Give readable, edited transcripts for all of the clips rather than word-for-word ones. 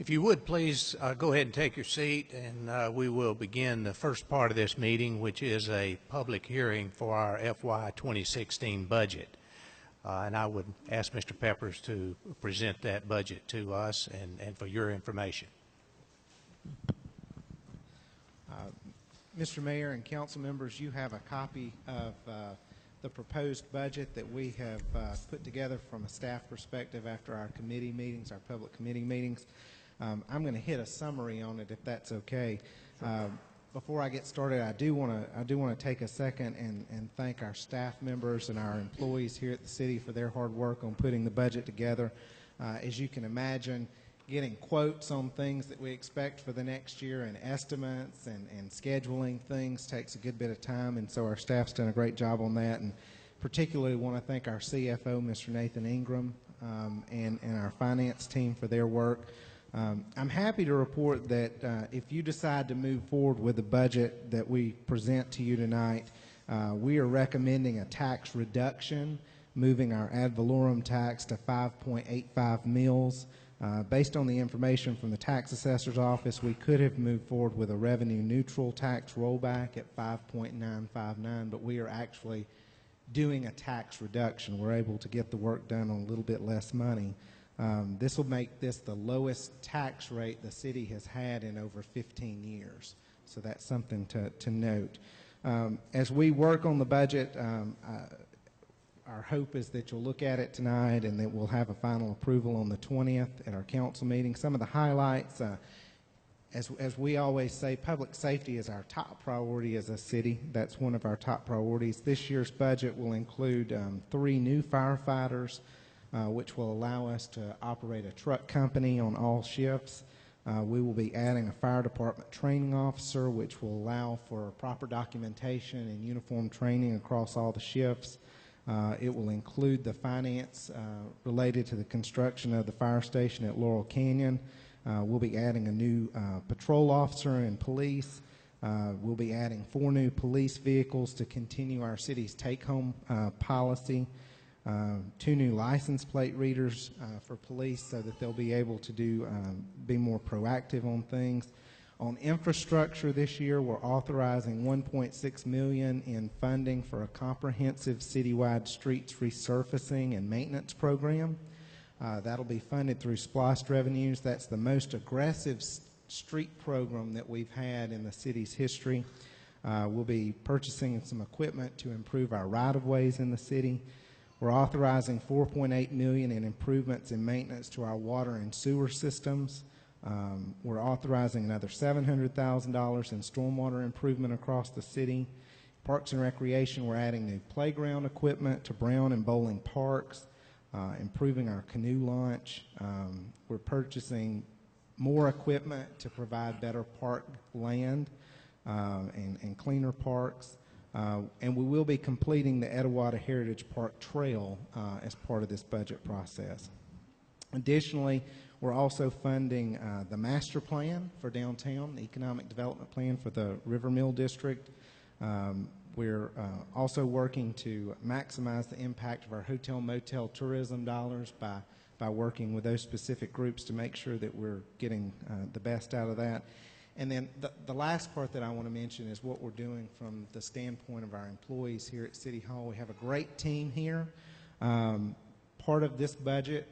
If you would, please go ahead and take your seat, and we will begin the first part of this meeting, which is a public hearing for our FY 2016 budget. And I would ask Mr. Peppers to present that budget to us and for your information. Mr. Mayor and council members, you have a copy of the proposed budget that we have put together from a staff perspective after our committee meetings, our public committee meetings. I'm going to hit a summary on it if that's okay. Before I get started, I do want to take a second and thank our staff members and our employees here at the city for their hard work on putting the budget together. As you can imagine, getting quotes on things that we expect for the next year and estimates and scheduling things takes a good bit of time, and so our staff's done a great job on that. And particularly want to thank our CFO, Mr. Nathan Ingram, and our finance team for their work. I'm happy to report that if you decide to move forward with the budget that we present to you tonight, we are recommending a tax reduction, moving our ad valorem tax to 5.85 mils. Based on the information from the tax assessor's office, we could have moved forward with a revenue neutral tax rollback at 5.959, but we are actually doing a tax reduction. We're able to get the work done on a little bit less money. This will make this the lowest tax rate the city has had in over 15 years. So that's something to note. As we work on the budget, our hope is that you'll look at it tonight and that we'll have a final approval on the 20th at our council meeting. Some of the highlights, as we always say, public safety is our top priority as a city. That's one of our top priorities. This year's budget will include 3 new firefighters, which will allow us to operate a truck company on all shifts. We will be adding a fire department training officer, which will allow for proper documentation and uniform training across all the shifts. It will include the finance related to the construction of the fire station at Laurel Canyon. We'll be adding a new patrol officer and police. We'll be adding 4 new police vehicles to continue our city's take-home policy. 2 new license plate readers for police so that they'll be able to be more proactive on things. On infrastructure this year, we're authorizing $1.6 million in funding for a comprehensive citywide streets resurfacing and maintenance program. That'll be funded through spliced revenues. That's the most aggressive street program that we've had in the city's history. We'll be purchasing some equipment to improve our right-of-ways in the city. We're authorizing $4.8 million in improvements and maintenance to our water and sewer systems. We're authorizing another $700,000 in stormwater improvement across the city. Parks and Recreation, we're adding new playground equipment to Brown and Bowling Parks, improving our canoe launch. We're purchasing more equipment to provide better park land and cleaner parks. And we will be completing the Etowata Heritage Park Trail as part of this budget process. Additionally, we're also funding the master plan for downtown, the economic development plan for the River Mill District. We're also working to maximize the impact of our hotel motel tourism dollars by working with those specific groups to make sure that we're getting the best out of that. And then the last part that I want to mention is what we're doing from the standpoint of our employees here at City Hall. We have a great team here. Part of this budget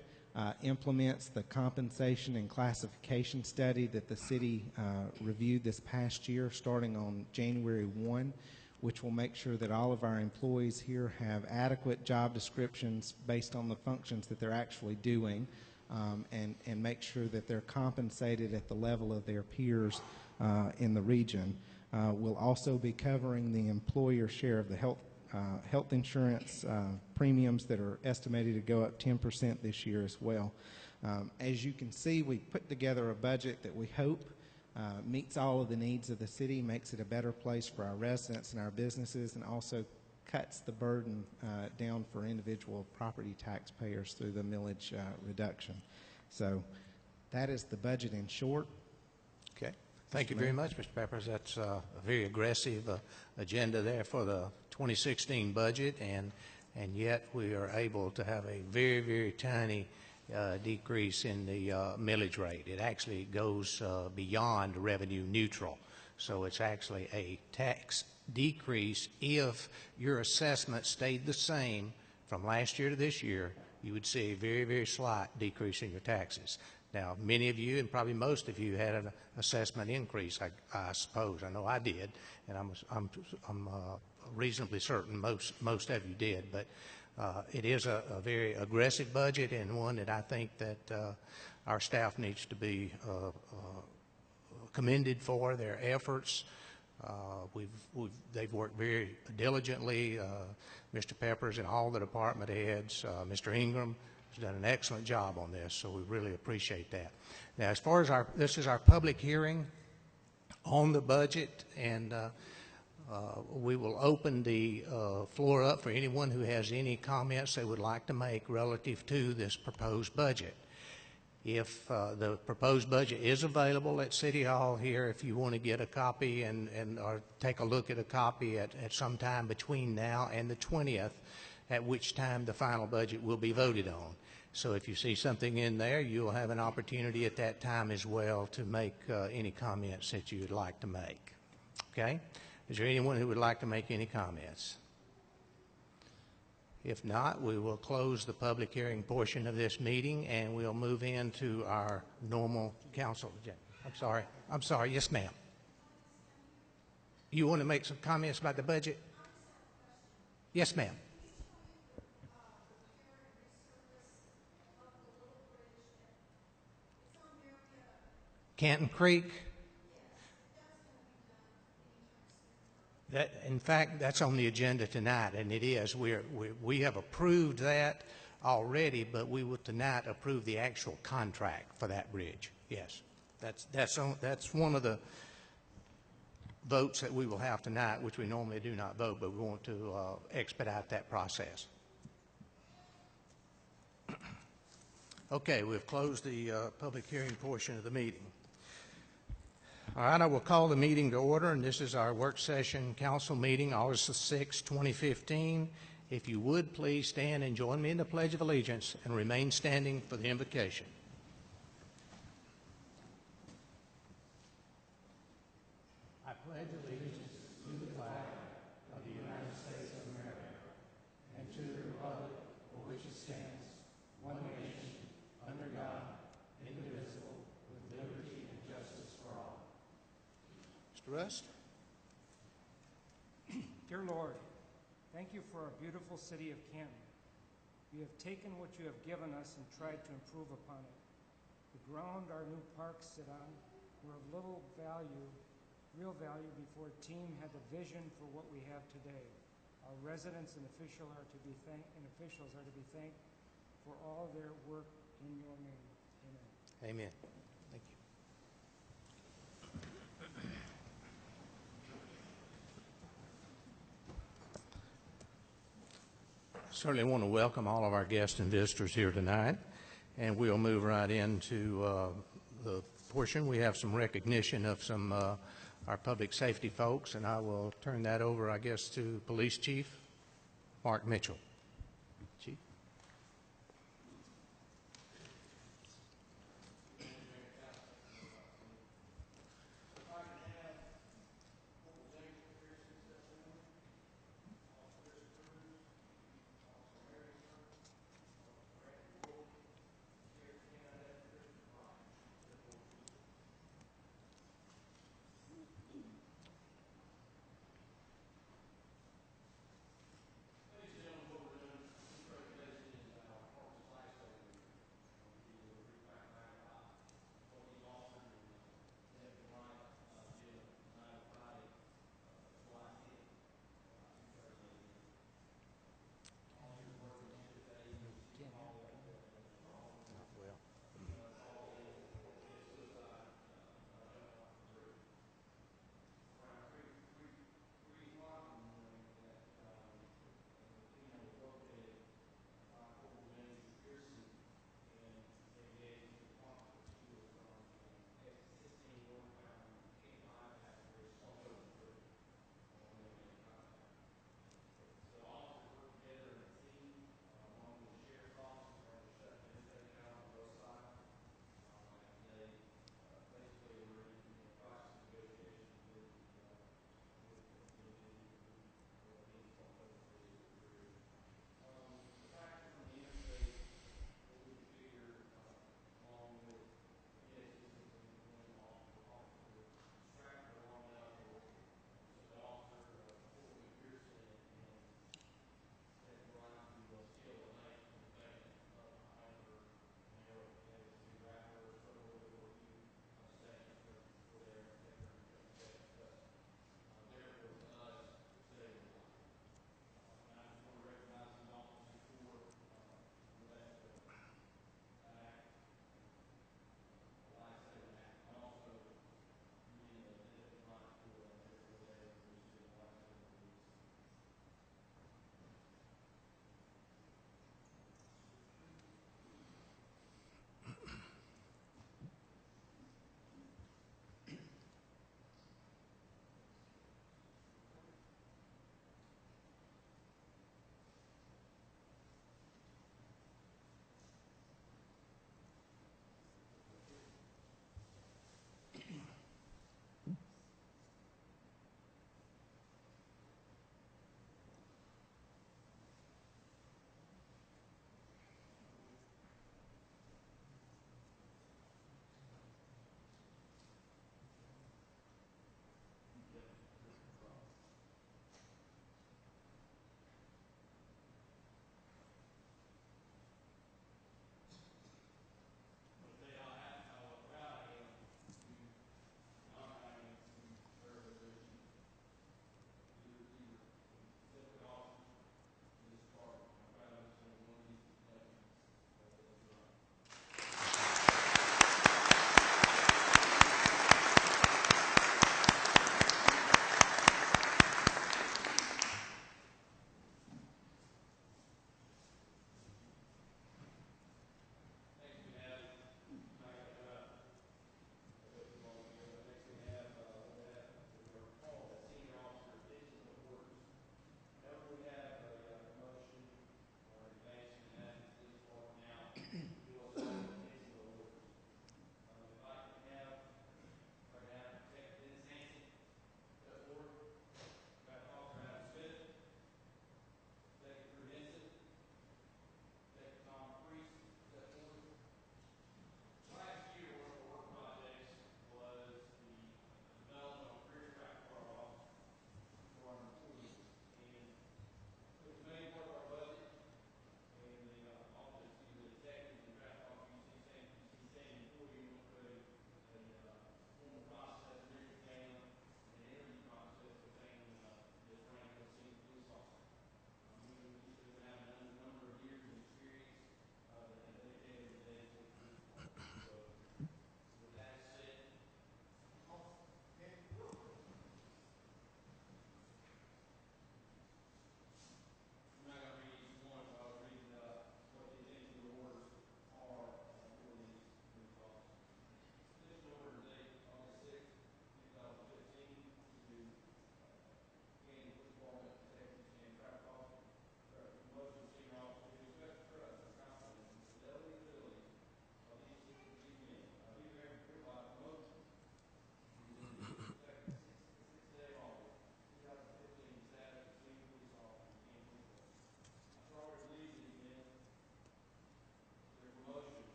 implements the compensation and classification study that the city reviewed this past year starting on January 1, which will make sure that all of our employees here have adequate job descriptions based on the functions that they're actually doing. And make sure that they're compensated at the level of their peers in the region. We'll also be covering the employer share of the health insurance premiums that are estimated to go up 10% this year as well. As you can see, we put together a budget that we hope meets all of the needs of the city, makes it a better place for our residents and our businesses, and also cuts the burden down for individual property taxpayers through the millage reduction. So that is the budget in short. Okay. Thank you very much, Mr. Peppers. That's a very aggressive agenda there for the 2016 budget, and yet we are able to have a very, very tiny decrease in the millage rate. It actually goes beyond revenue neutral. So it's actually a tax decrease. If your assessment stayed the same from last year to this year, you would see a very, very slight decrease in your taxes. Now, many of you, and probably most of you, had an assessment increase, I suppose. I know I did, and I'm reasonably certain most of you did. But it is a very aggressive budget, and one that I think that our staff needs to be commended for their efforts. They've worked very diligently. Mr. Peppers and all the department heads, Mr. Ingram has done an excellent job on this, so we really appreciate that. Now, as far as this is our public hearing on the budget, and we will open the floor up for anyone who has any comments they would like to make relative to this proposed budget. If the proposed budget is available at City Hall here, if you want to get a copy or take a look at a copy at some time between now and the 20th, at which time the final budget will be voted on. So if you see something in there, you'll have an opportunity at that time as well to make any comments that you would like to make. Okay? Is there anyone who would like to make any comments? If not, we will close the public hearing portion of this meeting, and we'll move into our normal council agenda. I'm sorry. Yes, ma'am. You want to make some comments about the budget? Yes, ma'am. Canton Creek? In fact, that's on the agenda tonight, and it is. We have approved that already, but we will tonight approve the actual contract for that bridge. Yes, that's one of the votes that we will have tonight, which we normally do not vote, but we want to expedite that process. Okay, we've closed the public hearing portion of the meeting. All right, I will call the meeting to order, and this is our work session council meeting, August 6, 2015. If you would, please stand and join me in the Pledge of Allegiance and remain standing for the invocation. I pledge allegiance to the flag of the United States of America and to the republic for which it stands, one nation, under God, indivisible, with liberty and justice for all. Mr. Rust? Dear Lord, thank you for our beautiful city of Canton. You have taken what you have given us and tried to improve upon it. The ground our new parks sit on were of little value, real value, before a team had the vision for what we have today. Our residents and officials are to be thanked for all their work in your name. Amen. Amen. Thank you. Certainly want to welcome all of our guests and visitors here tonight, and we'll move right into the portion. We have some recognition of some our public safety folks, and I will turn that over, I guess, to Police Chief Mark Mitchell. Chief.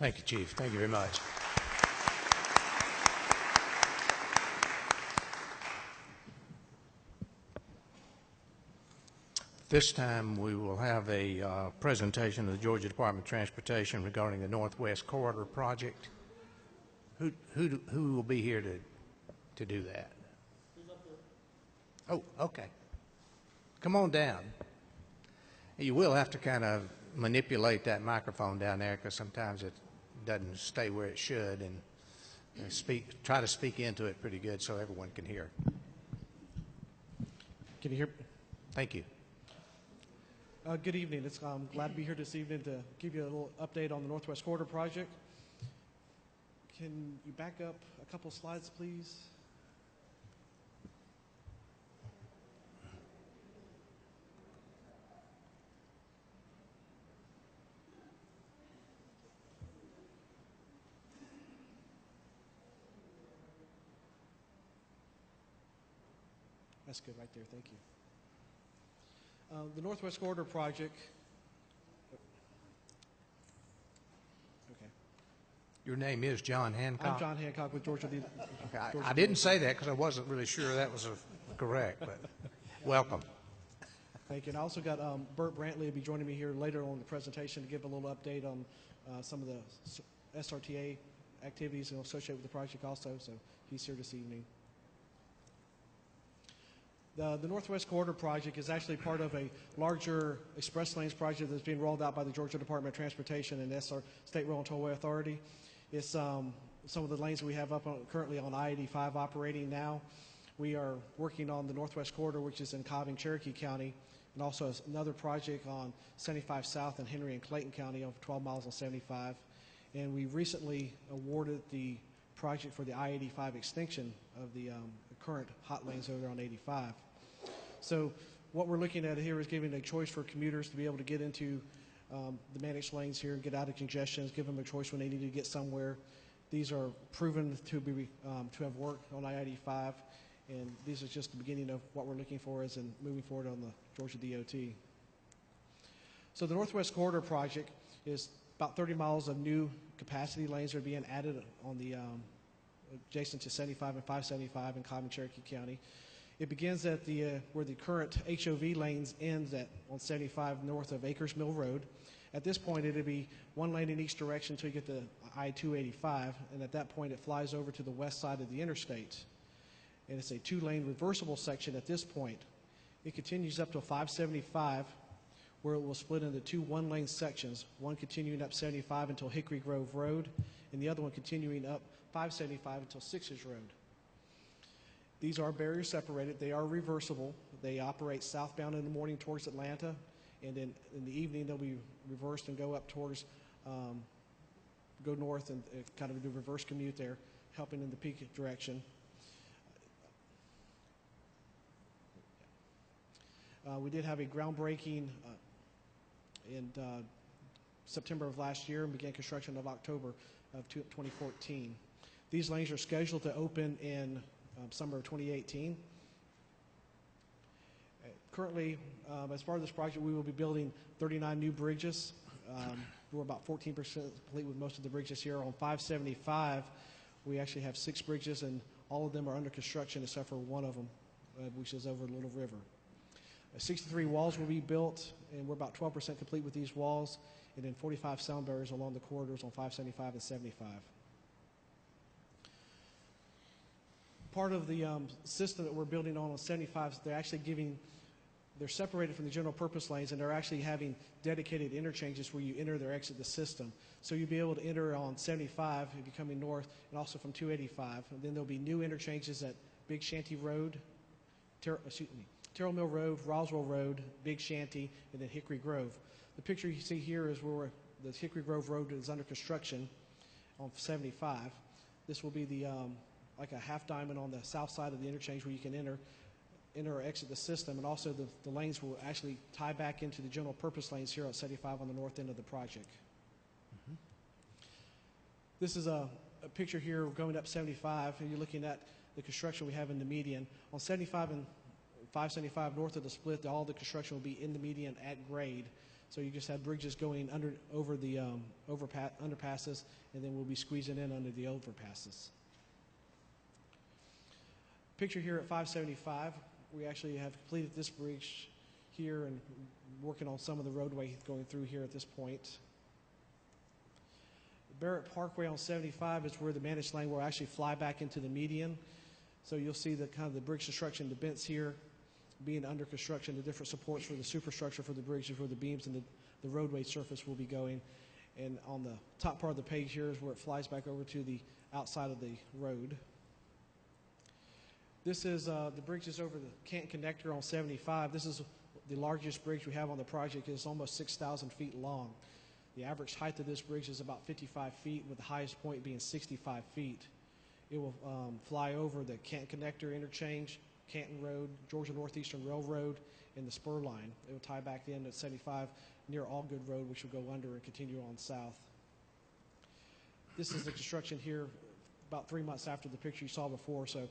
Thank you, Chief. Thank you very much. This time we will have a presentation of the Georgia Department of Transportation regarding the Northwest Corridor project. Who will be here to do that? Oh, okay. Come on down. You will have to kind of manipulate that microphone down there because sometimes it doesn't stay where it should, and try to speak into it pretty good so everyone can hear. Can you hear? Thank you. Good evening. I'm glad to be here this evening to give you a little update on the Northwest Corridor project. Can you back up a couple slides, please? That's good right there. Thank you. The Northwest Corridor project. Okay. Your name is John Hancock? I'm John Hancock with Georgia. Okay. I didn't say that because I wasn't really sure that was correct, but welcome. Thank you. And I also got Bert Brantley will be joining me here later on in the presentation to give a little update on some of the SRTA activities associated with the project also, so he's here this evening. The Northwest Corridor project is actually part of a larger express lanes project that's being rolled out by the Georgia Department of Transportation and SR State Rail and Tollway Authority. It's some of the lanes we have up currently on I-85 operating now. We are working on the Northwest Corridor, which is in Cobb and Cherokee County, and also another project on 75 South in Henry and Clayton County over 12 miles on 75. And we recently awarded the project for the I-85 extension of the current hot lanes over on 85. So what we're looking at here is giving a choice for commuters to be able to get into the managed lanes here and get out of congestions, give them a choice when they need to get somewhere. These are proven to be to have worked on I-85, and these are just the beginning of what we're looking for as in moving forward on the Georgia DOT. So the Northwest Corridor project is about 30 miles of new capacity lanes that are being added on the adjacent to 75 and 575 in Cobb and Cherokee County. It begins at where the current HOV lanes ends at on 75 north of Acres Mill Road. At this point, it'll be one lane in each direction until you get to I-285, and at that point, it flies over to the west side of the interstate. And it's a two-lane reversible section at this point. It continues up to 575, where it will split into two one-lane sections, one continuing up 75 until Hickory Grove Road, and the other one continuing up 575 until Sixers Road. These are barrier separated. They are reversible. They operate southbound in the morning towards Atlanta, and then in the evening they'll be reversed and go up towards, go north and kind of do reverse commute there, helping in the peak direction. We did have a groundbreaking in September of last year and began construction of October of 2014. These lanes are scheduled to open in summer of 2018. Currently, as part of this project, we will be building 39 new bridges. We're about 14% complete with most of the bridges here. On 575, we actually have 6 bridges, and all of them are under construction except for one of them, which is over Little River. 63 walls will be built, and we're about 12% complete with these walls, and then 45 sound barriers along the corridors on 575 and 75. Part of the system that we're building on 75, they're separated from the general purpose lanes, and they're actually having dedicated interchanges where you enter or exit the system. So you'll be able to enter on 75 if you're coming north, and also from 285. And then there'll be new interchanges at Big Shanty Road, Terrell Mill Road, Roswell Road, Big Shanty, and then Hickory Grove. The picture you see here is where the Hickory Grove Road is under construction on 75. This will be the like a half diamond on the south side of the interchange where you can enter or exit the system, and also the lanes will actually tie back into the general purpose lanes here at 75 on the north end of the project. Mm-hmm. This is a picture here going up 75, and you're looking at the construction we have in the median. On 75 and 575 north of the split, all the construction will be in the median at grade. So you just have bridges going over the underpasses, and then we'll be squeezing in under the overpasses. Picture here at 575, we actually have completed this bridge here and working on some of the roadway going through here at this point. Barrett Parkway on 75 is where the managed lane will actually fly back into the median. So you'll see the kind of the bridge construction, the bents here being under construction, the different supports for the superstructure for the bridge is where the beams and the roadway surface will be going. And on the top part of the page here is where it flies back over to the outside of the road. This is the bridges over the Canton connector on 75. This is the largest bridge we have on the project. It's almost 6,000 feet long. The average height of this bridge is about 55 feet, with the highest point being 65 feet. It will fly over the Canton Connector Interchange, Canton Road, Georgia Northeastern Railroad, and the spur line. It will tie back in at 75 near Allgood Road, which will go under and continue on south. This is the construction here about 3 months after the picture you saw before, so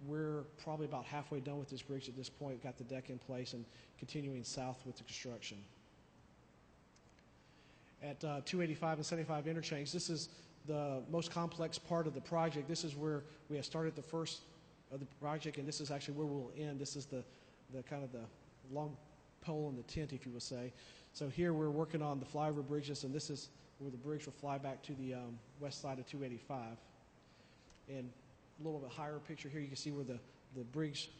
we're probably about halfway done with this bridge at this point. We've got the deck in place and continuing south with the construction. At 285 and 75 interchange, this is the most complex part of the project. This is where we have started the first of the project, and this is actually where we'll end. This is the kind of the long pole in the tent, if you will say. So here we're working on the flyover bridges, and this is where the bridge will fly back to the west side of 285. And a little bit higher picture here, you can see where the bridge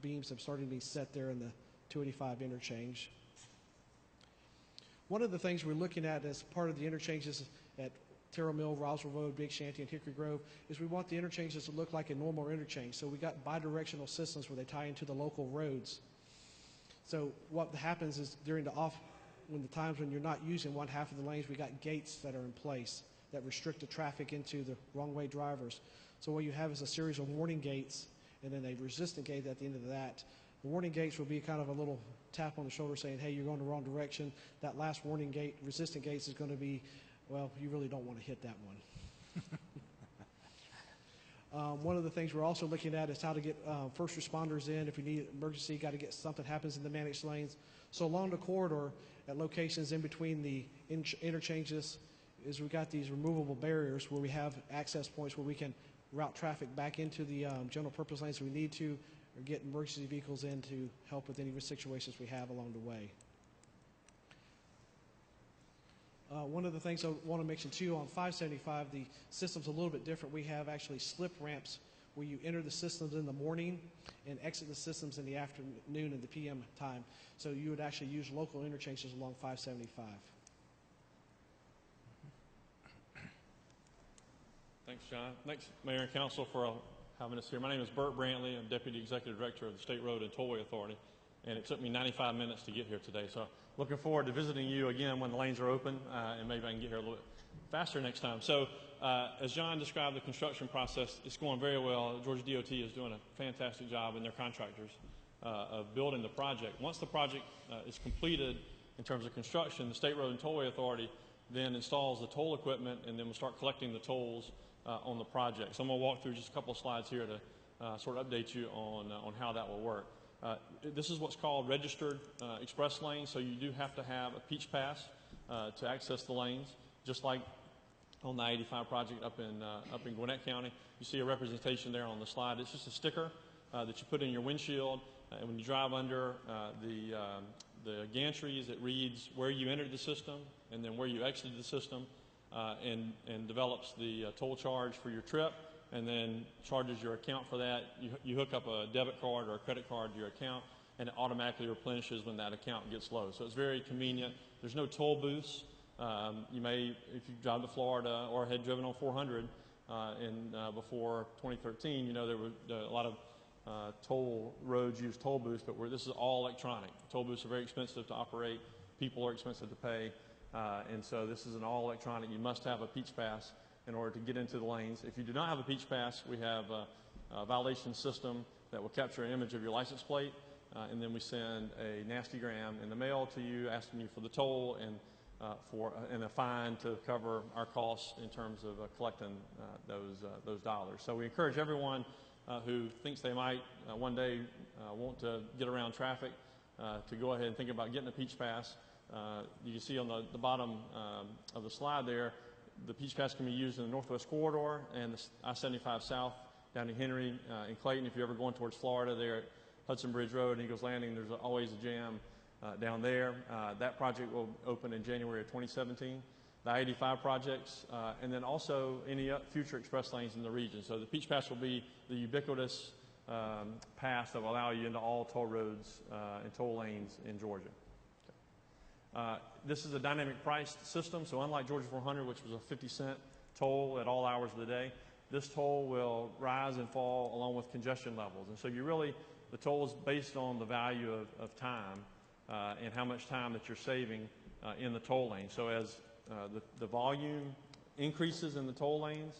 beams have started to be set there in the 285 interchange. One of the things we're looking at as part of the interchanges at Terrell Mill, Roswell Road, Big Shanty, and Hickory Grove is we want the interchanges to look like a normal interchange. So we got bidirectional systems where they tie into the local roads. So what happens is during when the times when you're not using one half of the lanes, we got gates that are in place that restrict the traffic into the wrong way drivers. So what you have is a series of warning gates and then a resistant gate at the end of that. The warning gates will be kind of a little tap on the shoulder saying, hey, you're going the wrong direction. That last warning gate, resistant gates, is going to be, well, you really don't want to hit that one. One of the things we're also looking at is how to get first responders in. If we need emergency, got to get something happens in the managed lanes. So along the corridor at locations in between the interchanges is we got these removable barriers where we have access points where we can route traffic back into the general purpose lanes if we need to, or get emergency vehicles in to help with any situations we have along the way. One of the things I want to mention too, on 575, the system's a little bit different. We have actually slip ramps where you enter the systems in the morning and exit the systems in the afternoon and the PM time. So you would actually use local interchanges along 575. Thanks, John. Thanks, Mayor and Council, for having us here. My name is Burt Brantley. I'm Deputy Executive Director of the State Road and Tollway Authority, and it took me 95 minutes to get here today. So looking forward to visiting you again when the lanes are open, and maybe I can get here a little bit faster next time. So as John described the construction process, it's going very well. Georgia DOT is doing a fantastic job, and their contractors of building the project. Once the project is completed in terms of construction, the State Road and Tollway Authority then installs the toll equipment, and then we'll start collecting the tolls on the project. So I'm going to walk through just a couple of slides here to sort of update you on how that will work. This is what's called registered express lanes, so you do have to have a peach pass to access the lanes, just like on the I-85 project up in Gwinnett County. You see a representation there on the slide. It's just a sticker that you put in your windshield, and when you drive under the gantries, it reads where you entered the system and then where you exited the system, and develops the toll charge for your trip, and then charges your account for that. You hook up a debit card or a credit card to your account, and it automatically replenishes when that account gets low. So it's very convenient. There's no toll booths. You may, if you drive to Florida or had driven on 400 before 2013, you know there were a lot of toll roads use toll booths, but this is all electronic. Toll booths are very expensive to operate. People are expensive to pay. And so this is an all electronic. You must have a peach pass in order to get into the lanes. If you do not have a peach pass, we have a violation system that will capture an image of your license plate, and then we send a nastygram in the mail to you asking you for the toll and a fine to cover our costs in terms of collecting those dollars. So we encourage everyone who thinks they might one day want to get around traffic to go ahead and think about getting a peach pass. You can see on the bottom of the slide there, the Peach Pass can be used in the Northwest Corridor and the I-75 South down to Henry and Clayton. If you're ever going towards Florida there at Hudson Bridge Road and Eagles Landing, there's always a jam down there. That project will open in January of 2017. The I-85 projects, and then also any future express lanes in the region. So the Peach Pass will be the ubiquitous pass that will allow you into all toll roads and toll lanes in Georgia. This is a dynamic priced system, so unlike Georgia 400, which was a 50-cent toll at all hours of the day, this toll will rise and fall along with congestion levels. And so the toll is based on the value of time and how much time that you're saving in the toll lane. So as the volume increases in the toll lanes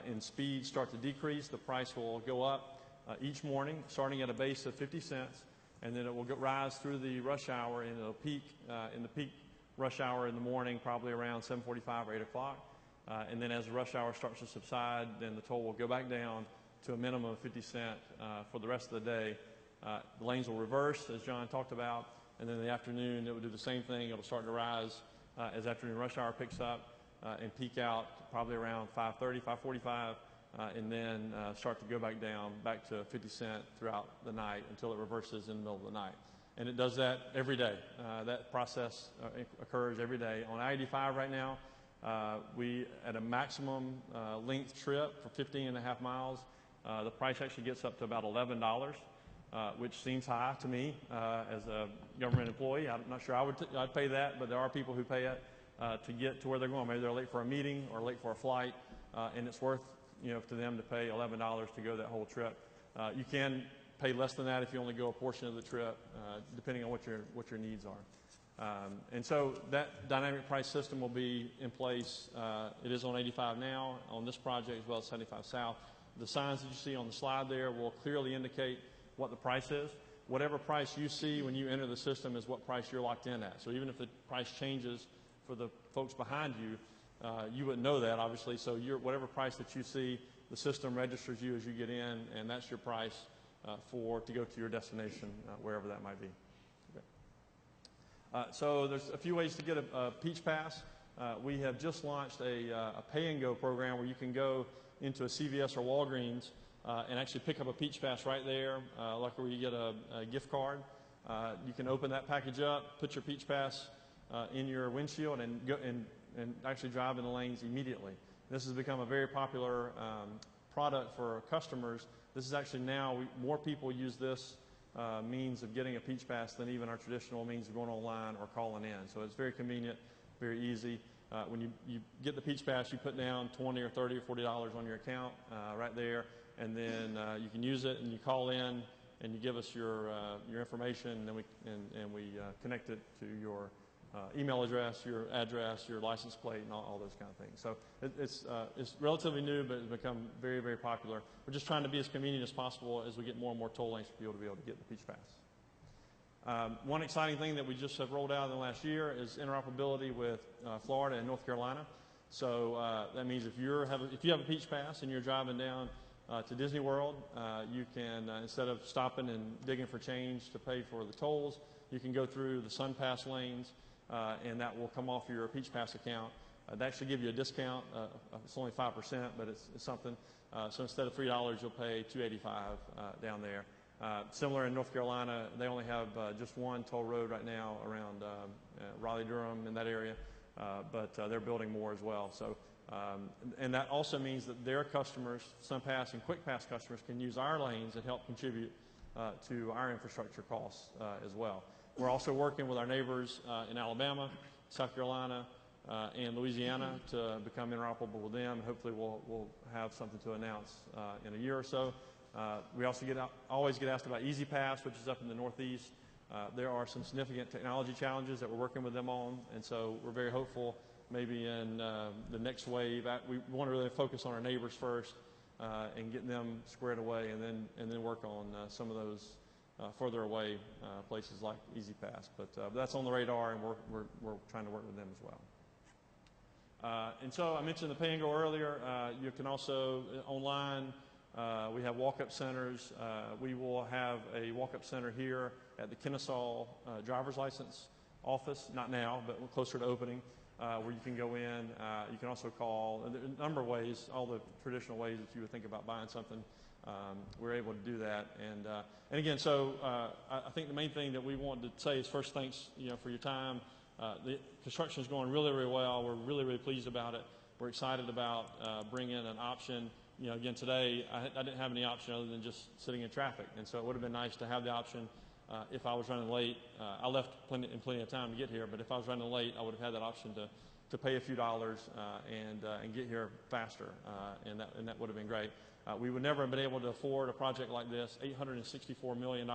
and speeds start to decrease, the price will go up each morning, starting at a base of 50 cents, and then it will rise through the rush hour, and it'll peak in the peak rush hour in the morning, probably around 7:45 or 8 o'clock. And then as the rush hour starts to subside, then the toll will go back down to a minimum of 50 cents for the rest of the day. The lanes will reverse, as John talked about, and then in the afternoon it will do the same thing. It'll start to rise as afternoon rush hour picks up and peak out probably around 5:30, 5:45, and then start to go back down, back to 50 cents throughout the night until it reverses in the middle of the night. And it does that every day. That process occurs every day. On I-85 right now, we, at a maximum length trip for 15.5 miles, the price actually gets up to about $11, which seems high to me as a government employee. I'm not sure I'd pay that, but there are people who pay it to get to where they're going. Maybe they're late for a meeting or late for a flight, and it's worth to them to pay $11 to go that whole trip. You can pay less than that if you only go a portion of the trip, depending on what your needs are. And so that dynamic price system will be in place. It is on 85 now, on this project, as well as 75 South. The signs that you see on the slide there will clearly indicate what the price is. Whatever price you see when you enter the system is what price you're locked in at. So even if the price changes for the folks behind you, you wouldn't know that, obviously. So whatever price that you see, the system registers you as you get in, and that's your price to go to your destination, wherever that might be. Okay. So there's a few ways to get a Peach Pass. We have just launched a pay-and-go program where you can go into a CVS or Walgreens and actually pick up a Peach Pass right there, like where you get a gift card. You can open that package up, put your Peach Pass in your windshield, and go and actually drive in the lanes immediately. This has become a very popular product for customers. This is actually now, more people use this means of getting a Peach Pass than even our traditional means of going online or calling in. So it's very convenient, very easy. When you get the Peach Pass, you put down $20 or $30 or $40 on your account right there, and then you can use it, and you call in, and you give us your information, and then we connect it to your email address, your address, your license plate, and all those kind of things. So it's relatively new, but it's become very, very popular. We're just trying to be as convenient as possible as we get more and more toll lanes for people to be able to get the Peach Pass. One exciting thing that we just have rolled out in the last year is interoperability with Florida and North Carolina. So that means if you have a Peach Pass and you're driving down to Disney World, you can, instead of stopping and digging for change to pay for the tolls, you can go through the Sun Pass lanes, and that will come off your Peach Pass account. They actually give you a discount. It's only 5%, but it's something. So instead of $3, you'll pay $2.85 down there. Similar in North Carolina, they only have just one toll road right now around Raleigh-Durham in that area, but they're building more as well. So, and that also means that their customers, SunPass and QuickPass customers, can use our lanes and help contribute to our infrastructure costs as well. We're also working with our neighbors in Alabama, South Carolina, and Louisiana to become interoperable with them. And hopefully we'll have something to announce in a year or so. We also always get asked about Easy Pass, which is up in the Northeast. There are some significant technology challenges that we're working with them on, and so we're very hopeful maybe in the next wave. We want to really focus on our neighbors first and getting them squared away, and then work on some of those further away places like Easy Pass. But that's on the radar, and we're trying to work with them as well. And so I mentioned the pay and go earlier. You can also online. We have walk-up centers. We will have a walk-up center here at the Kennesaw driver's license office, not now, but closer to opening, where you can go in. You can also call. And there are a number of ways, all the traditional ways that you would think about buying something. We're able to do that. And again, so I think the main thing that we want to say is first, thanks for your time. The construction is going really, really well. We're really, really pleased about it. We're excited about bringing an option. Again, today I didn't have any option other than just sitting in traffic, and so it would have been nice to have the option. If I was running late, I left plenty of time to get here, but if I was running late, I would have had that option to pay a few dollars and get here faster, and that would have been great. We would never have been able to afford a project like this, $864 million,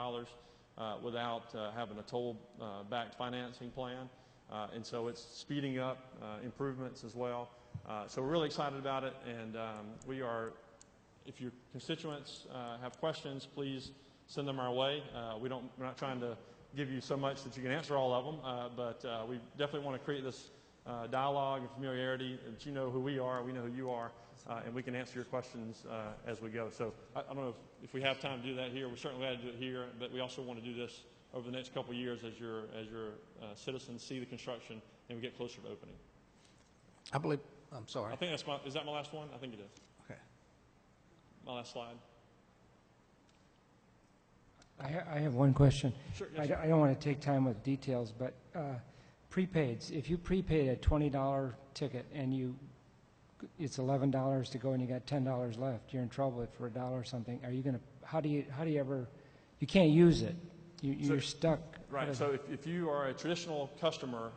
without having a toll-backed financing plan. And so it's speeding up improvements as well. So we're really excited about it, and if your constituents have questions, please send them our way. We're not trying to give you so much that you can answer all of them, but we definitely want to create this dialogue and familiarity that you know who we are, we know who you are, and we can answer your questions as we go. So I don't know if we have time to do that here. We're certainly glad to do it here, but we also want to do this over the next couple of years as your citizens see the construction and we get closer to opening. I'm sorry. I think is that my last one? I think it is. Okay. My last slide. I have one question. Sure. Yes, I don't want to take time with details, but prepaids, if you prepaid a $20 ticket and it's $11 to go and you got $10 left, you're in trouble for a dollar or something. Are you going to, how do you ever, you can't use it. You're stuck. Right. So if you are a traditional customer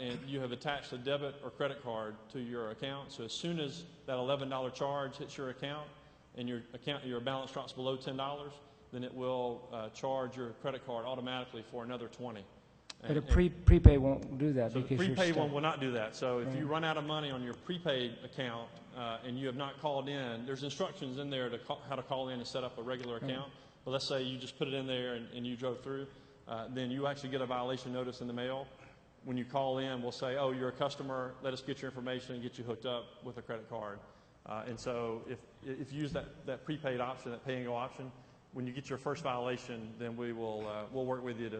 and you have attached a debit or credit card to your account, so as soon as that $11 charge hits your account and your balance drops below $10, then it will charge your credit card automatically for another $20. But a prepaid won't do that, so because the prepaid you're stuck. one will not do that. So if you run out of money on your prepaid account and you have not called in, there's instructions in there how to call in and set up a regular account. But let's say you just put it in there and you drove through, then you actually get a violation notice in the mail. When you call in, we'll say, oh, you're a customer, let us get your information and get you hooked up with a credit card. And so if you use that prepaid option, that pay and go option, when you get your first violation, then we'll work with you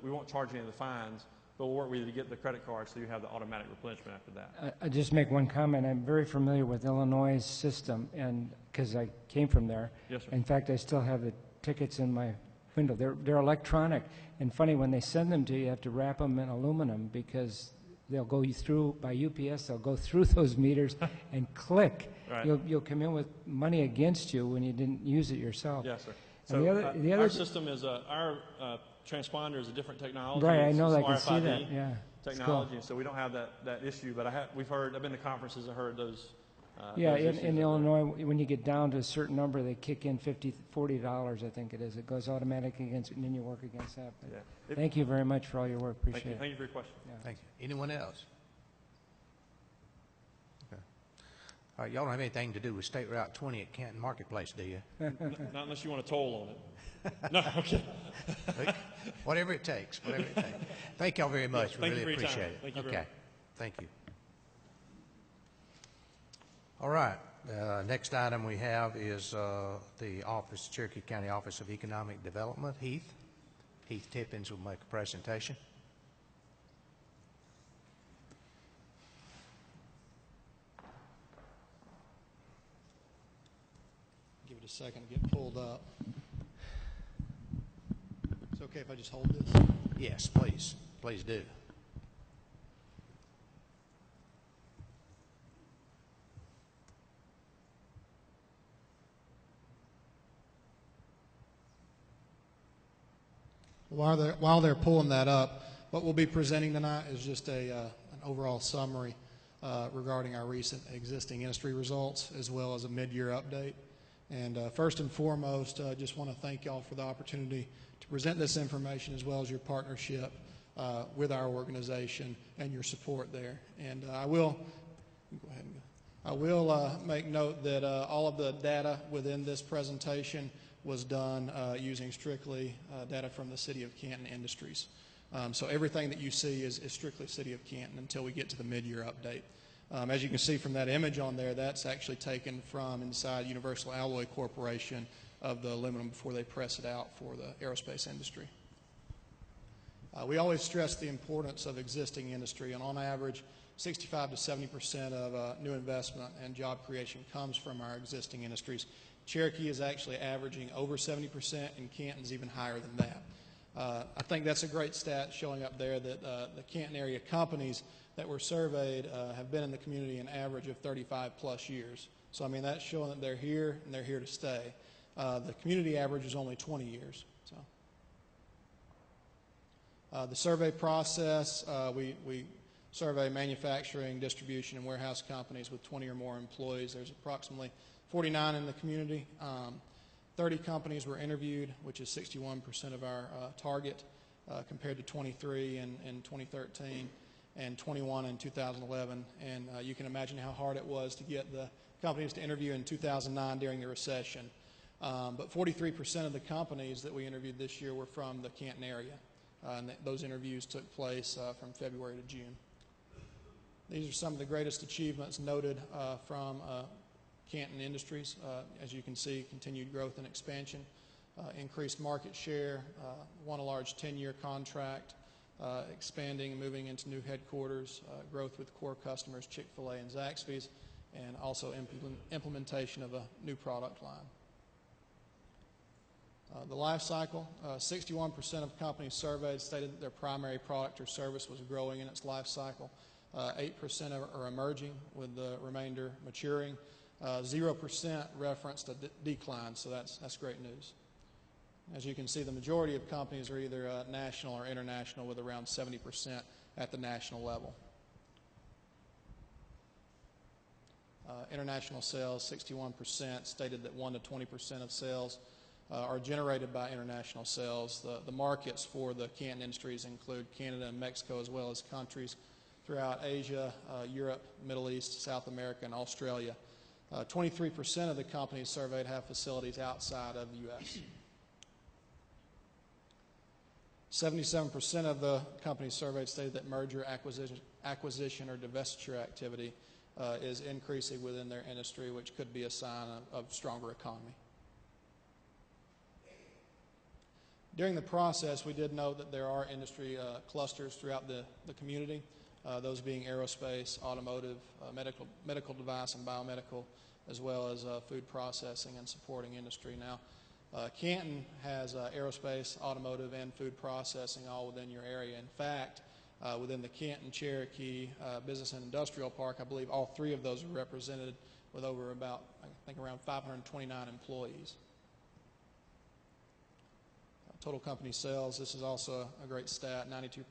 we won't charge any of the fines, but we'll work with you to get the credit card so you have the automatic replenishment after that. I just make one comment. I'm very familiar with Illinois' system, and because I came from there. Yes, sir. In fact, I still have the tickets in my window. They're electronic, and funny, when they send them to you, you have to wrap them in aluminum because they'll go through by UPS. They'll go through those meters and click. Right. You'll come in with money against you when you didn't use it yourself. Yes, sir. And So our system is our transponder is a different technology. Right, I It's know. I some can see RFID that. Yeah, it's technology, cool. and so we don't have that issue. But I've been to conferences and heard those. Yeah, those issues in Illinois, when you get down to a certain number, they kick in $40, I think it is. It goes automatic against it, and then you work against that. But Yeah. thank you very much for all your work. Appreciate it. Thank you for your question. Yeah. Thank you. Anyone else? Okay. All right, y'all don't have anything to do with State Route 20 at Canton Marketplace, do you? Not unless you want a toll on it. No, okay. Whatever it takes, whatever it takes. Thank y'all very much. Thank We you really for your time. appreciate it. Thank you very Okay. much. Thank you. All right. Next item we have is the Cherokee County Office of Economic Development. Heath Tippins will make a presentation. Give it a second to get pulled up. It's okay if I just hold this? Yes, please. Please do. While they're pulling that up, what we'll be presenting tonight is just an overall summary regarding our recent existing industry results, as well as a mid-year update. And first and foremost, I just want to thank y'all for the opportunity to present this information, as well as your partnership with our organization and your support there. And I will make note that all of the data within this presentation was done using strictly data from the City of Canton Industries. So everything that you see is strictly City of Canton until we get to the mid-year update. As you can see from that image on there, that's actually taken from inside Universal Alloy Corporation of the aluminum before they press it out for the aerospace industry. We always stress the importance of existing industry, and on average, 65 to 70% of new investment and job creation comes from our existing industries. Cherokee is actually averaging over 70%, and Canton's even higher than that. I think that's a great stat showing up there that the Canton area companies that were surveyed have been in the community an average of 35 plus years. So, I mean, that's showing that they're here and they're here to stay. The community average is only 20 years. So, the survey process, we survey manufacturing, distribution, and warehouse companies with 20 or more employees. There's approximately 49 in the community. 30 companies were interviewed, which is 61% of our target, compared to 23 in 2013 and 21 in 2011. And you can imagine how hard it was to get the companies to interview in 2009 during the recession. But 43% of the companies that we interviewed this year were from the Canton area. And those interviews took place from February to June. These are some of the greatest achievements noted from Canton Industries. As you can see, continued growth and expansion, increased market share, won a large 10-year contract, expanding and moving into new headquarters, growth with core customers, Chick-fil-A and Zaxby's, and also implementation of a new product line. The life cycle, 61% of companies surveyed stated that their primary product or service was growing in its life cycle. 8% are emerging, with the remainder maturing. 0% referenced a decline, so that's great news. As you can see, the majority of companies are either national or international, with around 70% at the national level. International sales, 61% stated that 1 to 20% of sales are generated by international sales. The markets for the Canton Industries include Canada and Mexico, as well as countries throughout Asia, Europe, Middle East, South America, and Australia. 23% of the companies surveyed have facilities outside of the U.S. 77% of the companies surveyed stated that merger, acquisition, or divestiture activity is increasing within their industry, which could be a sign of stronger economy. During the process, we did note that there are industry clusters throughout the community, those being aerospace, automotive, medical device and biomedical, as well as food processing and supporting industry. Now, Canton has aerospace, automotive, and food processing all within your area. In fact, within the Canton Cherokee Business and Industrial Park, I believe all three of those are represented with over about, I think, around 529 employees. Total company sales, this is also a great stat. 92%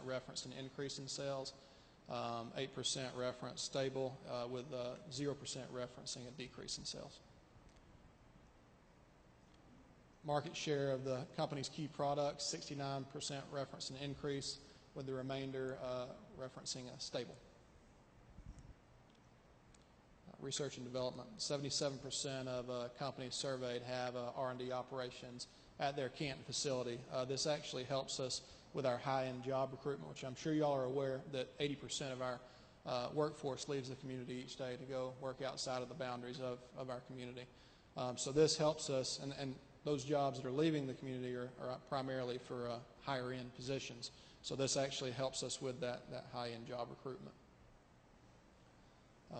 referenced an increase in sales, 8% referenced stable, with 0% referencing a decrease in sales. Market share of the company's key products, 69% referenced an increase, with the remainder referencing a stable. Research and development, 77% of companies surveyed have R&D operations at their Canton facility. This actually helps us with our high-end job recruitment, which I'm sure you all are aware that 80% of our workforce leaves the community each day to go work outside of the boundaries of our community. So this helps us, and those jobs that are leaving the community are primarily for higher-end positions. So this actually helps us with that high-end job recruitment.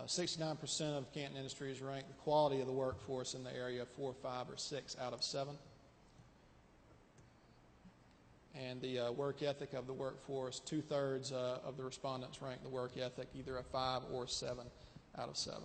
69% of Canton Industries rank the quality of the workforce in the area 4, 5, or 6 out of 7. And the work ethic of the workforce, 2/3 of the respondents rank the work ethic either a 5 or 7 out of 7.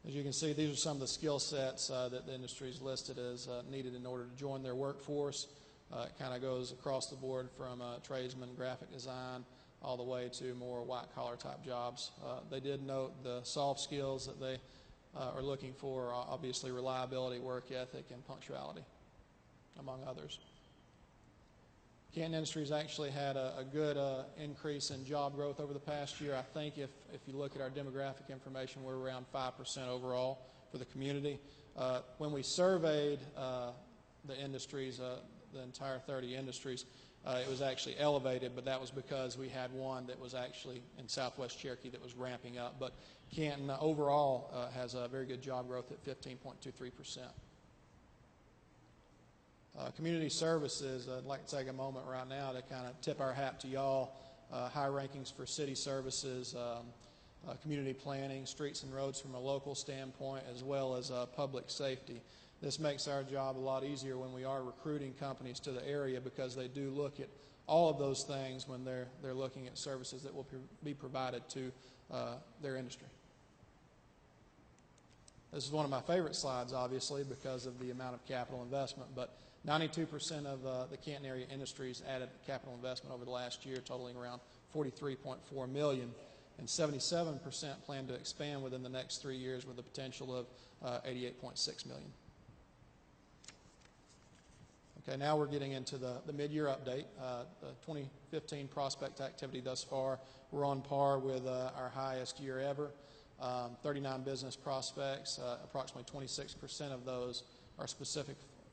As you can see, these are some of the skill sets that the industry is listed as needed in order to join their workforce. It kind of goes across the board from tradesman, graphic design, all the way to more white-collar type jobs. They did note the soft skills that they are looking for, obviously reliability, work ethic, and punctuality, among others. Canton Industries actually had a good increase in job growth over the past year. I think if you look at our demographic information, we're around 5% overall for the community. When we surveyed the industries, the entire 30 industries, it was actually elevated, but that was because we had one that was actually in Southwest Cherokee that was ramping up. But Canton overall has a very good job growth at 15.23%. Community services, I'd like to take a moment right now to kind of tip our hat to y'all. High rankings for city services, community planning, streets and roads from a local standpoint, as well as public safety. This makes our job a lot easier when we are recruiting companies to the area, because they do look at all of those things when they're looking at services that will be provided to their industry. This is one of my favorite slides, obviously, because of the amount of capital investment, but 92% of the Canton area industries added capital investment over the last year, totaling around $43.4 million, and 77% plan to expand within the next 3 years with a potential of $88.6 million. Okay, now we're getting into the mid-year update. The 2015 prospect activity thus far, we're on par with our highest year ever. 39 business prospects, approximately 26% of those are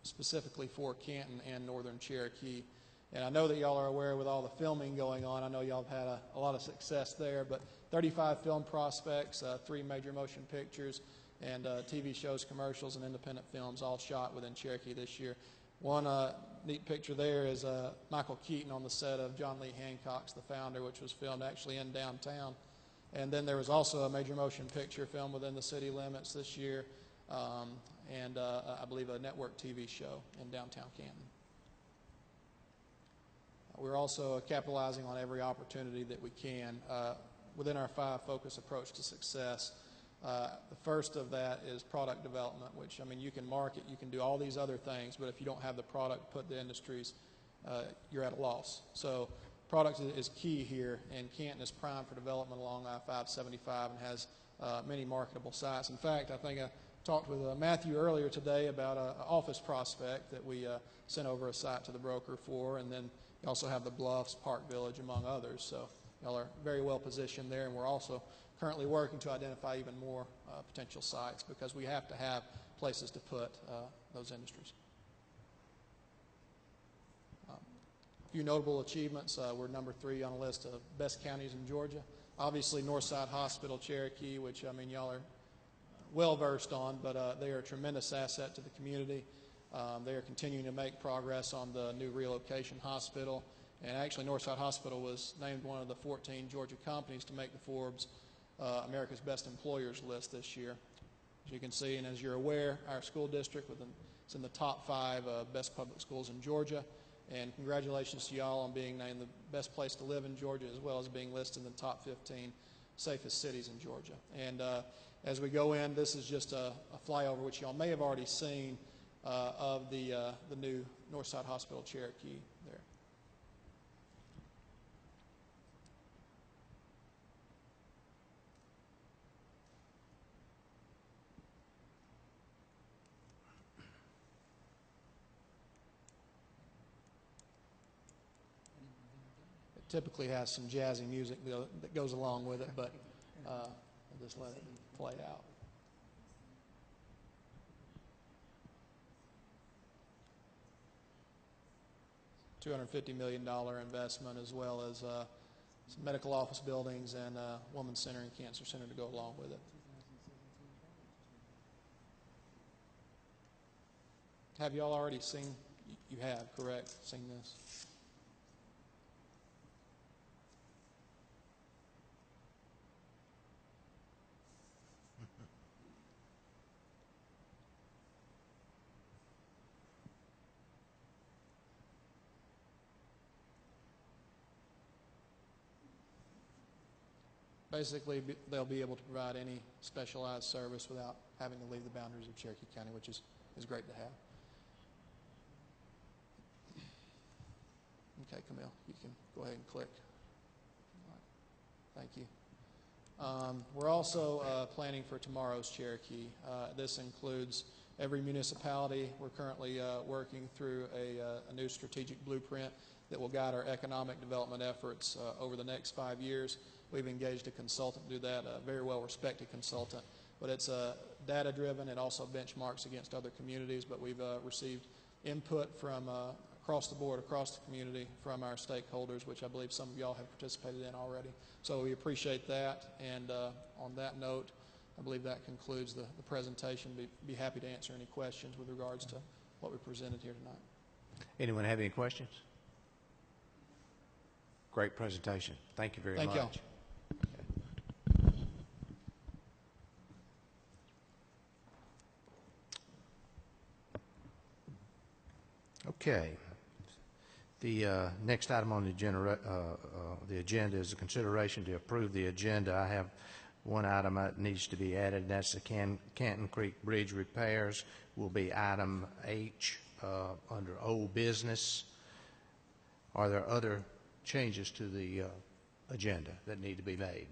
specifically for Canton and Northern Cherokee. And I know that y'all are aware, with all the filming going on, I know y'all have had a lot of success there, but 35 film prospects, 3 major motion pictures, and TV shows, commercials, and independent films, all shot within Cherokee this year. One neat picture there is Michael Keaton on the set of John Lee Hancock's The Founder, which was filmed actually in downtown. And then there was also a major motion picture filmed within the city limits this year, and I believe a network TV show in downtown Canton. We're also capitalizing on every opportunity that we can within our 5-focus approach to success. The first of that is product development, which, I mean, you can market, you can do all these other things, but if you don't have the product put to industries, you're at a loss. So product is key here, and Canton is primed for development along I-575 and has many marketable sites. In fact, I think I talked with Matthew earlier today about an office prospect that we sent over a site to the broker for, and then you also have the Bluffs, Park Village, among others. So y'all are very well positioned there, and we're also currently working to identify even more potential sites, because we have to have places to put those industries. A few notable achievements. We're number 3 on a list of best counties in Georgia. Obviously, Northside Hospital, Cherokee, which, I mean, y'all are well versed on, but they are a tremendous asset to the community. They are continuing to make progress on the new relocation hospital. And actually, Northside Hospital was named one of the 14 Georgia companies to make the Forbes America's Best Employers list this year. As you can see, and as you're aware, our school district is in the top 5 best public schools in Georgia. And congratulations to y'all on being named the best place to live in Georgia, as well as being listed in the top 15 safest cities in Georgia. And as we go in, this is just a flyover, which y'all may have already seen, of the new Northside Hospital Cherokee there. It typically has some jazzy music that goes along with it, but I'll just let it play out. $250 million investment, as well as some medical office buildings and a women's center and cancer center to go along with it. Have y'all already seen? You have, correct? Seen this? Basically, they'll be able to provide any specialized service without having to leave the boundaries of Cherokee County, which is great to have. Okay, Camille, you can go ahead and click. All right. Thank you. We're also planning for tomorrow's Cherokee. This includes every municipality. We're currently working through a new strategic blueprint that will guide our economic development efforts over the next 5 years. We've engaged a consultant to do that, a very well-respected consultant, but it's data-driven. It also benchmarks against other communities, but we've received input from across the board, across the community, from our stakeholders, which I believe some of y'all have participated in already. So we appreciate that, and on that note, I believe that concludes the presentation. Be happy to answer any questions with regards to what we presented here tonight. Anyone have any questions? Great presentation. Thank you very much. Thank y'all. Okay. The next item on the agenda is a consideration to approve the agenda. I have one item that needs to be added, and that's the Canton Creek Bridge repairs. Will be item H under old business. Are there other changes to the agenda that need to be made?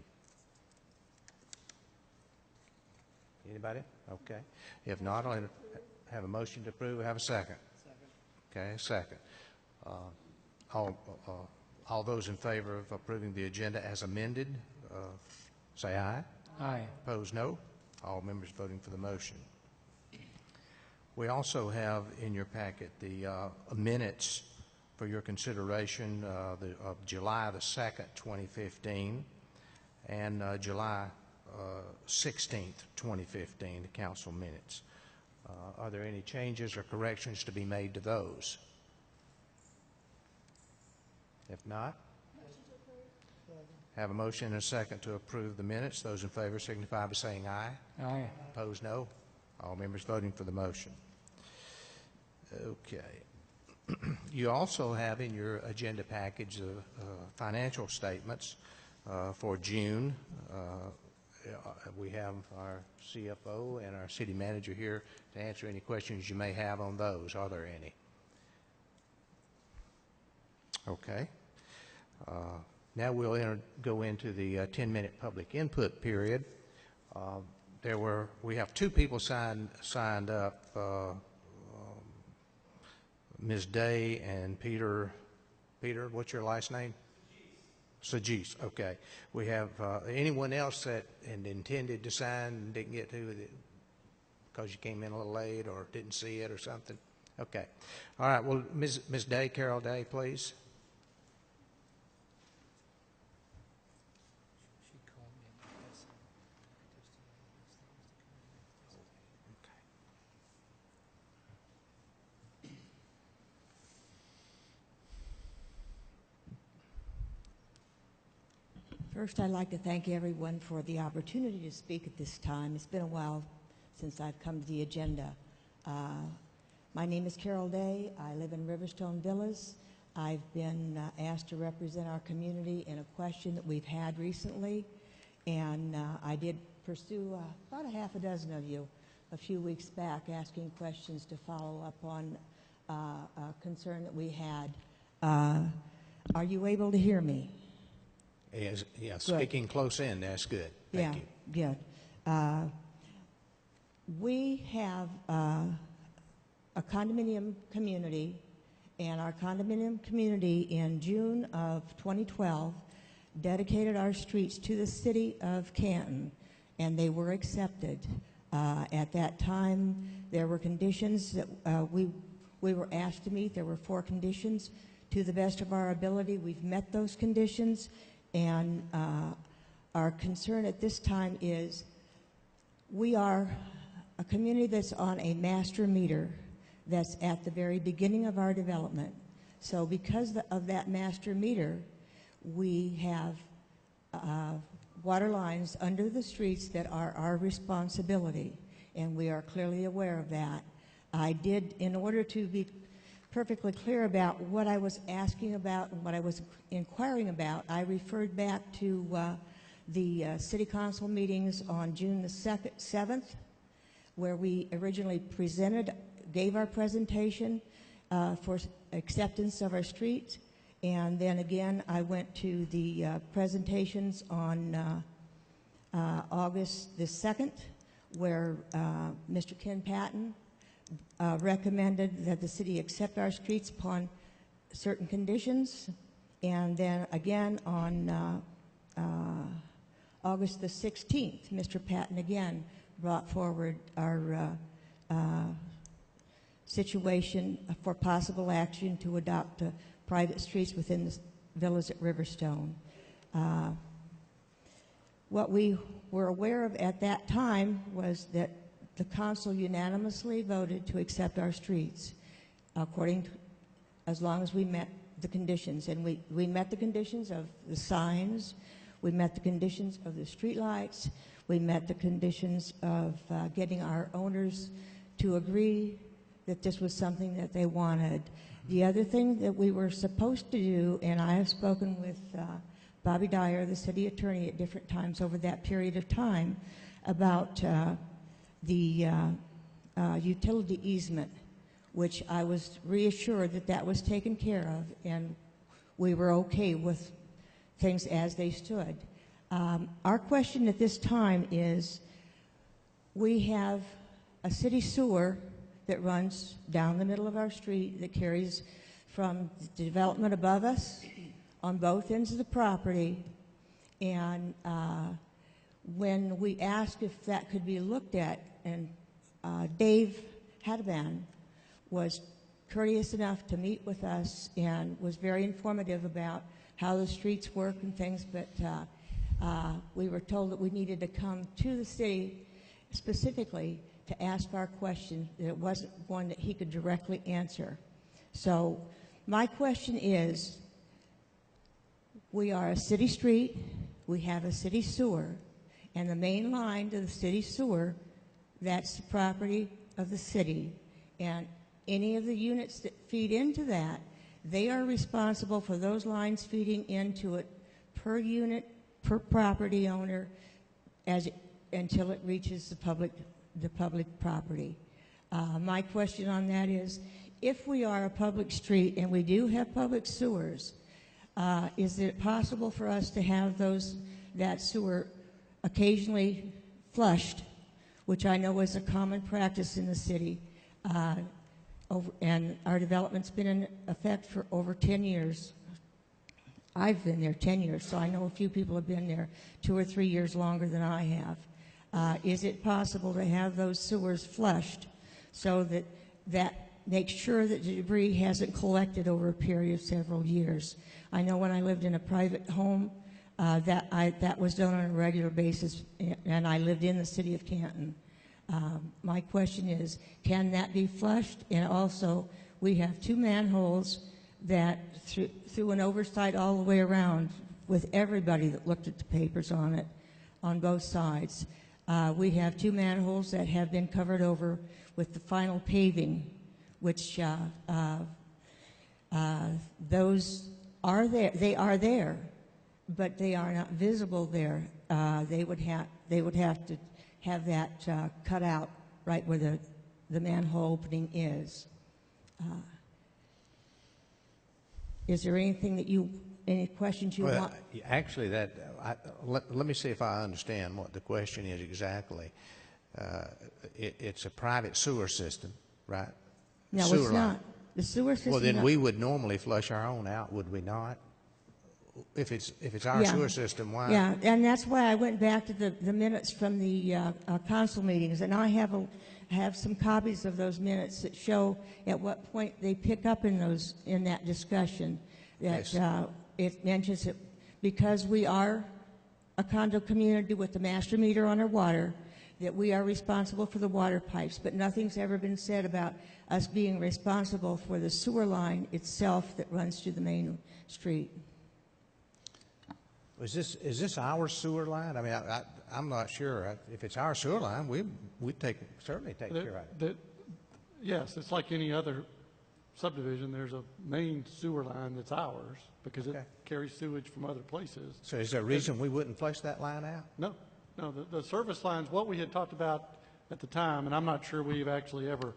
Anybody? Okay. If not, I'll have a motion to approve. Have a second. Okay, second. All those in favor of approving the agenda as amended, say aye. Aye. Opposed, no. All members voting for the motion. We also have in your packet the minutes for your consideration of July the 2nd, 2015, and July 16th, 2015, the council minutes. Are there any changes or corrections to be made to those? If not, have a motion and a second to approve the minutes. Those in favor signify by saying aye. Aye. Opposed, no. All members voting for the motion. Okay. You also have in your agenda package the financial statements for June. We have our CFO and our city manager here to answer any questions you may have on those. Are there any? Okay. Now we'll go into the 10-minute public input period. We have two people signed up, Ms. Day and Peter. Peter, what's your last name? Sajis. Okay. We have anyone else that intended to sign and didn't get to it because you came in a little late or didn't see it or something? Okay. All right. Well, Ms. Day, Carol Day, please. First, I'd like to thank everyone for the opportunity to speak at this time. It's been a while since I've come to the agenda. My name is Carol Day. I live in Riverstone Villas. I've been asked to represent our community in a question that we've had recently, and I did pursue about a half a dozen of you a few weeks back asking questions to follow up on a concern that we had. Are you able to hear me? Yes, yeah, speaking close in, that's good. Thank you. Yeah, good. We have a condominium community, and our condominium community in June of 2012 dedicated our streets to the city of Canton, and they were accepted. At that time, there were conditions that we were asked to meet. There were 4 conditions. To the best of our ability, we've met those conditions. And our concern at this time is we are a community that's on a master meter that's at the very beginning of our development. So because of that master meter, we have water lines under the streets that are our responsibility, and we are clearly aware of that. I did, in order to be perfectly clear about what I was asking about and what I was inquiring about, I referred back to the City Council meetings on June the 7th, where we originally gave our presentation for acceptance of our streets, and then again I went to the presentations on August the 2nd, where Mr. Ken Patton recommended that the city accept our streets upon certain conditions, and then again on August the 16th, Mr. Patton again brought forward our situation for possible action to adopt private streets within the villas at Riverstone. What we were aware of at that time was that the council unanimously voted to accept our streets. According as long as we met the conditions. And we met the conditions of the signs, we met the conditions of the streetlights, we met the conditions of getting our owners to agree that this was something that they wanted. The other thing that we were supposed to do, and I have spoken with Bobby Dyer, the city attorney, at different times over that period of time about the utility easement, which I was reassured that that was taken care of, and we were okay with things as they stood. Our question at this time is, we have a city sewer that runs down the middle of our street that carries from the development above us on both ends of the property, and when we asked if that could be looked at, and Dave Hadaban was courteous enough to meet with us and was very informative about how the streets work and things, but we were told that we needed to come to the city specifically to ask our question, that it wasn't one that he could directly answer. So my question is, we are a city street, we have a city sewer, and the main line to the city sewer, that's the property of the city. And any of the units that feed into that, they are responsible for those lines feeding into it per unit, per property owner, until it reaches the public property. My question on that is, if we are a public street and we do have public sewers, is it possible for us to have that sewer occasionally flushed, which I know is a common practice in the city, and our development's been in effect for over 10 years. I've been there 10 years, so I know a few people have been there 2 or 3 years longer than I have. Is it possible to have those sewers flushed so that makes sure that the debris hasn't collected over a period of several years? I know when I lived in a private home, that was done on a regular basis, and I lived in the city of Canton. My question is, can that be flushed? And also, we have 2 manholes that, through an oversight all the way around, with everybody that looked at the papers on it, on both sides, we have 2 manholes that have been covered over with the final paving, which those are there. They are there, but they are not visible there. They would have to have that cut out right where the manhole opening is. Is there anything any questions you want? Actually, let me see if I understand what the question is exactly. It's a private sewer system, right? No, sewer it's line. not. The sewer system. Well, then we would normally flush our own out, would we not? If it's our sewer system, why? Yeah, and that's why I went back to the minutes from the council meetings, and I have some copies of those minutes that show at what point they pick up in that discussion. That Yes. It mentions that because we are a condo community with the master meter on our water, that we are responsible for the water pipes, but nothing's ever been said about us being responsible for the sewer line itself that runs through the main street. Is this our sewer line? I mean, I'm not sure. If it's our sewer line, we'd certainly take care of it. Yes, it's like any other subdivision. There's a main sewer line that's ours because it carries sewage from other places. So is there a reason we wouldn't flush that line out? No, the service lines, what we had talked about at the time, and I'm not sure we've actually ever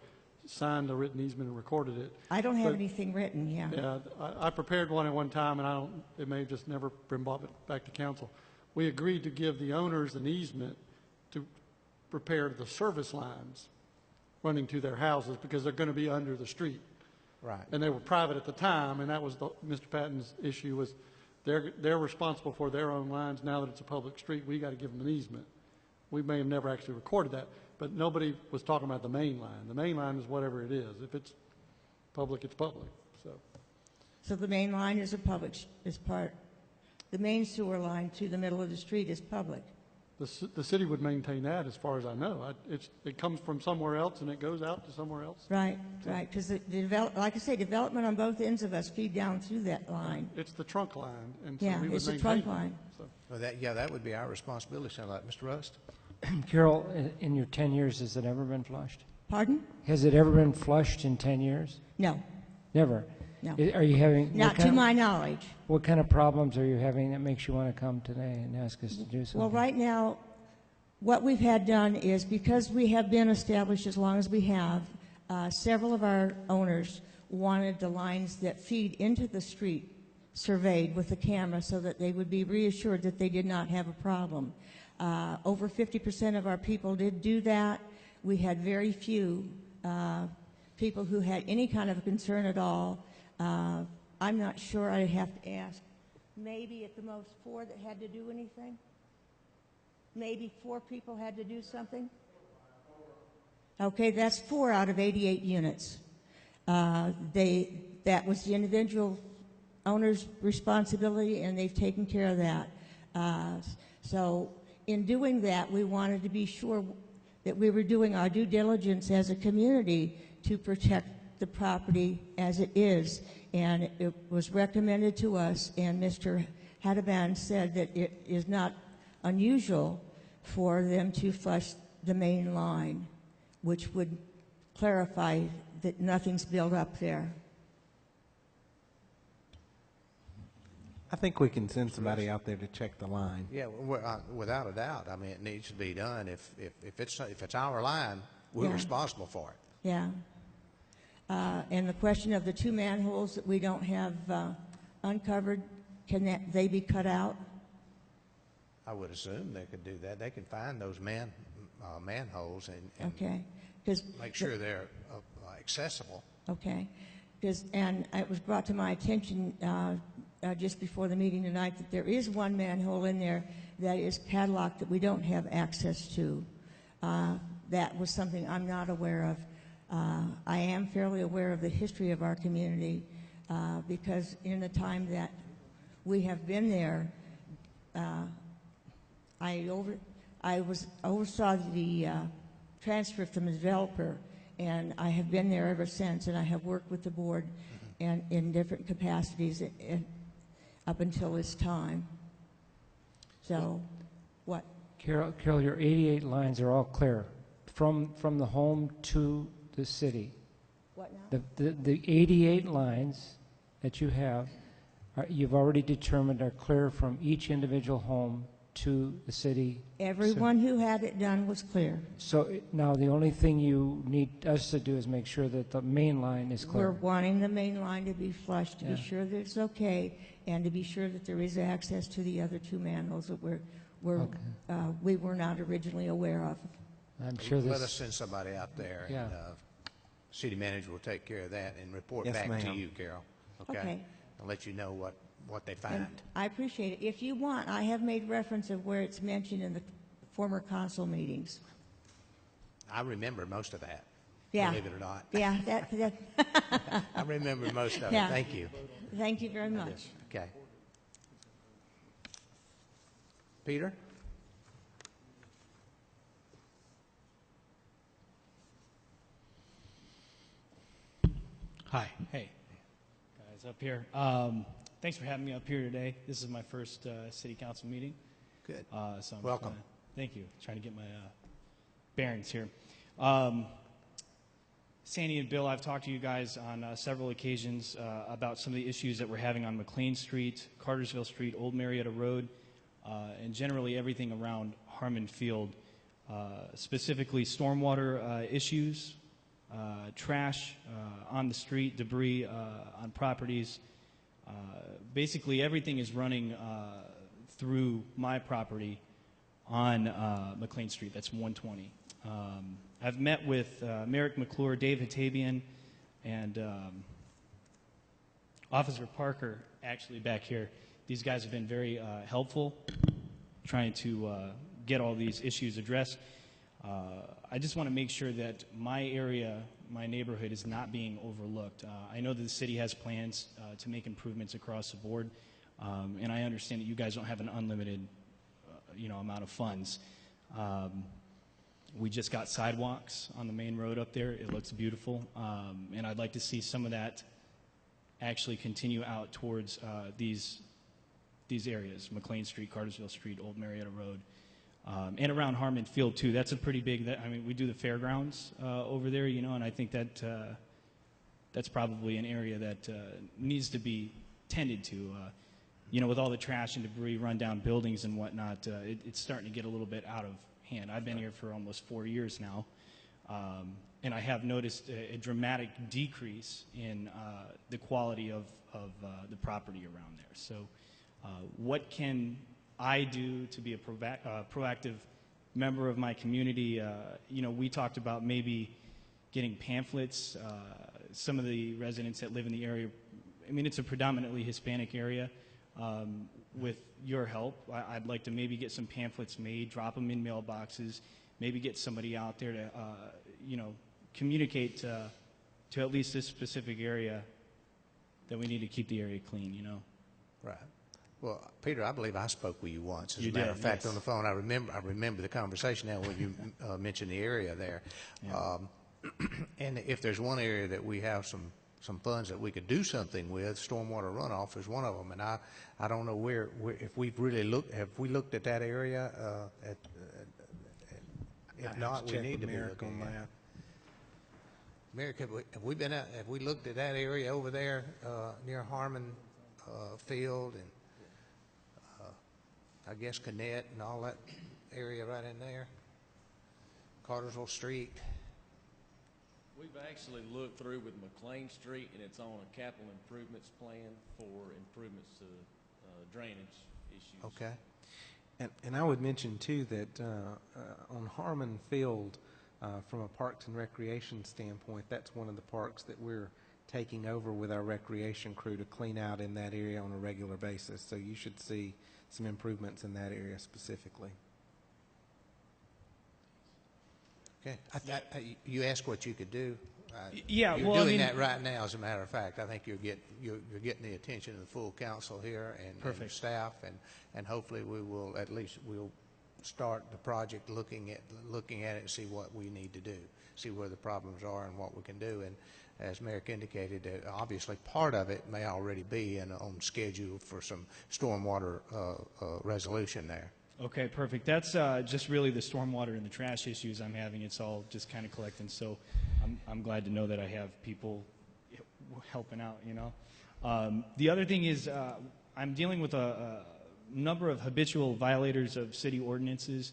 signed a written easement and recorded it. I don't have anything written, yeah. Yeah, I prepared one at one time, and it may have just never been brought back to council. We agreed to give the owners an easement to repair the service lines running to their houses because they're going to be under the street. Right. And they were private at the time, and that was Mr. Patton's issue was they're responsible for their own lines. Now that it's a public street, we got to give them an easement. We may have never actually recorded that, but nobody was talking about the main line. The main line is whatever it is. If it's public, it's public. So the main line is the main sewer line to the middle of the street is public. The city would maintain that, as far as I know. It comes from somewhere else and it goes out to somewhere else. Right, right, because like I say, development on both ends of us feed down through that line. It's the trunk line, and so Yeah, we would it's the maintain trunk line. So, Well, that would be our responsibility, sound like. Mr. Rust? Carol, in your 10 years, has it ever been flushed? Pardon? Has it ever been flushed in 10 years? No, Never. no. Are you having Not to my knowledge. What kind of problems are you having that makes you want to come today and ask us to do something? Well, right now, what we've had done is, because we have been established as long as we have, several of our owners wanted the lines that feed into the street surveyed with the camera so that they would be reassured that they did not have a problem. Over 50% of our people did do that. We had very few people who had any kind of a concern at all. I'm not sure, I'd have to ask. Maybe at the most 4 that had to do anything? Maybe 4 people had to do something? Okay, that's 4 out of 88 units. That was the individual owner's responsibility, and they've taken care of that. So in doing that, we wanted to be sure that we were doing our due diligence as a community to protect the property as it is. And it was recommended to us, and Mr. Hadaban said that it is not unusual for them to flush the main line, which would clarify that nothing's built up there. I think we can send somebody out there to check the line. Yeah, without a doubt. I mean, it needs to be done. If it's our line, we're Yeah. responsible for it. Yeah. And the question of the 2 manholes that we don't have uncovered, can they be cut out? I would assume they could do that. They can find those manholes and Okay. 'Cause make sure they're accessible. Okay. And it was brought to my attention just before the meeting tonight that there is 1 manhole in there that is padlocked that we don't have access to. That was something I'm not aware of. I am fairly aware of the history of our community because in the time that we have been there, I oversaw the transfer from the developer, and I have been there ever since, and I have worked with the board and in different capacities up until this time. So, what? Carol, your 88 lines are all clear from the home to the city. What now? The 88 lines that you have, you've already determined are clear from each individual home to the city. Everyone who had it done was clear. So now the only thing you need us to do is make sure that the main line is clear. We're wanting the main line to be flushed, to be Yeah. sure that it's okay, and to be sure that there is access to the other 2 manholes that we were not originally aware of. I'm sure Let us this, send somebody out there, Yeah. and city manager will take care of that and report Yes, back to ma'am. you, Carol. Okay. I'll let you know what they And find. I appreciate it. If you want, I have made reference of where it's mentioned in the former council meetings. I remember most of that, Yeah. believe it or not. Yeah, that I remember most of it. Yeah. Thank you. thank you very much. Okay. Peter? Hi. Hey, guys up here. Thanks for having me up here today. This is my first city council meeting. Good. So I'm Welcome. Thank you. Trying to get my bearings here. Sandy and Bill, I've talked to you guys on several occasions about some of the issues that we're having on McLean Street, Cartersville Street, Old Marietta Road, and generally everything around Harmon Field, specifically stormwater issues, trash on the street, debris on properties. Basically, everything is running through my property on McLean Street. That's 120. I've met with Merrick McClure, Dave Hatabian, and Officer Parker, actually back here. These guys have been very helpful trying to get all these issues addressed. I just want to make sure that my area, my neighborhood, is not being overlooked. I know that the city has plans to make improvements across the board, and I understand that you guys don't have an unlimited amount of funds. We just got sidewalks on the main road up there. It looks beautiful, and I'd like to see some of that actually continue out towards these areas: McLean Street, Cartersville Street, Old Marietta Road, and around Harmon Field too. That's a pretty big. We do the fairgrounds over there, and I think that that's probably an area that needs to be tended to. With all the trash and debris, rundown buildings and whatnot, it's starting to get a little bit out of hand. I've been here for almost 4 years now, and I have noticed a dramatic decrease in the quality of the property around there. So what can I do to be a proactive member of my community? We talked about maybe getting pamphlets. Some of the residents that live in the area, it's a predominantly Hispanic area. With your help, I'd like to maybe get some pamphlets made, drop them in mailboxes, maybe get somebody out there to, communicate to at least this specific area that we need to keep the area clean, Right. Well, Peter, I believe I spoke with you once. As You a matter did, of fact, yes. on the phone, I remember the conversation now when you mentioned the area there. Yeah. And if there's one area that we have some funds that we could do something with, stormwater runoff is one of them. And I don't know where if we've really have we looked at that area? If not, we need to be looking at it. Merrick, have we looked at that area over there near Harmon Field and I guess Connett and all that area right in there? Cartersville Street. We've actually looked through with McLean Street, and it's on a capital improvements plan for improvements to drainage issues. Okay. And I would mention too that on Harmon Field, from a Parks and Recreation standpoint, that's one of the parks that we're taking over with our recreation crew to clean out in that area on a regular basis. So you should see some improvements in that area specifically. Okay. You asked what you could do. Yeah, you're well, doing that right now. As a matter of fact, I think you're getting the attention of the full council here and staff, and hopefully we'll start the project looking at it and see what we need to do, see where the problems are and what we can do. And as Merrick indicated, obviously part of it may already be on schedule for some stormwater resolution there. Okay, perfect. That's just really the stormwater and the trash issues I'm having. It's all just kind of collecting. So I'm glad to know that I have people helping out, The other thing is I'm dealing with a number of habitual violators of city ordinances,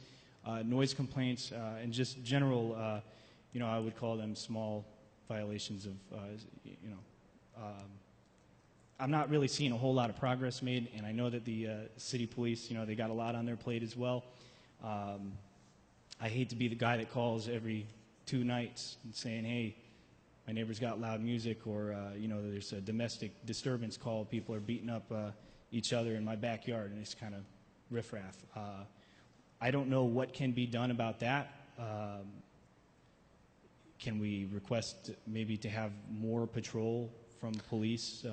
noise complaints, and just general, I would call them small violations of, I'm not really seeing a whole lot of progress made, and I know that the city police, they got a lot on their plate as well. I hate to be the guy that calls every 2 nights and saying, hey, my neighbor's got loud music, or, there's a domestic disturbance call. People are beating up each other in my backyard, and it's kind of riffraff. I don't know what can be done about that. Can we request maybe to have more patrol from police?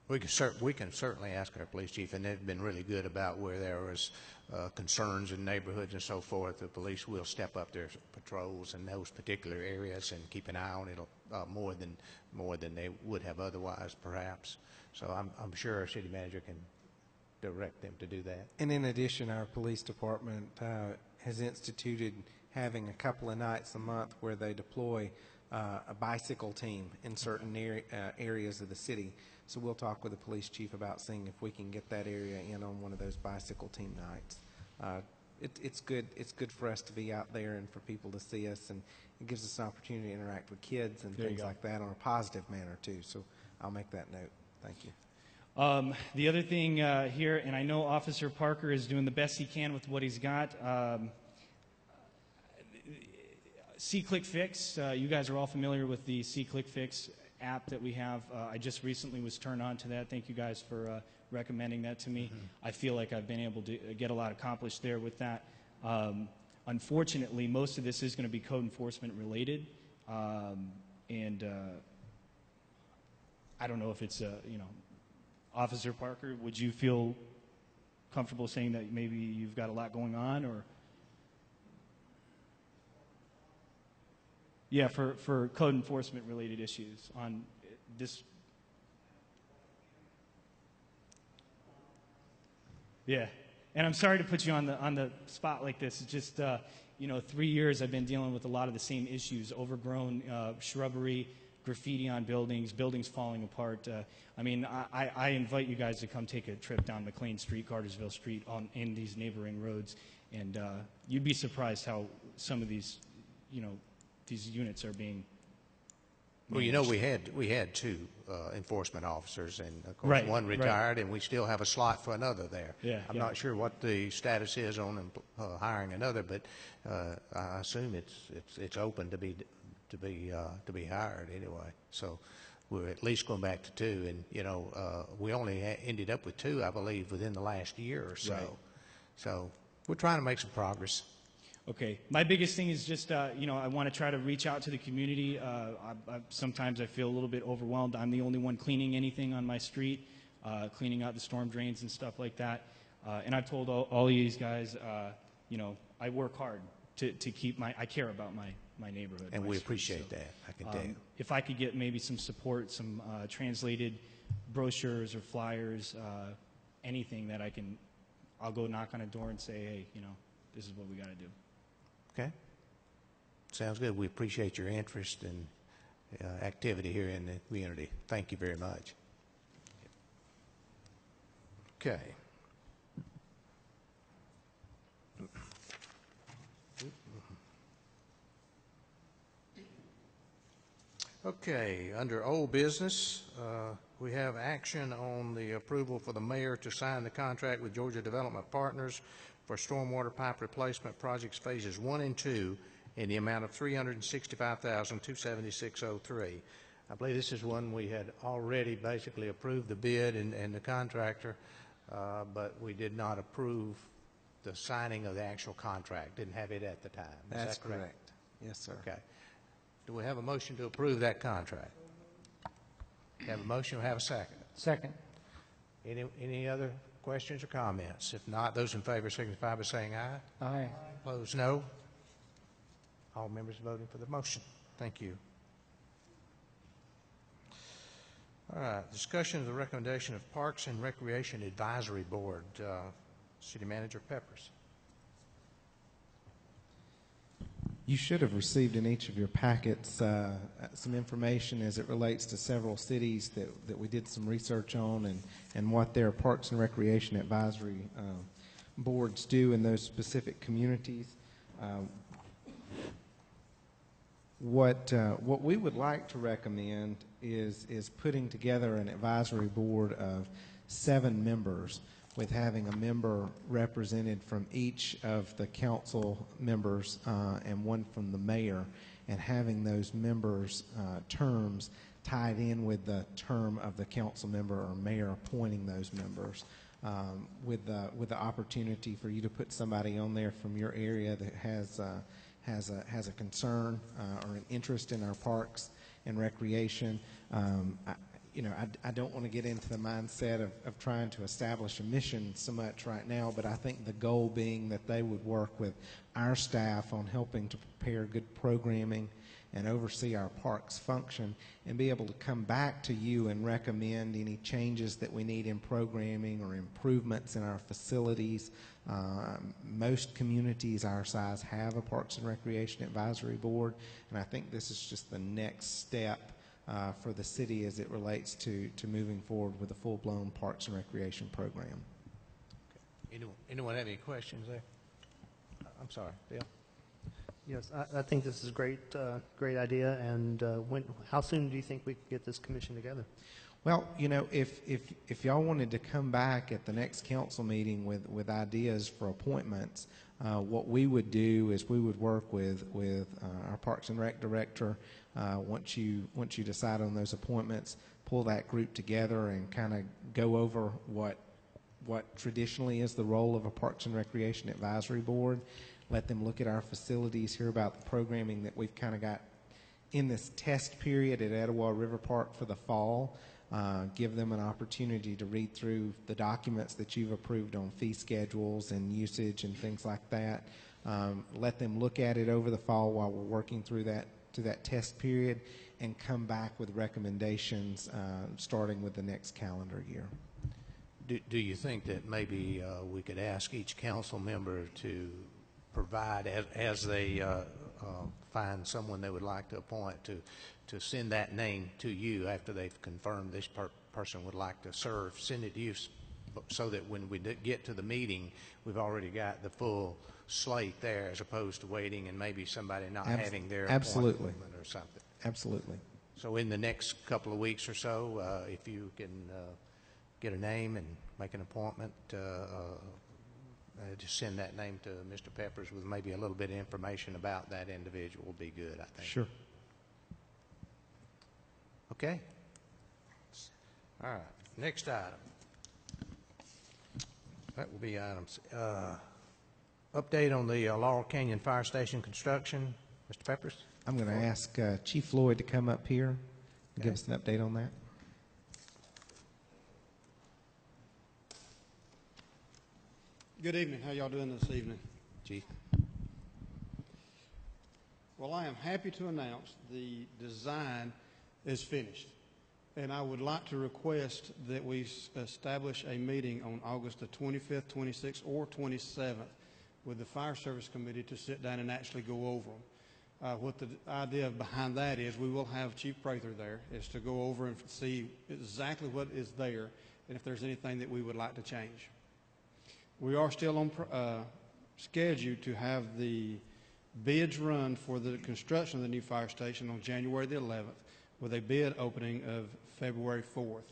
We can certainly ask our police chief, and they've been really good about where there was concerns in neighborhoods and so forth. The police will step up their patrols in those particular areas and keep an eye on it more than they would have otherwise, perhaps. So I'm sure our city manager can direct them to do that. And in addition, our police department has instituted having a couple of nights a month where they deploy a bicycle team in certain areas of the city. So we'll talk with the police chief about seeing if we can get that area in on one of those bicycle team nights. It's good. It's good for us to be out there and for people to see us, and it gives us an opportunity to interact with kids and things like that on a positive manner too. So I'll make that note. Thank you. The other thing here, and I know Officer Parker is doing the best he can with what he's got. C-Click Fix, you guys are all familiar with the C-Click Fix app that we have. I just recently was turned on to that. Thank you guys for recommending that to me. I feel like I've been able to get a lot accomplished there with that. Unfortunately, most of this is going to be code enforcement related, and I don't know if it's, Officer Parker, would you feel comfortable saying that maybe you've got a lot going on, or? Yeah, for code enforcement related issues on this. Yeah, and I'm sorry to put you on the spot like this. It's just 3 years I've been dealing with a lot of the same issues: overgrown shrubbery, graffiti on buildings, buildings falling apart. I invite you guys to come take a trip down McLean Street, Cartersville Street, in these neighboring roads, and you'd be surprised how some of these, these units are being managed. Well, we had two enforcement officers, and of course Right, one right. retired, and we still have a slot for another there. Yeah, I'm yeah. not sure what the status is on hiring another, but I assume it's open to be hired anyway. So we're at least going back to two, and we only ended up with two, I believe, within the last year or so. Right. So we're trying to make some progress. Okay. My biggest thing is just, I want to try to reach out to the community. Sometimes I feel a little bit overwhelmed. I'm the only one cleaning anything on my street, cleaning out the storm drains and stuff like that. And I've told all of these guys, I work hard to keep I care about my neighborhood. And my we street. appreciate that, I can tell you. If I could get maybe some support, some translated brochures or flyers, anything that I'll go knock on a door and say, hey, this is what we got to do. Okay. Sounds good. We appreciate your interest and activity here in the community. Thank you very much. Okay. Okay, under old business, we have action on the approval for the mayor to sign the contract with Georgia Development Partners for stormwater pipe replacement projects phases 1 and 2 in the amount of $365,276.03. I believe this is one we had already basically approved the bid and the contractor, but we did not approve the signing of the actual contract. Didn't have it at the time. Is That's that correct? correct. Yes, sir. Okay. Do we have a motion to approve that contract? Have a motion, we have a second. Second. Any other questions or comments? If not, those in favor signify by saying aye. Aye. Opposed, no. All members voting for the motion. Thank you. All right, discussion of the recommendation of Parks and Recreation Advisory Board. City Manager Peppers. You should have received in each of your packets some information as it relates to several cities that we did some research on and what their Parks and Recreation Advisory boards do in those specific communities. What we would like to recommend is putting together an advisory board of 7 members, with having a member represented from each of the council members and one from the mayor, and having those members' terms tied in with the term of the council member or mayor appointing those members, with the opportunity for you to put somebody on there from your area that has a concern or an interest in our parks and recreation. I don't want to get into the mindset of trying to establish a mission so much right now, but I think the goal being that they would work with our staff on helping to prepare good programming and oversee our parks function, and be able to come back to you and recommend any changes that we need in programming or improvements in our facilities. Most communities our size have a Parks and Recreation Advisory Board, and I think this is just the next step for the city as it relates to moving forward with a full-blown Parks and Recreation program. Okay. Anyone have any questions there? I'm sorry, Bill. Yes, I think this is a great idea. And how soon do you think we could get this commission together? Well, if y'all wanted to come back at the next council meeting with ideas for appointments, what we would do is we would work with our Parks and Rec director. Once you decide on those appointments, pull that group together and kind of go over what traditionally is the role of a Parks and Recreation Advisory Board. Let them look at our facilities, hear about the programming that we've kind of got in this test period at Etowah River Park for the fall. give them an opportunity to read through the documents that you've approved on fee schedules and usage and things like that. Let them look at it over the fall while we're working through that test period, and come back with recommendations starting with the next calendar year. Do you think that maybe we could ask each council member to provide, as they find someone they would like to appoint, to send that name to you after they've confirmed this person would like to serve, send it to you so that when we get to the meeting, we've already got the full slate there, as opposed to waiting and maybe somebody not having their appointment or something. Absolutely. So in the next couple of weeks or so, if you can get a name and make an appointment, just send that name to Mr. Peppers with maybe a little bit of information about that individual would be good, I think. Sure. Okay. All right. Next item. That will be items. Update on the Laurel Canyon Fire Station construction. Mr. Peppers? I'm going to ask Chief Floyd to come up here and give us an update on that. Good evening. How y'all doing this evening? Chief. Well, I am happy to announce the design is finished. And I would like to request that we establish a meeting on August the 25th, 26th, or 27th with the Fire Service Committee to sit down and actually go over them. What the idea behind that is, we will have Chief Prather there, is to go over and see exactly what is there and if there's anything that we would like to change. We are still on schedule to have the bids run for the construction of the new fire station on January the 11th, with a bid opening of February 4th.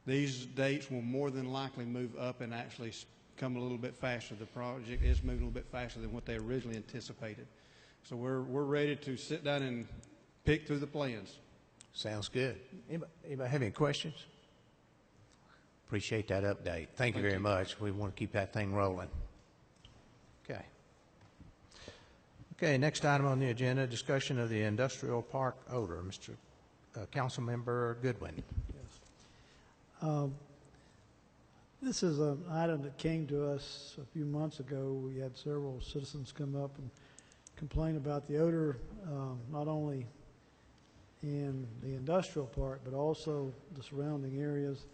These dates will more than likely move up and actually come a little bit faster. The project is moving a little bit faster than what they originally anticipated. So we're ready to sit down and pick through the plans. Sounds good. Anybody have any questions? Appreciate that update. Thank you very much. We want to keep that thing rolling. Okay. Okay, next item on the agenda, discussion of the industrial park odor. Mr. Councilmember Goodwin. Yes. This is an item that came to us a few months ago. We had several citizens come up and complain about the odor, not only in the industrial park, but also the surrounding areas.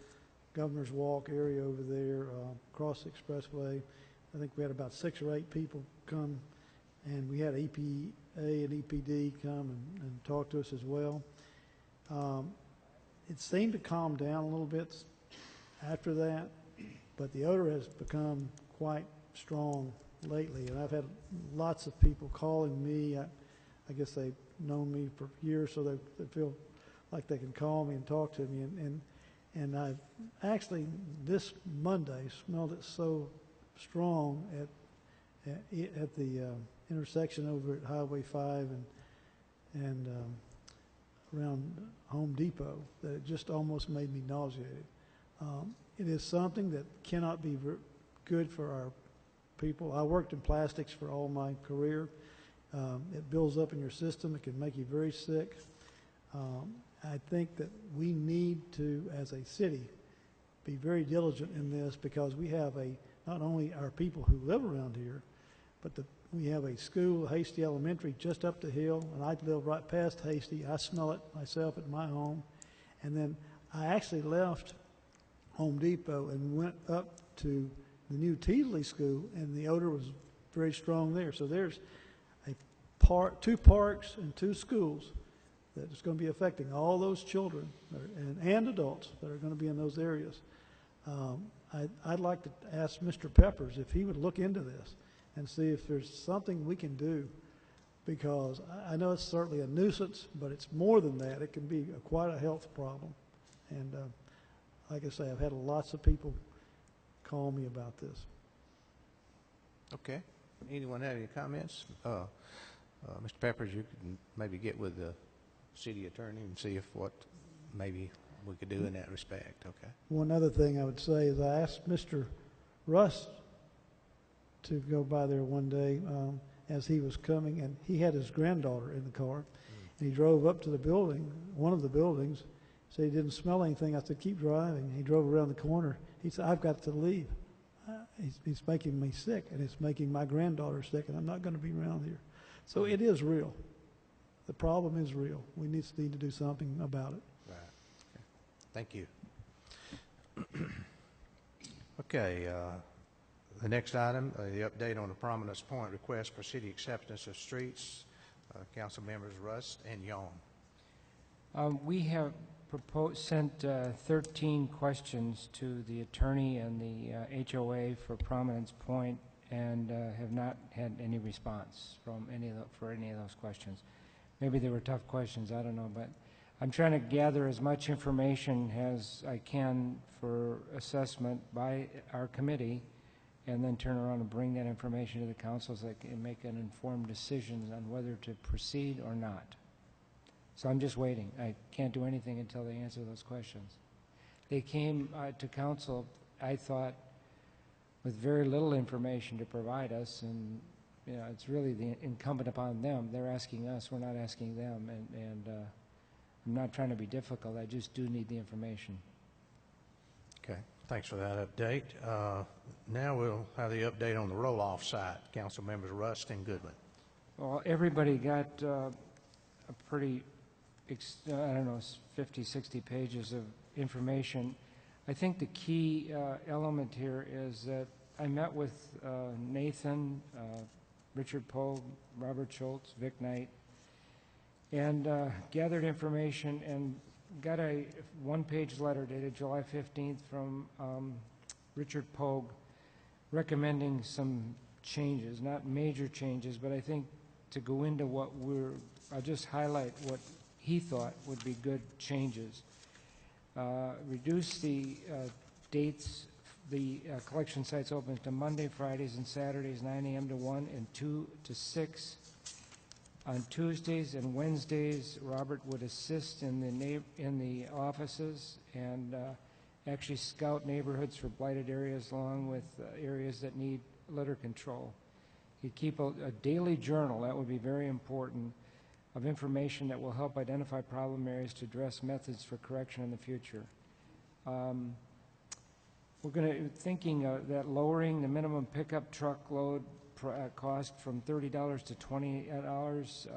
Governor's Walk area over there, across the expressway. I think we had about 6 or 8 people come, and we had EPA and EPD come and talk to us as well. It seemed to calm down a little bit after that, but the odor has become quite strong lately, and I've had lots of people calling me. I guess they've known me for years, so they feel like they can call me and talk to me, and I've actually this Monday smelled it so strong at the intersection over at Highway 5 and around Home Depot that it just almost made me nauseated. It is something that cannot be good for our people. I worked in plastics for all my career. It builds up in your system. It can make you very sick. I think that we need to, as a city, be very diligent in this, because we have not only our people who live around here, but we have a school, Hasty Elementary, just up the hill, and I live right past Hasty. I smell it myself at my home. And then I actually left Home Depot and went up to the new Teasley School, and the odor was very strong there. So there's 2 parks and 2 schools that is going to be affecting all those children and adults that are going to be in those areas. I'd like to ask Mr. Peppers if he would look into this and see if there's something we can do, because I know it's certainly a nuisance, but it's more than that. It can be quite a health problem. And like I say, I've had lots of people call me about this. Okay. Anyone have any comments? Mr. Peppers, you could maybe get with the city attorney and see if what maybe we could do in that respect. Okay. One other thing I would say is I asked Mr. Russ to go by there one day as he was coming, and he had his granddaughter in the car, and he drove up to the building, one of the buildings, Said he didn't smell anything. I said, keep driving. He drove around the corner. He said, I've got to leave. He's making me sick, and it's making my granddaughter sick, and I'm not going to be around here. So it is real. The problem is real. We need to do something about it. Right. Okay. Thank you. Okay. The next item, the update on the Prominence Point request for city acceptance of streets. Council members Rust and Young. We have sent 13 questions to the attorney and the HOA for Prominence Point, and have not had any response from for any of those questions. Maybe they were tough questions, I don't know, but I'm trying to gather as much information as I can for assessment by our committee, and then turn around and bring that information to the council so they can make an informed decision on whether to proceed or not. So I'm just waiting. I can't do anything until they answer those questions. They came to council, I thought, with very little information to provide us, and it's really incumbent upon them. They're asking us, we're not asking them, and I'm not trying to be difficult. I just do need the information. Okay, thanks for that update. Now we'll have the update on the roll-off site. Council members Rust and Goodwin. Well, everybody got a pretty, I don't know, 50, 60 pages of information. I think the key element here is that I met with Nathan, Richard Poe, Robert Schultz, Vic Knight, and gathered information and got a one-page letter dated July 15th from Richard Pogue recommending some changes, not major changes, but I think to go into what I'll just highlight what he thought would be good changes. Reduce the dates, the collection sites open to Monday, Fridays, and Saturdays, 9 a.m. to 1 and 2 to 6. On Tuesdays and Wednesdays, Robert would assist in the offices and actually scout neighborhoods for blighted areas along with areas that need litter control. He'd keep a daily journal, that would be very important, of information that will help identify problem areas to address methods for correction in the future. We're thinking that lowering the minimum pickup truck load cost from $30 to $20.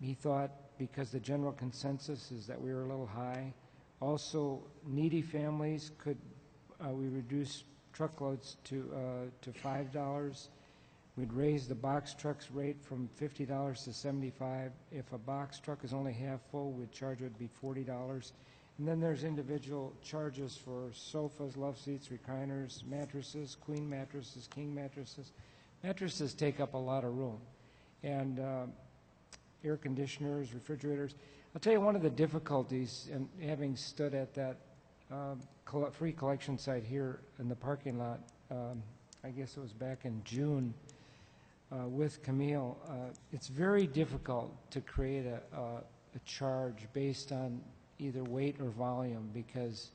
He thought because the general consensus is that we were a little high. Also, needy families could we reduce truckloads to $5. We'd raise the box trucks rate from $50 to $75. If a box truck is only half full, we'd charge it would be $40. And then there's individual charges for sofas, love seats, recliners, mattresses, queen mattresses, king mattresses. Mattresses take up a lot of room. And air conditioners, refrigerators. I'll tell you one of the difficulties in having stood at that free collection site here in the parking lot, I guess it was back in June, with Camille. It's very difficult to create a charge based on either weight or volume because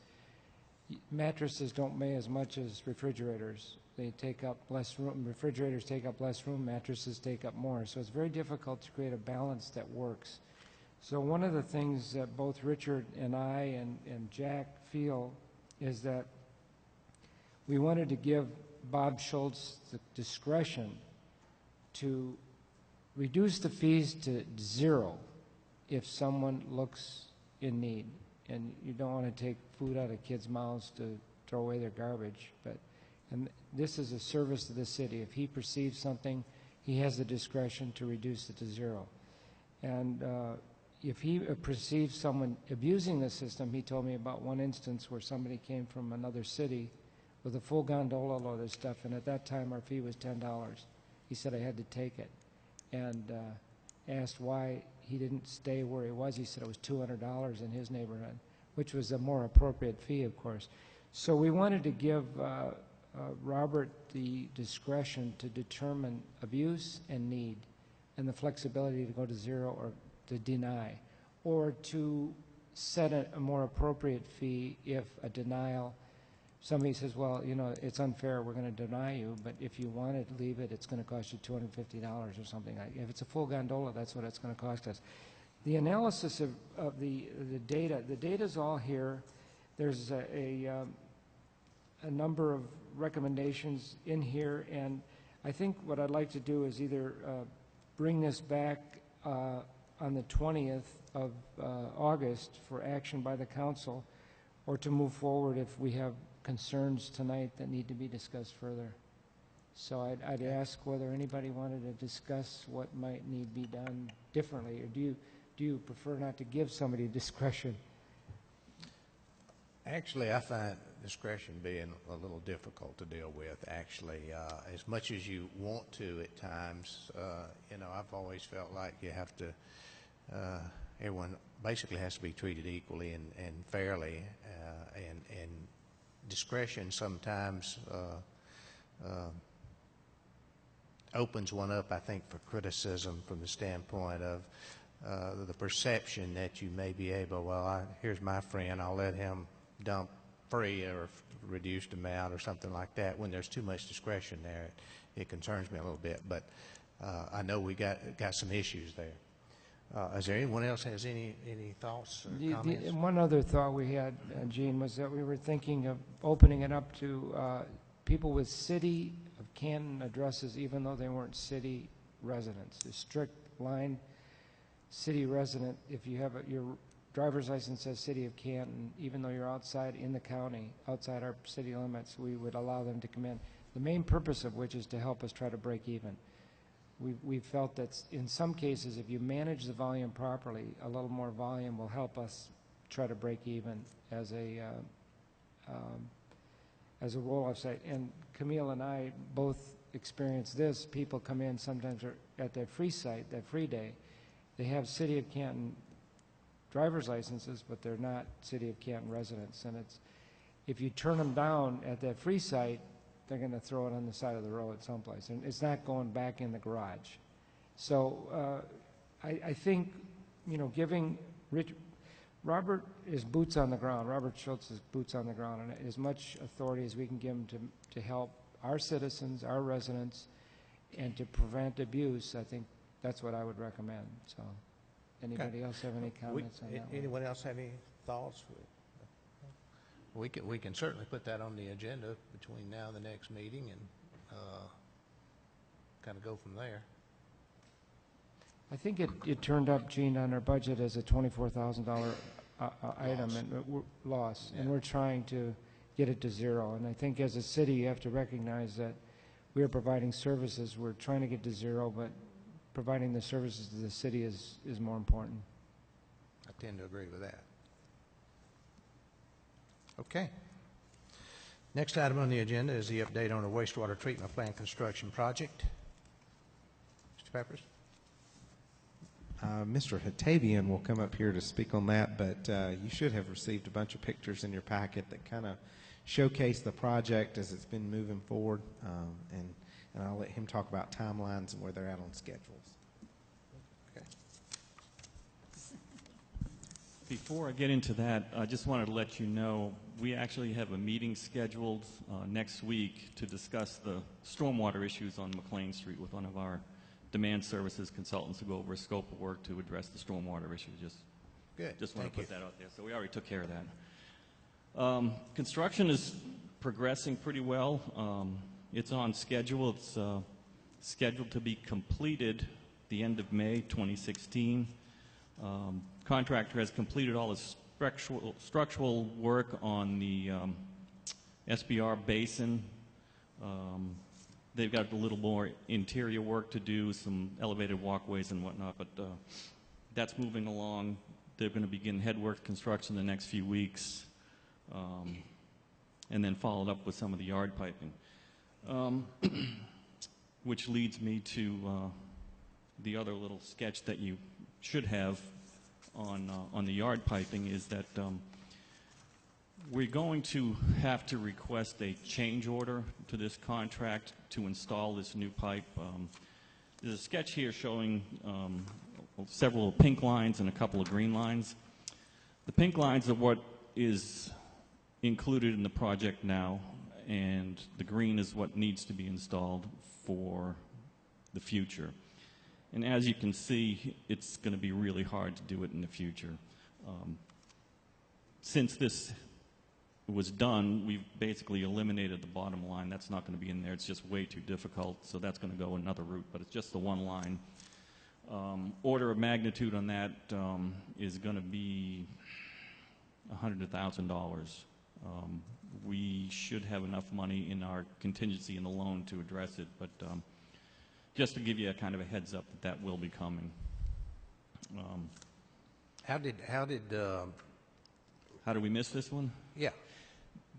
mattresses don't weigh as much as refrigerators. They take up less room. Refrigerators take up less room. Mattresses take up more. So it's very difficult to create a balance that works. So one of the things that both Richard and I and Jack feel is that we wanted to give Bob Schultz the discretion to reduce the fees to zero if someone looks in need. And you don't want to take food out of kids' mouths to throw away their garbage. And this is a service to the city. If he perceives something, he has the discretion to reduce it to zero. And if he perceives someone abusing the system, he told me about one instance where somebody came from another city with a full gondola load of stuff, and at that time our fee was $10. He said I had to take it, and asked why he didn't stay where he was. He said it was $200 in his neighborhood, which was a more appropriate fee, of course. So we wanted to give Robert the discretion to determine abuse and need and the flexibility to go to zero or to deny, or to set a more appropriate fee if a denial, somebody says, well, you know, it's unfair, we're going to deny you, but if you want to leave it, it's going to cost you $250 or something. If it's a full gondola, that's what it's going to cost us. The analysis of the data is all here. There's a number of recommendations in here, and I think what I'd like to do is either bring this back on the 20th of August for action by the council, or to move forward if we have concerns tonight that need to be discussed further. So I'd ask whether anybody wanted to discuss what might need to be done differently, or do you prefer not to give somebody discretion? Actually, I find discretion being a little difficult to deal with, actually. As much as you want to at times, I've always felt like you have to, everyone basically has to be treated equally and fairly, and discretion sometimes opens one up, I think, for criticism from the standpoint of the perception that you may be able, here's my friend, I'll let him dump free or reduced amount or something like that. When there's too much discretion there, it concerns me a little bit. But I know we got some issues there. Is there anyone else has any thoughts or comments? One other thought we had, Gene, was that we were thinking of opening it up to people with City of Canton addresses, even though they weren't city residents. A strict line, city resident, if you have your driver's license says City of Canton, even though you're outside in the county, outside our city limits, we would allow them to come in. The main purpose of which is to help us try to break even. We've felt that in some cases, if you manage the volume properly, a little more volume will help us try to break even as a roll-off site. And Camille and I both experience this. People come in sometimes at that free site, that free day. They have City of Canton driver's licenses, but they're not City of Canton residents. And if you turn them down at that free site, they're going to throw it on the side of the road someplace, and it's not going back in the garage. So I think, giving Robert is boots on the ground. Robert Schultz is boots on the ground, and as much authority as we can give him to help our citizens, our residents, and to prevent abuse, I think that's what I would recommend. So. Anybody else have any comments on that? Anyone else have any thoughts? We can certainly put that on the agenda between now and the next meeting, and kind of go from there. I think it turned up, Gene, on our budget as a $24,000 item and loss, and we're trying to get it to zero. And I think as a city, you have to recognize that we are providing services. We're trying to get to zero, but providing the services to the city is more important. I tend to agree with that. Okay. Next item on the agenda is the update on the wastewater treatment plant construction project. Mr. Peppers? Mr. Hatavian will come up here to speak on that, but you should have received a bunch of pictures in your packet that kind of showcase the project as it's been moving forward, and I'll let him talk about timelines and where they're at on schedules. Okay. Before I get into that, I just wanted to let you know we actually have a meeting scheduled next week to discuss the stormwater issues on McLean Street with one of our demand services consultants to go over a scope of work to address the stormwater issue. Just want to put that out there. So we already took care of that. Construction is progressing pretty well. It's on schedule. It's scheduled to be completed the end of May 2016. Contractor has completed all his structural work on the SBR basin. They've got a little more interior work to do, some elevated walkways and whatnot, but that's moving along. They're going to begin headwork construction the next few weeks, and then followed up with some of the yard piping. Which leads me to the other little sketch that you should have on the yard piping is that we're going to have to request a change order to this contract to install this new pipe. There's a sketch here showing several pink lines and a couple of green lines. The pink lines are what is included in the project now, and the green is what needs to be installed for the future. And as you can see, it's going to be really hard to do it in the future. Since this was done, we've basically eliminated the bottom line. That's not going to be in there. It's just way too difficult, so that's going to go another route, but it's just the one line. Order of magnitude on that is going to be $100,000. We should have enough money in our contingency in the loan to address it, but just to give you a kind of a heads up that that will be coming. How did we miss this one? Yeah.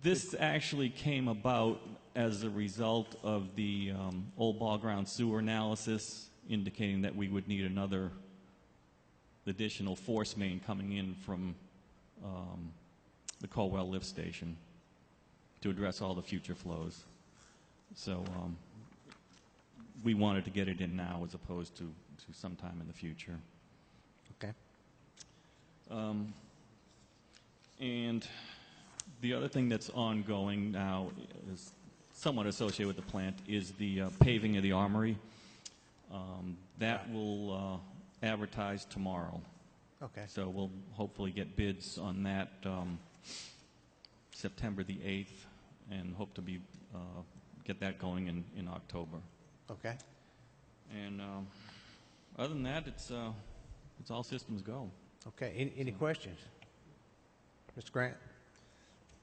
This actually came about as a result of the old ball ground sewer analysis, indicating that we would need another additional force main coming in from the Colwell lift station to address all the future flows. So we wanted to get it in now as opposed to sometime in the future. Okay. And the other thing that's ongoing now is somewhat associated with the plant is the paving of the armory. That will advertise tomorrow. Okay. So we'll hopefully get bids on that September the 8th and hope to be get that going in October. Okay. And other than that, it's all systems go. Okay. Any questions? Mr. Grant?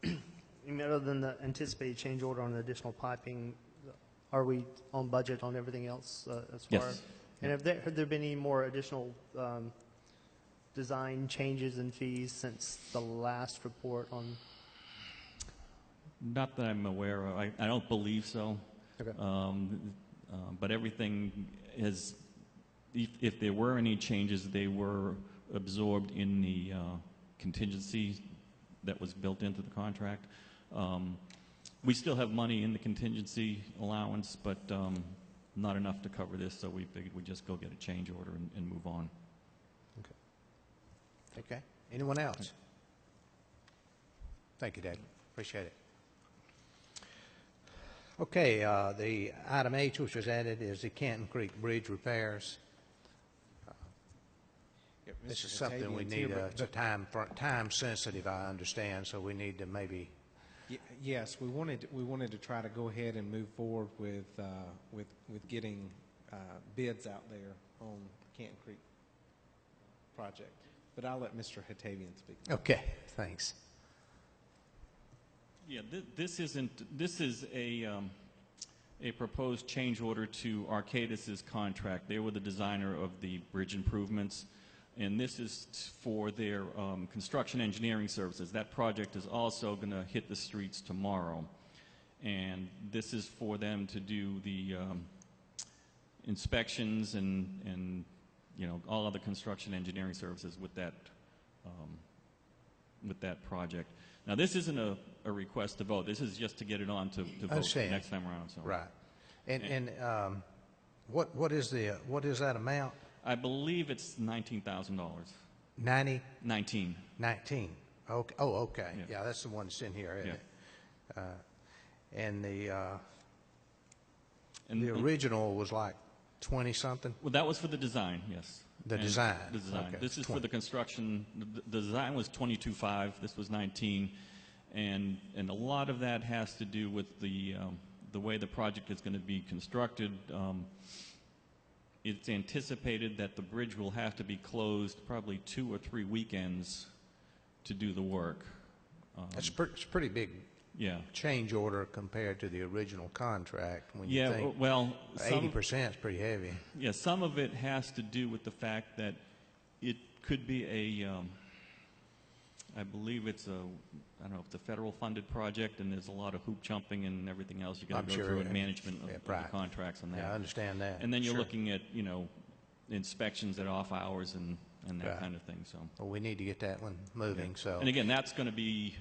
Other than the anticipated change order on the additional piping, are we on budget on everything else as far? Yes. And have there been any more additional design changes and fees since the last report on? Not that I'm aware of. I don't believe so. Okay. But everything is, if there were any changes, they were absorbed in the contingency that was built into the contract. We still have money in the contingency allowance, but not enough to cover this, so we figured we'd just go get a change order and move on. Okay. Okay. Anyone else? Thank you, David. Appreciate it. Okay, the item H, which was added, is the Canton Creek Bridge repairs. This is something we need, it's a time sensitive, I understand, so we need to maybe. Yes, we wanted to try to go ahead and move forward with getting bids out there on the Canton Creek project. But I'll let Mr. Hatavian speak. Okay, thanks. Yeah, this is a proposed change order to Arcadis's contract. They were the designer of the bridge improvements, and this is for their construction engineering services. That project is also going to hit the streets tomorrow, and this is for them to do the inspections and all other construction engineering services with that project. Now, this isn't a request to vote. This is just to get it on to vote next time around. So. Right. And what is that amount? I believe it's $19,000. 90? 19. 19. Okay. Oh, okay. Yeah. Yeah, that's the one that's in here, isn't it? And the original was like 20 something. Well, that was for the design. Yes. The design. The design. Okay. This is for the construction. The design was 22.5. This was 19, and a lot of that has to do with the way the project is going to be constructed. It's anticipated that the bridge will have to be closed probably 2 or 3 weekends to do the work. It's a pretty big change order compared to the original contract. When you think well, 80% is pretty heavy. Yeah, some of it has to do with the fact that it could be I believe it's I don't know if it's a federal funded project, and there's a lot of hoop jumping and everything else you got to go through in management of the contracts on that. Yeah, I understand that. And then you're looking at inspections at off hours and that kind of thing. So well, we need to get that one moving. Yeah. So and again, that's going to be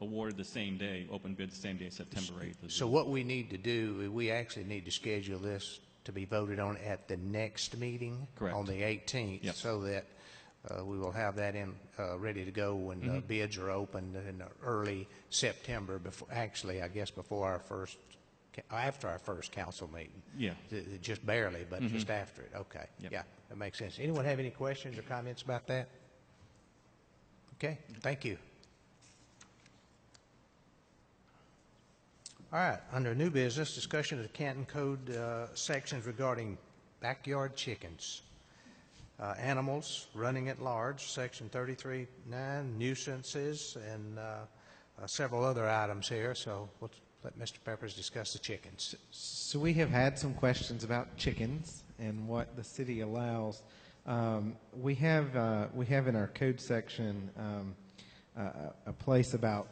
awarded the same day, open bid the same day, September 8th. So what we need to do, we actually need to schedule this to be voted on at the next meeting. Correct. On the 18th, so that we will have that in ready to go when the bids are opened in early September. Before, actually, I guess before our first after our first council meeting? Yeah. Just barely, but just after it. Okay. Yep. Yeah, that makes sense. Anyone have any questions or comments about that? Okay, thank you. All right, under new business, discussion of the Canton Code sections regarding backyard chickens. Animals running at large, section 33.9, nuisances, and several other items here. So let's let Mr. Peppers discuss the chickens. So we have had some questions about chickens and what the city allows. We have in our code section a place about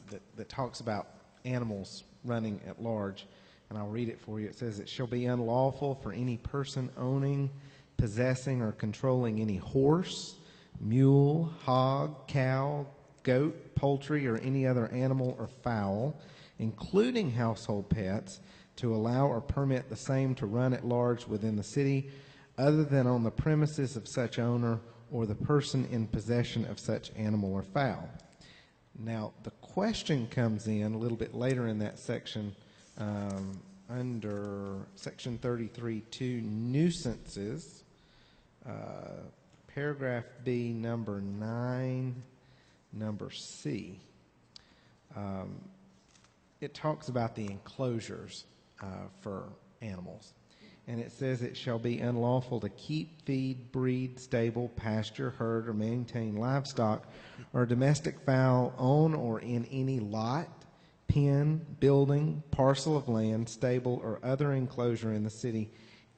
that talks about animals running at large, and I'll read it for you. It says, "It shall be unlawful for any person owning, possessing, or controlling any horse, mule, hog, cow, goat, poultry, or any other animal or fowl, including household pets, to allow or permit the same to run at large within the city, other than on the premises of such owner or the person in possession of such animal or fowl." Now, the question comes in a little bit later in that section, under section 33.2, nuisances, paragraph B, number 9, number C. It talks about the enclosures for animals. And it says, "It shall be unlawful to keep, feed, breed, stable, pasture, herd, or maintain livestock or domestic fowl on or in any lot, pen, building, parcel of land, stable, or other enclosure in the city,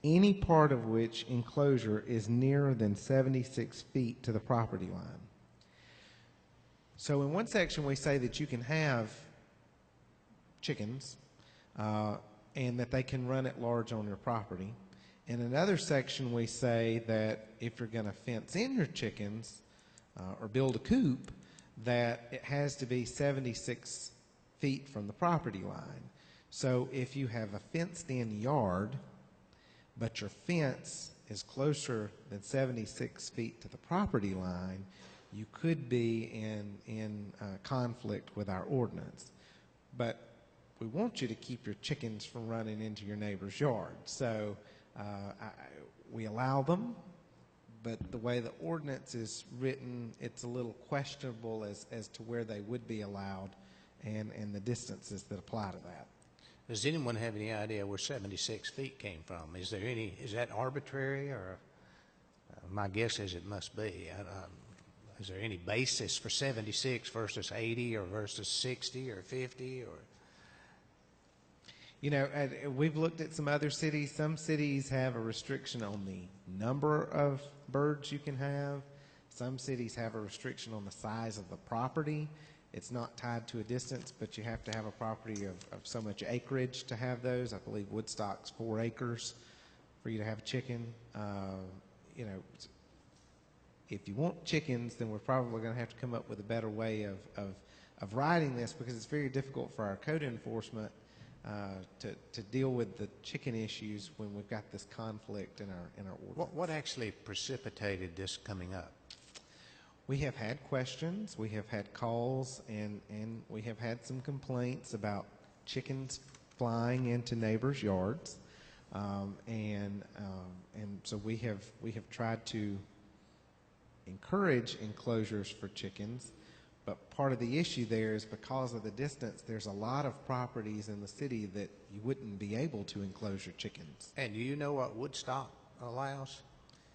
any part of which enclosure is nearer than 76 feet to the property line." So in one section we say that you can have chickens and that they can run at large on your property. In another section we say that if you're going to fence in your chickens or build a coop, that it has to be 76 feet from the property line. So if you have a fenced-in yard, but your fence is closer than 76 feet to the property line, you could be in conflict with our ordinance. But we want you to keep your chickens from running into your neighbor's yard. So we allow them, but the way the ordinance is written, it's a little questionable as to where they would be allowed and the distances that apply to that. Does anyone have any idea where 76 feet came from? Is that arbitrary, or my guess is it must be. Is there any basis for 76 versus 80 or versus 60 or 50 or? You know, we've looked at some other cities. Some cities have a restriction on the number of birds you can have. Some cities have a restriction on the size of the property. It's not tied to a distance, but you have to have a property of so much acreage to have those. I believe Woodstock's 4 acres for you to have a chicken. You know, if you want chickens, then we're probably going to have to come up with a better way of writing this, because it's very difficult for our code enforcement to deal with the chicken issues when we've got this conflict in our ordinance. What actually precipitated this coming up? We have had questions, we have had calls, and we have had some complaints about chickens flying into neighbors' yards, and so we have tried to encourage enclosures for chickens. But part of the issue there is because of the distance, there's a lot of properties in the city that you wouldn't be able to enclose your chickens. And do you know what Woodstock allows?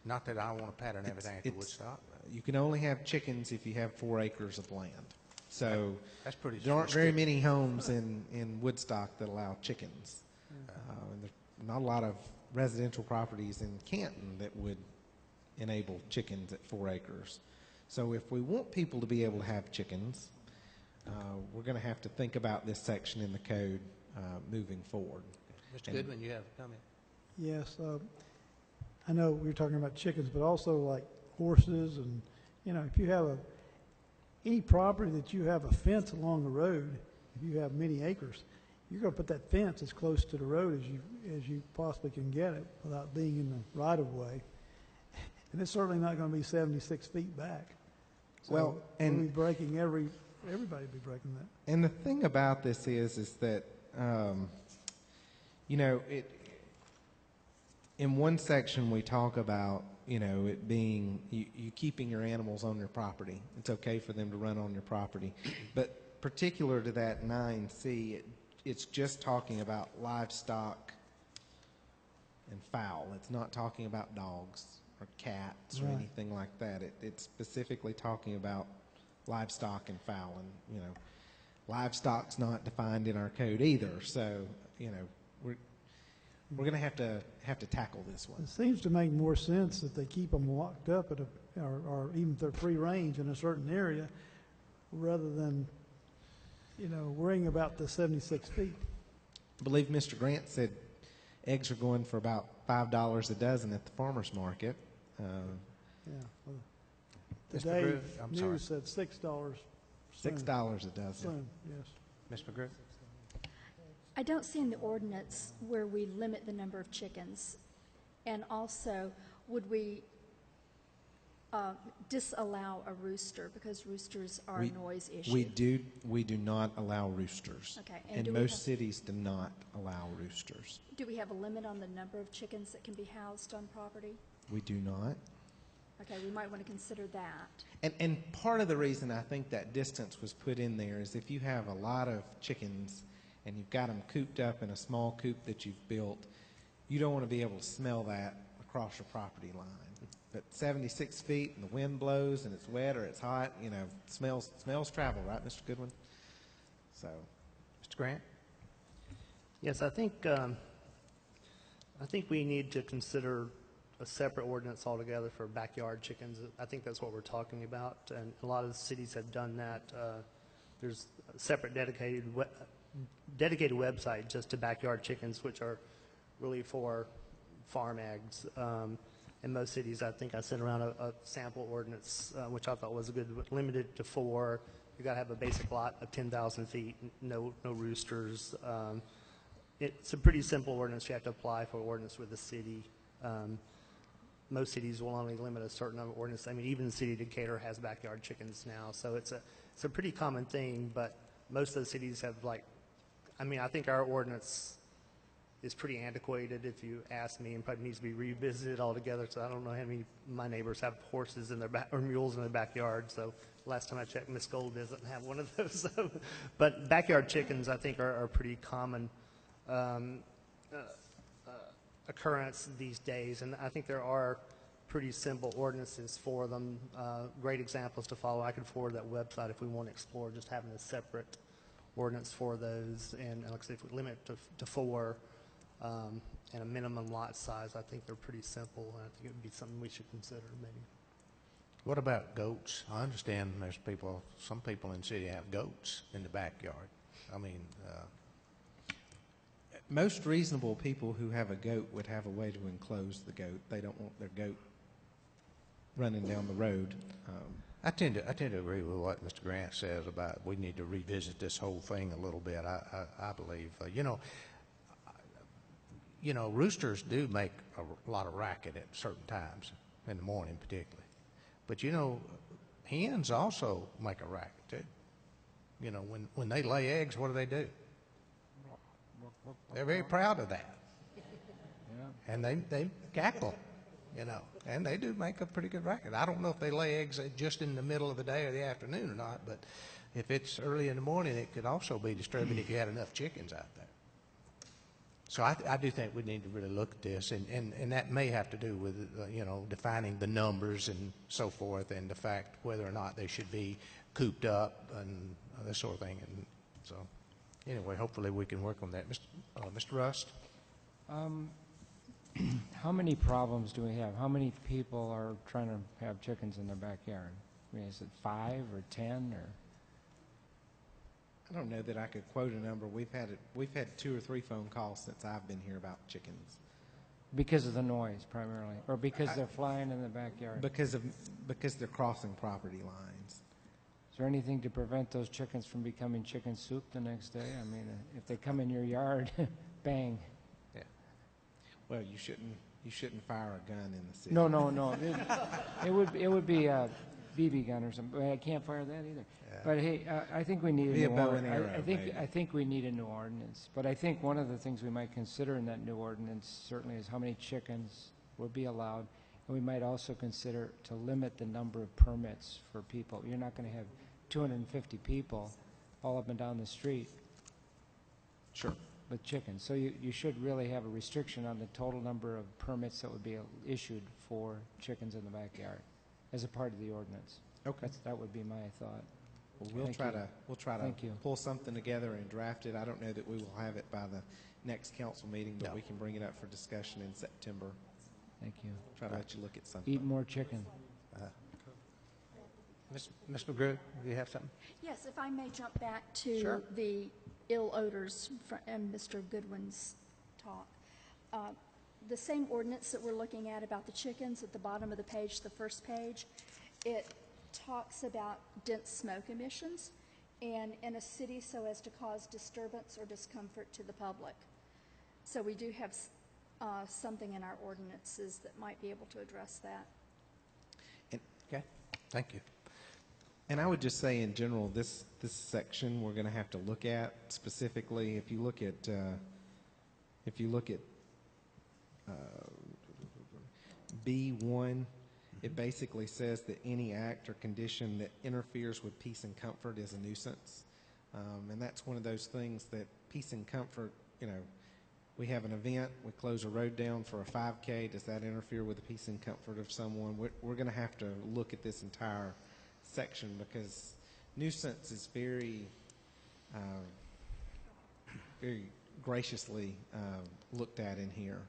Not that I want to pattern everything after Woodstock. You can only have chickens if you have 4 acres of land. So that's pretty. There aren't very many homes in Woodstock that allow chickens. And there's not a lot of residential properties in Canton that would enable chickens at 4 acres. So if we want people to be able to have chickens, we're going to have to think about this section in the code moving forward. Mr. Goodman, you have a comment? Yes. I know we were talking about chickens, but also like horses, and if you have any property that you have a fence along the road, if you have many acres, you're going to put that fence as close to the road as you possibly can get it without being in the right of way. And it's certainly not going to be 76 feet back. So well, and we'll be breaking everybody will be breaking that. And the thing about this is that You know, in one section we talk about, you know, it being you keeping your animals on your property. It's okay for them to run on your property. But particular to that 9C, it's just talking about livestock and fowl. It's not talking about dogs or cats or Right. anything like that. It's specifically talking about livestock and fowl. And, you know, livestock's not defined in our code either. So, you know, we're going to have to tackle this one. It seems to make more sense that they keep them locked up at or even if they're free range in a certain area, rather than, you know, worrying about the 76 feet. I believe Mr. Grant said eggs are going for about $5 a dozen at the farmer's market. Yeah. Well, Mr. today, Groove, I'm sorry. news said $6. $6 a dozen. Soon, yes. Ms. McGrew? I don't see in the ordinance where we limit the number of chickens. And also, would we disallow a rooster because roosters are a noise issue? We do not allow roosters. Okay. And most cities do not allow roosters. Do we have a limit on the number of chickens that can be housed on property? We do not. Okay, we might want to consider that. And part of the reason I think that distance was put in there is if you have a lot of chickens and you've got them cooped up in a small coop that you've built, you don't want to be able to smell that across your property line. But 76 feet and the wind blows and it's wet or it's hot, you know, smells travel, right, Mr. Goodwin? So, Mr. Grant? Yes, I think we need to consider a separate ordinance altogether for backyard chickens. I think that's what we're talking about, and a lot of the cities have done that. There's a separate dedicated website just to backyard chickens, which are really for farm eggs. In most cities, I think I sent around a sample ordinance, which I thought was good, limited to 4. You got to have a basic lot of 10,000 feet, no roosters. It's a pretty simple ordinance. You have to apply for ordinance with the city. Most cities will only limit a certain number of ordinances. I mean, even the city of Decatur has backyard chickens now, so it's a pretty common thing. But most of the cities have I think our ordinance is pretty antiquated, if you ask me, and probably needs to be revisited altogether. So I don't know how many of my neighbors have horses in their or mules in their backyard. So last time I checked, Miss Gold doesn't have one of those. But backyard chickens, I think, are pretty common occurrence these days, and I think there are pretty simple ordinances for them. Great examples to follow. I could forward that website if we want to explore just having a separate ordinance for those. And like I said, if we limit it to 4 and a minimum lot size, I think they're pretty simple, and I think it would be something we should consider maybe. What about goats? I understand some people in the city have goats in the backyard. I mean, most reasonable people who have a goat would have a way to enclose the goat. They don't want their goat running down the road. I tend to agree with what Mr. Grant says about we need to revisit this whole thing a little bit. I believe, roosters do make a lot of racket at certain times in the morning, particularly. But hens also make a racket too. When they lay eggs, what do? They're very proud of that. Yeah. And they cackle, and they do make a pretty good racket. I don't know if they lay eggs just in the middle of the day or the afternoon or not, but if it's early in the morning, it could also be disturbing if you had enough chickens out there. So I do think we need to really look at this, and that may have to do with, defining the numbers and so forth, and the fact whether or not they should be cooped up and this sort of thing. And so anyway, hopefully we can work on that. Mr. Rust? How many problems do we have? How many people are trying to have chickens in their backyard? I mean, is it 5 or 10 or? I don't know that I could quote a number. We've had 2 or 3 phone calls since I've been here about chickens. Because of the noise, primarily, or because they're flying in the backyard? Because they're crossing property lines. Is there anything to prevent those chickens from becoming chicken soup the next day? I mean, if they come in your yard, bang. Yeah. Well, you shouldn't fire a gun in the city. No. It would be BB gun or something. I can't fire that either. But hey, I think we need a Be a new bow and ordinance. arrow, I think we need a new ordinance. But I think one of the things we might consider in that new ordinance certainly is how many chickens would be allowed. And we might also consider to limit the number of permits for people. You're not going to have 250 people all up and down the street. Sure. With chickens. So you should really have a restriction on the total number of permits that would be issued for chickens in the backyard as a part of the ordinance. Okay. That would be my thought. Well, we'll try to Thank you. pull something together and draft it. I don't know that we will have it by the next council meeting, but we can bring it up for discussion in September. Thank you. Try to let you look at something. Eat more chicken. Ms. McGrew, do you have something? Yes, if I may jump back to Sure. the ill odors and Mr. Goodwin's talk. The same ordinance that we're looking at about the chickens at the bottom of the page, the first page, it talks about dense smoke emissions and in a city so as to cause disturbance or discomfort to the public. So we do have something in our ordinances that might be able to address that. Okay, thank you. And I would just say in general, this section we're going to have to look at specifically. If you look at B1, it basically says that any act or condition that interferes with peace and comfort is a nuisance, and that's one of those things that peace and comfort. We have an event, we close a road down for a 5K. Does that interfere with the peace and comfort of someone? We're going to have to look at this entire section because nuisance is very graciously looked at in here,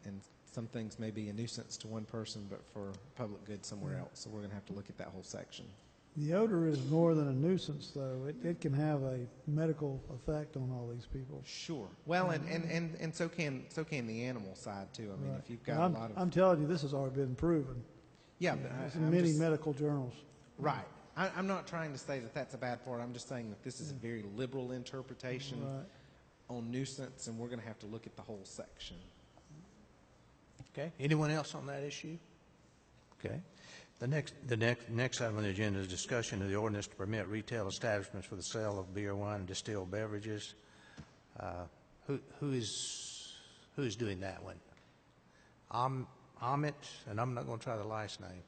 and some things may be a nuisance to one person, but for public good somewhere else. So we're going to have to look at that whole section. The odor is more than a nuisance, though. It can have a medical effect on all these people. Sure. Well, and so can the animal side too. I mean, Right. if you've got I'm, a lot of I'm telling you, this has already been proven. yeah, but It's I'm in many just- medical journals. right. I'm not trying to say that that's a bad part. I'm just saying that this is a very liberal interpretation Right. on nuisance, and we're going to have to look at the whole section. Okay, anyone else on that issue? Okay. The next item on the agenda is discussion of the ordinance to permit retail establishments for the sale of beer, wine, and distilled beverages. Who is doing that one? Amit, and I'm not going to try the last name.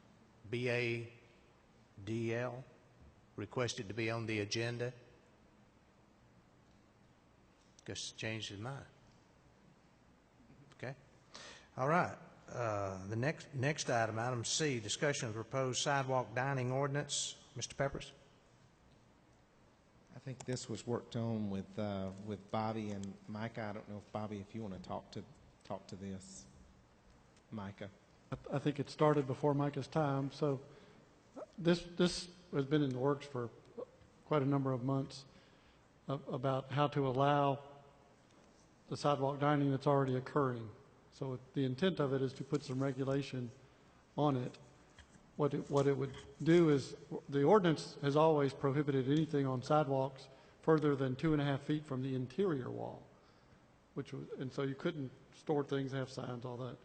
BADL requested to be on the agenda. Guess changed his mind. Okay. All right. The next item, item C, discussion of proposed sidewalk dining ordinance. Mr. Peppers? I think this was worked on with Bobby and Micah. I don't know if Bobby, if you want to talk to this, Micah. I think it started before Micah's time, so this has been in the works for quite a number of months about how to allow the sidewalk dining that's already occurring. So the intent of it is to put some regulation on it. What it would do is, the ordinance has always prohibited anything on sidewalks further than 2.5 feet from the interior wall, and so you couldn't store things, have signs, all that.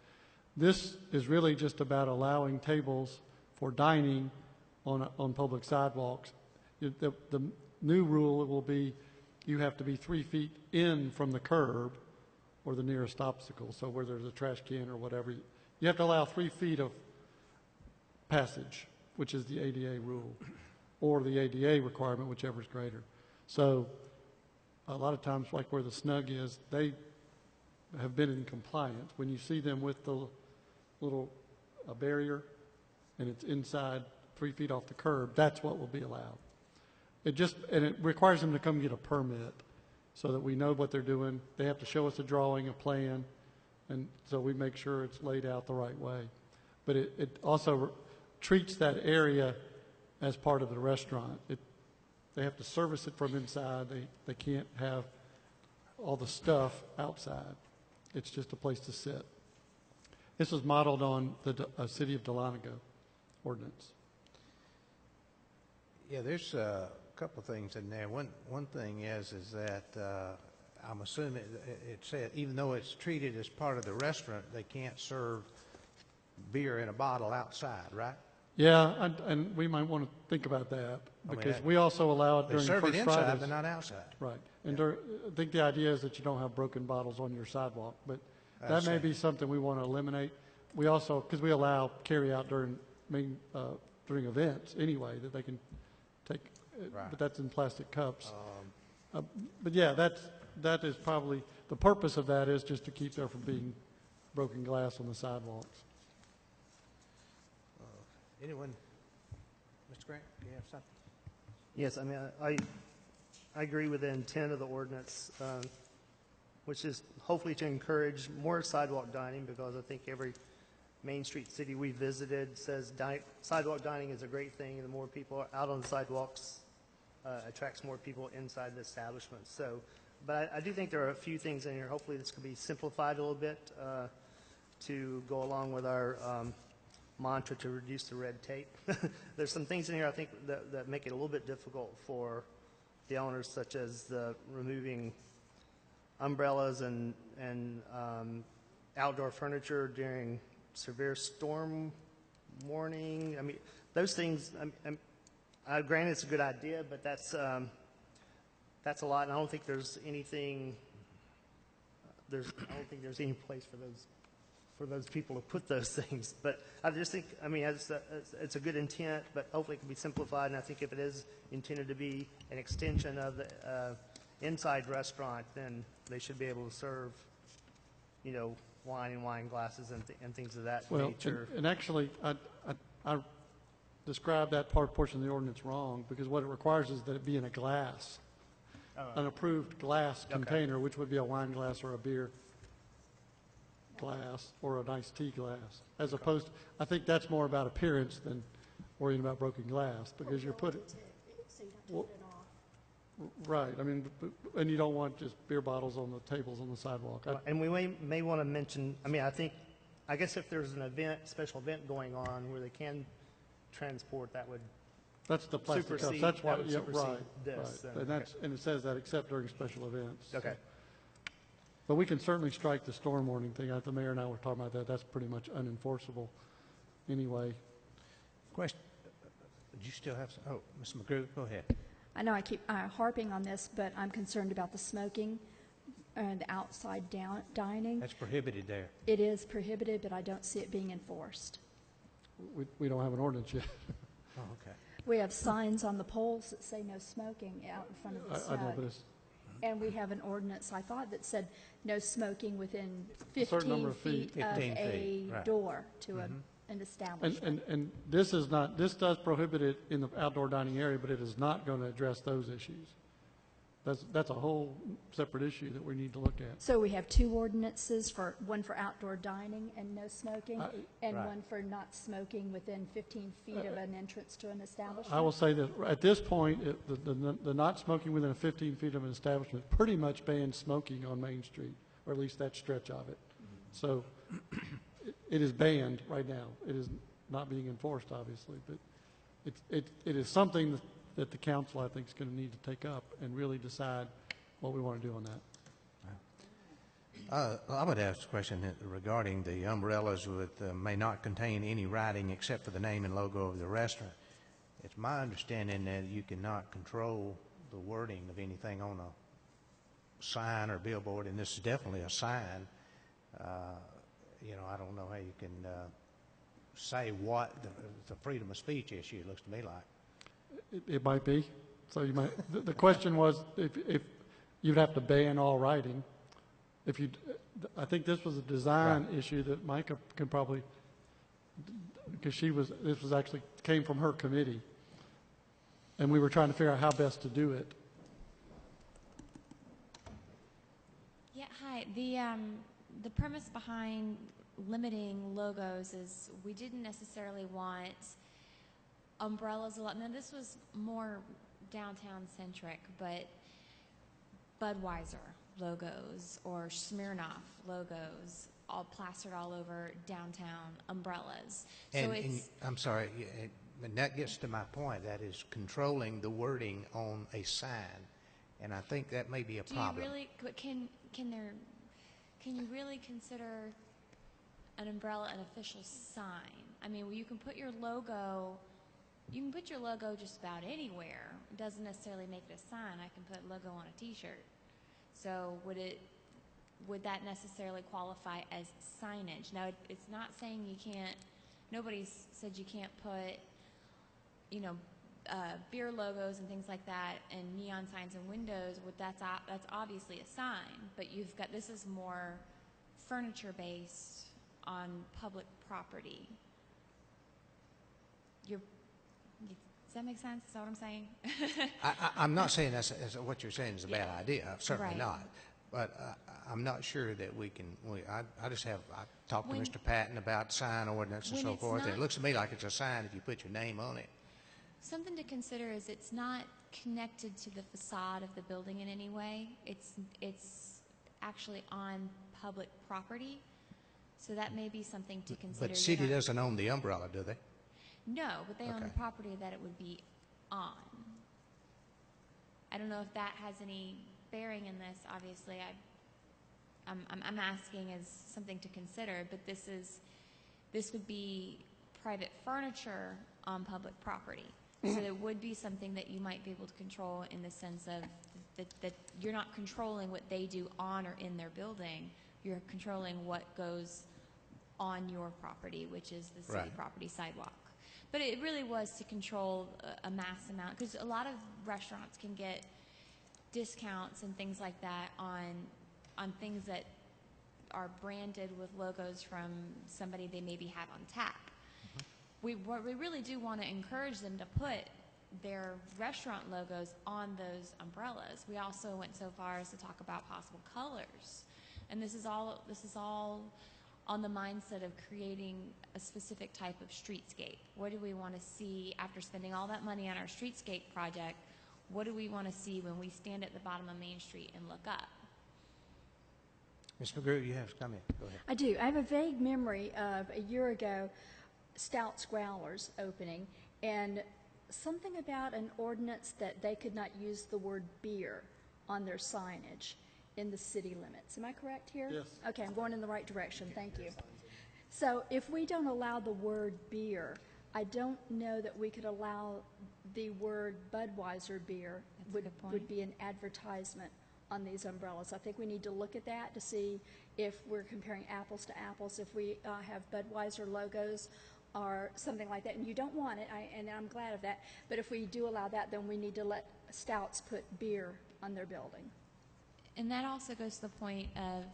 This is really just about allowing tables for dining on public sidewalks. The new rule will be you have to be 3 feet in from the curb or the nearest obstacle. So where there's a trash can or whatever, you have to allow 3 feet of passage, which is the ADA rule, or the ADA requirement, whichever is greater. So a lot of times, like where the snug is, they have been in compliance. When you see them with the little barrier and it's inside 3 feet off the curb, that's what will be allowed. And it requires them to come get a permit so that we know what they're doing. They have to show us a drawing, a plan, and so we make sure it's laid out the right way. But it also treats that area as part of the restaurant. They have to service it from inside. They can't have all the stuff outside. It's just a place to sit. This was modeled on the City of Dahlonega ordinance. Yeah, there's a couple of things in there. One thing is that I'm assuming it said even though it's treated as part of the restaurant, they can't serve beer in a bottle outside, right? Yeah, and we might want to think about that, because we also allow it They during serve it First inside, Fridays. but not outside. Right. And I think the idea is that you don't have broken bottles on your sidewalk, but I that may see. be something we want to eliminate. We also, because we allow carry out during events anyway, that they can take, Right. but that's in plastic cups. But yeah, that is probably, the purpose of that is just to keep there from being broken glass on the sidewalks. Anyone? Mr. Grant, do you have something? Yes, I mean, I agree with the intent of the ordinance, which is hopefully to encourage more sidewalk dining, because I think every Main Street city we visited says sidewalk dining is a great thing, and the more people are out on the sidewalks, attracts more people inside the establishment. So, but I do think there are a few things in here. Hopefully this can be simplified a little bit to go along with our mantra to reduce the red tape. There's some things in here I think that make it a little bit difficult for the owners, such as removing umbrellas and outdoor furniture during severe storm warning. I mean, those things, granted it's a good idea, but that's a lot, and I don't think there's anything, I don't think there's any place for those people to put those things. But I just think, I mean, it's a good intent, but hopefully it can be simplified. And I think if it is intended to be an extension of the inside restaurant, then they should be able to serve, wine and wine glasses and things of that nature. And actually, I described that portion of the ordinance wrong, because what it requires is that it be in a glass, an approved glass container, which would be a wine glass or a beer glass or an iced tea glass, as opposed, I think that's more about appearance than worrying about broken glass, because you're putting, right, I mean, and you don't want just beer bottles on the tables on the sidewalk. And we may want to mention, I guess if there's an special event going on where they can transport, that would That's the plastic cups. supersede, That's why, that would yeah, supersede right, this. right. And it says that except during special events. Okay. But we can certainly strike the storm warning thing. The mayor and I were talking about that. That's pretty much unenforceable anyway. Question? Do you still have some? Oh, Ms. McGrew, go ahead. I know I keep harping on this, but I'm concerned about the smoking and the outside dining. That's prohibited there. It is prohibited, but I don't see it being enforced. We don't have an ordinance yet. Oh, okay. We have signs on the poles that say no smoking out in front of the I know, snug. but it's And we have an ordinance, I thought, that said no smoking within certain number 15 of feet. feet of 15 a feet, right. door to an establishment. And this is not, this does prohibit it in the outdoor dining area, but it is not going to address those issues. That's a whole separate issue that we need to look at. So we have two ordinances, one for outdoor dining and no smoking, and Right. one for not smoking within 15 feet of an entrance to an establishment? I will say that at this point, the not smoking within 15 feet of an establishment pretty much bans smoking on Main Street, or at least that stretch of it. So it is banned right now. It is not being enforced, obviously, but it is something that the council, I think, is going to need to take up and really decide what we want to do on that. I would ask a question regarding the umbrellas with may not contain any writing except for the name and logo of the restaurant. It's my understanding that you cannot control the wording of anything on a sign or billboard, and this is definitely a sign. I don't know how you can say what the freedom of speech issue looks to me like. It might be. So you might. The question was if you'd have to ban all writing. If you, I think this was a design issue that Micah can probably, because this was actually came from her committee, and we were trying to figure out how best to do it. Yeah, hi. The premise behind limiting logos is we didn't necessarily want umbrellas a lot. Now, this was more downtown centric, but Budweiser logos or Smirnoff logos all plastered all over downtown umbrellas. And I'm sorry, and that gets to my point. That is controlling the wording on a sign, and I think that may be a problem. Do you really can you really consider an umbrella an official sign? I mean, you can put your logo just about anywhere. It doesn't necessarily make it a sign. I can put logo on a T-shirt. So would that necessarily qualify as signage? Now, it's not saying you can't, nobody's said you can't put, beer logos and things like that and neon signs and windows. That's obviously a sign, but this is more furniture based on public property. Does that make sense? Is that what I'm saying? I'm not saying that's what you're saying is a bad idea. Certainly Right. not. But I'm not sure that we can. I talked to When- Mr. Patton about sign ordinance and when so it's forth. And not- it looks to me like it's a sign if you put your name on it. Something to consider is it's not connected to the facade of the building in any way. It's actually on public property, so that may be something to consider. But the city doesn't own the umbrella, do they? No, but they own the Okay. property that it would be on. I don't know if that has any bearing in this. Obviously, I'm asking as something to consider, but this would be private furniture on public property. So it would be something that you might be able to control in the sense of that you're not controlling what they do on or in their building. You're controlling what goes on your property, which is the city Right. property sidewalk. But it really was to control a mass amount, because a lot of restaurants can get discounts and things like that on things that are branded with logos from somebody they maybe have on tap. We really do want to encourage them to put their restaurant logos on those umbrellas. We also went so far as to talk about possible colors, and this is all on the mindset of creating a specific type of streetscape. What do we want to see after spending all that money on our streetscape project? What do we want to see when we stand at the bottom of Main Street and look up? Ms. McGrew, you have a comment. Go ahead. I do. I have a vague memory of a year ago, Stout Growlers opening, and something about an ordinance that they could not use the word beer on their signage in the city limits. Am I correct here? Yes. Okay, I'm going in the right direction. Thank you. So if we don't allow the word beer, I don't know that we could allow the word Budweiser beer would be an advertisement on these umbrellas. I think we need to look at that to see if we're comparing apples to apples, if we have Budweiser logos or something like that. And you don't want it, and I'm glad of that. But if we do allow that, then we need to let Stouts put beer on their building. And that also goes to the point of,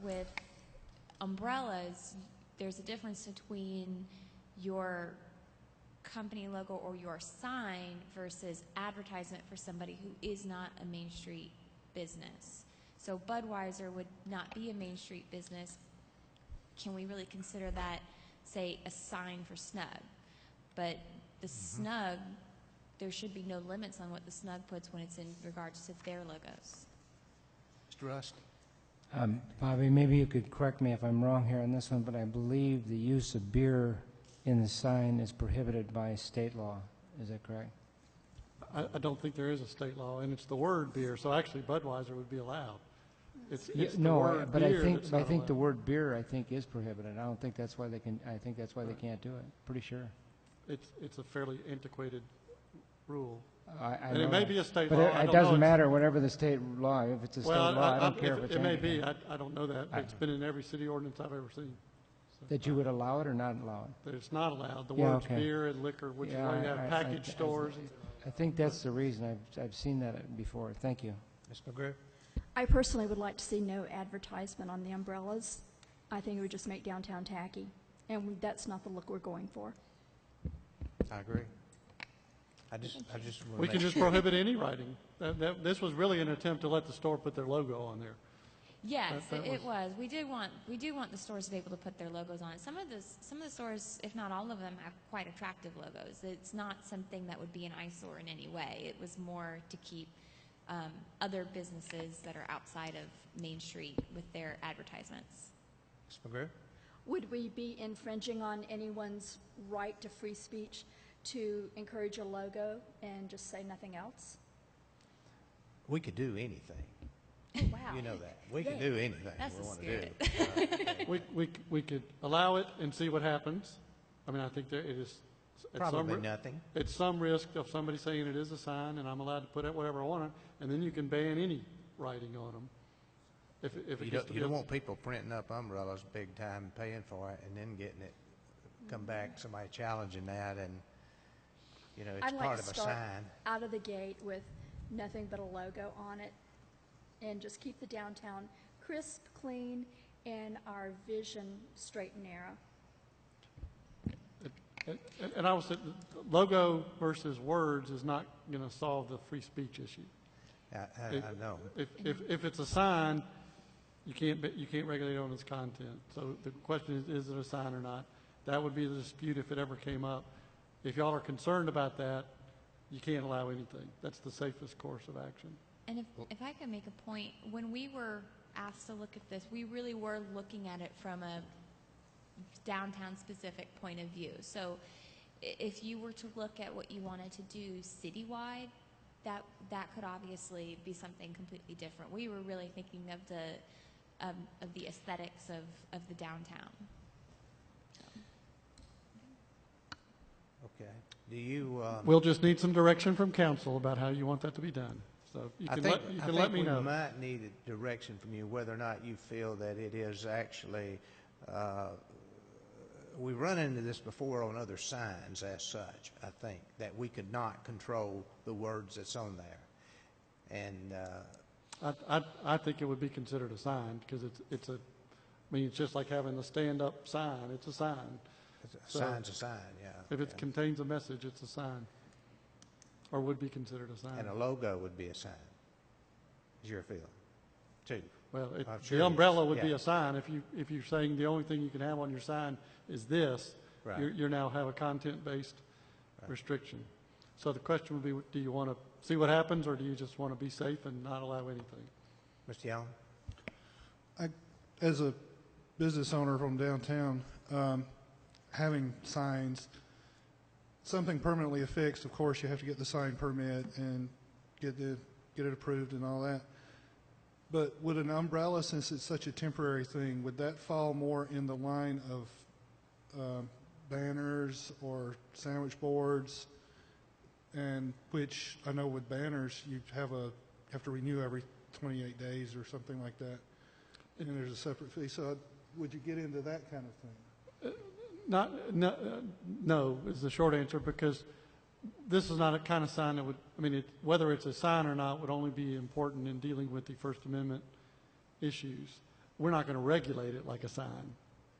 with umbrellas, there's a difference between your company logo or your sign versus advertisement for somebody who is not a Main Street business. So Budweiser would not be a Main Street business. Can we really consider that, say, a sign for Snug? But the Snug, there should be no limits on what the Snug puts when it's in regards to their logos. Mr. Rust? Bobby, maybe you could correct me if I'm wrong here on this one, but I believe the use of beer in the sign is prohibited by state law. Is that correct? I don't think there is a state law, and it's the word beer, so actually Budweiser would be allowed. It's the No, word but beer I think that's not the allowed. word beer, I think, is prohibited. I don't think that's why they can. I think that's why they can't do it. Pretty sure. It's a fairly antiquated rule. And And it may be a state but law. It, I it don't know. doesn't It's- matter. Whatever the state law, if it's a state Well, law, I don't care if it's it may be. antiquated. I don't know that. But it's been in every city ordinance I've ever seen. That you would allow it or not allow it. That it's not allowed. The Yeah, words okay. beer and liquor, which is Yeah, why you have package stores. I think that's the reason. I've seen that before. Thank you. Ms. McGrew? I personally would like to see no advertisement on the umbrellas. I think it would just make downtown tacky, and that's not the look we're going for. I agree. I just want We can just prohibit any writing. This was really an attempt to let the store put their logo on there. Yes, That it was. We do want the stores to be able to put their logos on it. Some of the stores, if not all of them, have quite attractive logos. It's not something that would be an eyesore in any way. It was more to keep other businesses that are outside of Main Street with their advertisements. Ms. McGrew? Would we be infringing on anyone's right to free speech to encourage a logo and just say nothing else? We could do anything. Oh, wow. You know that. We can Yeah. do anything That's we the want spirit. to do. We could allow it and see what happens. I mean, I think there, it is. Probably nothing. It's some risk of somebody saying it is a sign, and I'm allowed to put whatever I want on it, and then you can ban any writing on them. If You don't want people printing up umbrellas big time, paying for it, and then getting it, come back, somebody challenging that, and, you know, it's I'd like part to of a start sign. out of the gate with nothing but a logo on it, and just keep the downtown crisp, clean, and our vision straight and narrow. And I would say logo versus words is not going to solve the free speech issue. I know. If it's a sign, you can't regulate on its content. So the question is it a sign or not? That would be the dispute if it ever came up. If y'all are concerned about that, you can't allow anything. That's the safest course of action. And if I could make a point, when we were asked to look at this, we really were looking at it from a downtown specific point of view. So if you were to look at what you wanted to do citywide, that could obviously be something completely different. We were really thinking of the aesthetics of the downtown. Okay. Do you? We'll just need some direction from council about how you want that to be done. So you can let me know. We might need a direction from you whether or not you feel that it is actually. We run into this before on other signs as such, I think, that we could not control the words that's on there. And I think it would be considered a sign because it's a, I mean, it's just like having the stand-up sign. It's a sign. Sign's a sign, yeah. If it contains a message, it's a sign, or would be considered a sign. And a logo would be a sign, is your feeling, too. Well, sure the umbrella would be a sign. If you're saying the only thing you can have on your sign is this, right. you now have a content-based restriction. So the question would be, do you want to see what happens, or do you just want to be safe and not allow anything? Mr. Young? As a business owner from downtown, having signs, something permanently affixed, of course, you have to get the sign permit and get it approved and all that. But would an umbrella, since it's such a temporary thing, would that fall more in the line of banners or sandwich boards? And which I know with banners, you have to renew every 28 days or something like that, and there's a separate fee. So would you get into that kind of thing? No is the short answer, because this is not a kind of sign that would, I mean, whether it's a sign or not would only be important in dealing with the First Amendment issues. We're not going to regulate it like a sign.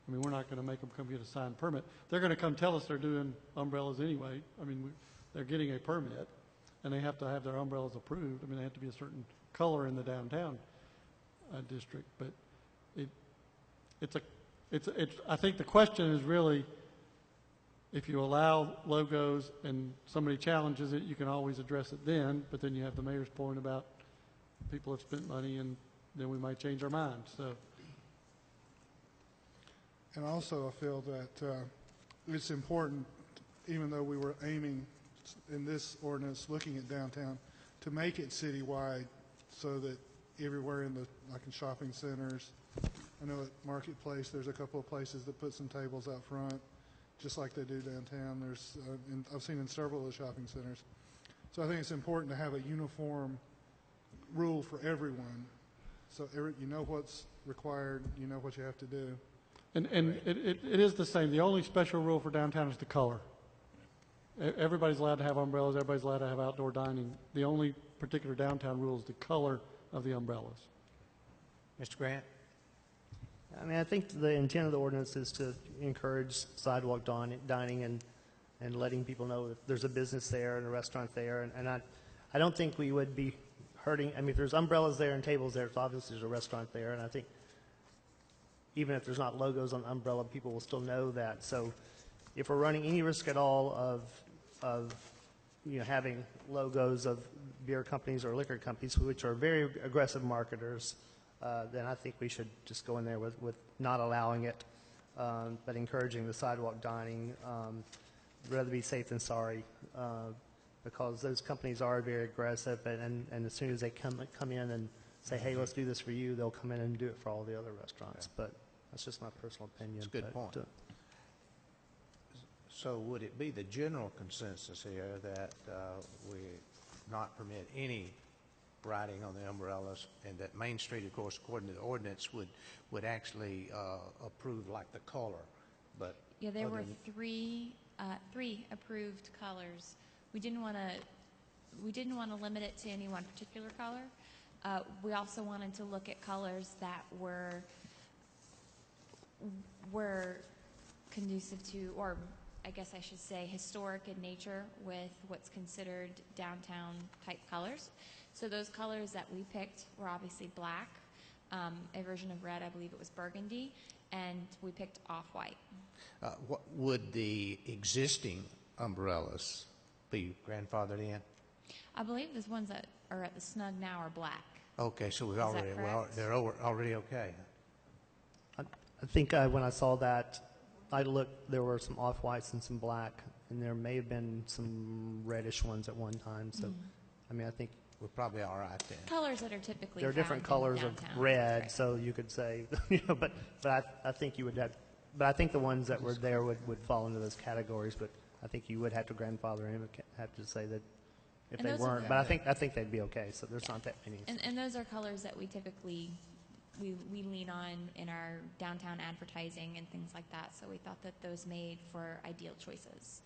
I mean, we're not going to make them come get a sign permit. They're going to come tell us they're doing umbrellas anyway. I mean, they're getting a permit, and they have to have their umbrellas approved. I mean, they have to be a certain color in the downtown district. But I think the question is really, if you allow logos and somebody challenges it, you can always address it then, but then you have the mayor's point about people have spent money and then we might change our minds. So. And also I feel that it's important, even though we were aiming in this ordinance looking at downtown, to make it citywide so that everywhere like in shopping centers, I know at Marketplace there's a couple of places that put some tables out front, just like they do downtown. There's, I've seen in several of the shopping centers. So I think it's important to have a uniform rule for everyone. So you know what's required, you know what you have to do. And it is the same. The only special rule for downtown is the color. Everybody's allowed to have umbrellas. Everybody's allowed to have outdoor dining. The only particular downtown rule is the color of the umbrellas. Mr. Grant? I mean, I think the intent of the ordinance is to encourage sidewalk dining and letting people know if there's a business there and a restaurant there. And I don't think we would be hurting. I mean, if there's umbrellas there and tables there, it's obviously there's a restaurant there. And I think even if there's not logos on the umbrella, people will still know that. So if we're running any risk at all of having logos of beer companies or liquor companies, which are very aggressive marketers, then I think we should just go in there with not allowing it, but encouraging the sidewalk dining. Rather be safe than sorry, because those companies are very aggressive, and as soon as they come in and say, hey, let's do this for you, they'll come in and do it for all the other restaurants. But that's just my personal opinion. That's a good point. So would it be the general consensus here that we not permit any writing on the umbrellas, and that Main Street, of course, according to the ordinance, would actually approve like the color, but Yeah, there other were than- three approved colors. We didn't want to limit it to any one particular color. We also wanted to look at colors that were conducive to, or I guess I should say, historic in nature with what's considered downtown type colors. So those colors that we picked were obviously black, a version of red, I believe it was burgundy, and we picked off-white. What would the existing umbrellas be grandfathered in? I believe the ones that are at the Snug now are black. Okay, so we've Is that already, correct? they're already okay. I think when I saw that, I looked, there were some off-whites and some black, and there may have been some reddish ones at one time. So, I mean, I think we're probably all right then. Colors that are typically there are different found in colors of downtown. red, so you could say, but I think you would have, but I think the ones that were there would fall into those categories. But I think you would have to grandfather in, have to say that if And they those are- weren't. But I think they'd be okay. So there's not that many. And those are colors that we typically we lean on in our downtown advertising and things like that. So we thought that those made for ideal choices.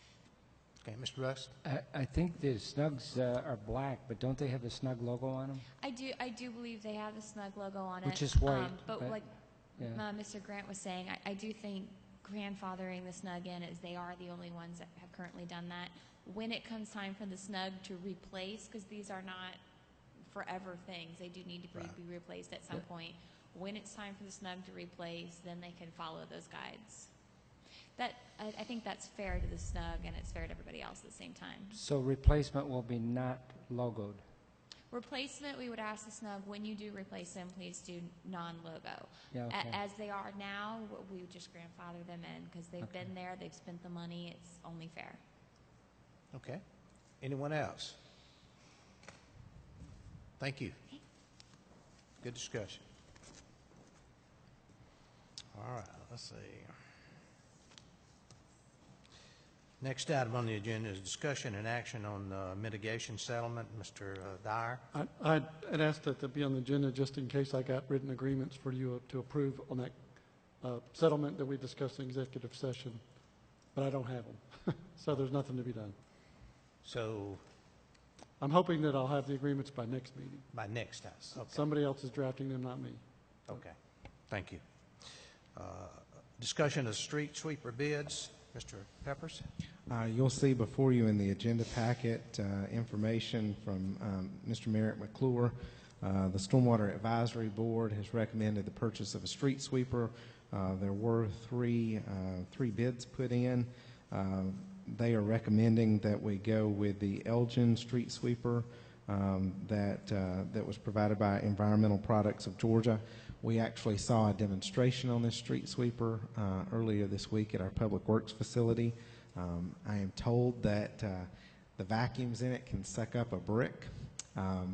Okay, Mr. Rust? I think the Snugs are black, but don't they have the Snug logo on them? I do believe they have the Snug logo on it. Which is white, but but- like yeah. Mr. Grant was saying, I do think grandfathering the Snug in, as they are the only ones that have currently done that. When it comes time for the Snug to replace, because these are not forever things, they do need to be replaced at some point. When it's time for the Snug to replace, then they can follow those guides. I think that's fair to the Snug, and it's fair to everybody else at the same time. So replacement will be not logoed. Replacement, we would ask the Snug, when you do replace them, please do non-logo. Yeah, okay. As they are now, we would just grandfather them in, because they've been there, they've spent the money, it's only fair. Okay. Anyone else? Thank you. Good discussion. All right, let's see. Next item on the agenda is discussion and action on mitigation settlement. Mr. Dyer? I'd asked that to be on the agenda just in case I got written agreements for you to approve on that settlement that we discussed in executive session, but I don't have them. So there's nothing to be done. So I'm hoping that I'll have the agreements by next meeting. by next time. Okay. Somebody else is drafting them, not me. Okay. Thank you. Discussion of street sweeper bids. Mr. Peppers? You'll see before you in the agenda packet information from Mr. Merrick McClure. The Stormwater Advisory Board has recommended the purchase of a street sweeper. There were three bids put in. They are recommending that we go with the Elgin street sweeper that was provided by Environmental Products of Georgia. We actually saw a demonstration on this street sweeper earlier this week at our Public Works facility. I am told that the vacuums in it can suck up a brick,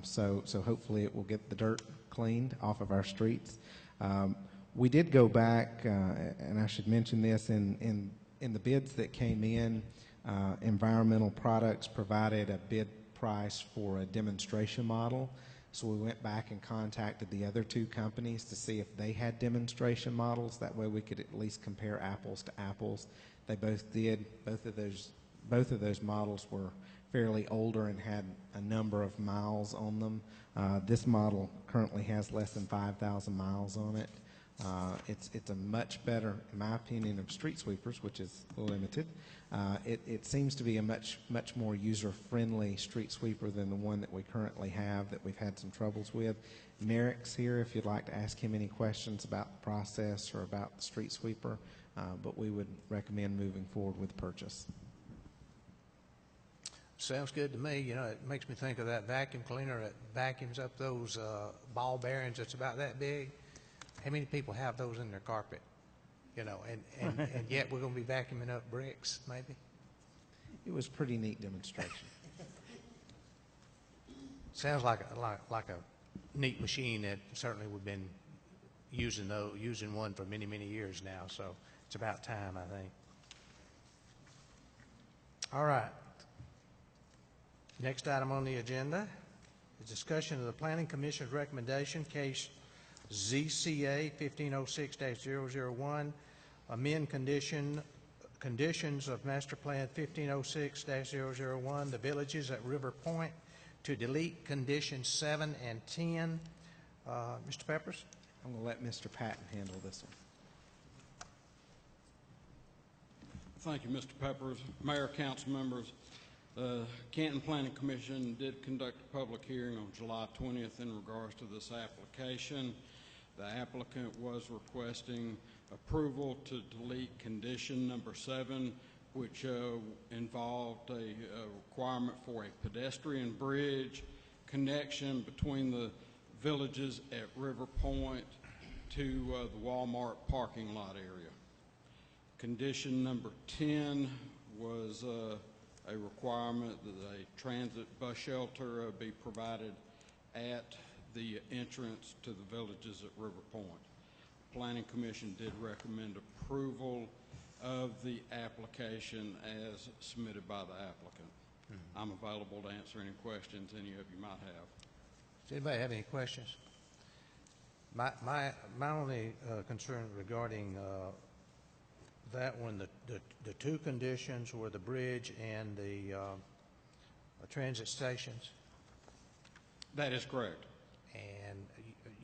so hopefully it will get the dirt cleaned off of our streets. We did go back, and I should mention this, in the bids that came in, Environmental Products provided a bid price for a demonstration model. So we went back and contacted the other two companies to see if they had demonstration models. That way we could at least compare apples to apples. They both did. Both of those models were fairly older and had a number of miles on them. This model currently has less than 5,000 miles on it. It's a much better, in my opinion, of street sweepers, which is limited. It seems to be a much more user-friendly street sweeper than the one that we currently have that we've had some troubles with. Merrick's here if you'd like to ask him any questions about the process or about the street sweeper, but we would recommend moving forward with the purchase. Sounds good to me. You know, it makes me think of that vacuum cleaner that vacuums up those ball bearings that's about that big. How many people have those in their carpet? You know, and yet we're going to be vacuuming up bricks, maybe? It was a pretty neat demonstration. Sounds like a neat machine that certainly we've been using one for many years now, so it's about time, I think. All right. Next item on the agenda is discussion of the Planning Commission's recommendation, case ZCA 1506-001, amend conditions of Master Plan 1506-001, the villages at River Point, to delete conditions 7 and 10. Mr. Peppers? I'm going to let Mr. Patton handle this one. Thank you, Mr. Peppers. Mayor, council members, Canton Planning Commission did conduct a public hearing on July 20th in regards to this application. The applicant was requesting approval to delete condition number 7, which involved a requirement for a pedestrian bridge connection between the villages at River Point to the Walmart parking lot area. Condition number 10 was a requirement that a transit bus shelter be provided at the entrance to the villages at River Point. The Planning Commission did recommend approval of the application as submitted by the applicant. I'm available to answer any questions any of you might have. Does anybody have any questions? My only concern regarding that one, the two conditions were the bridge and the transit stations. That is correct. And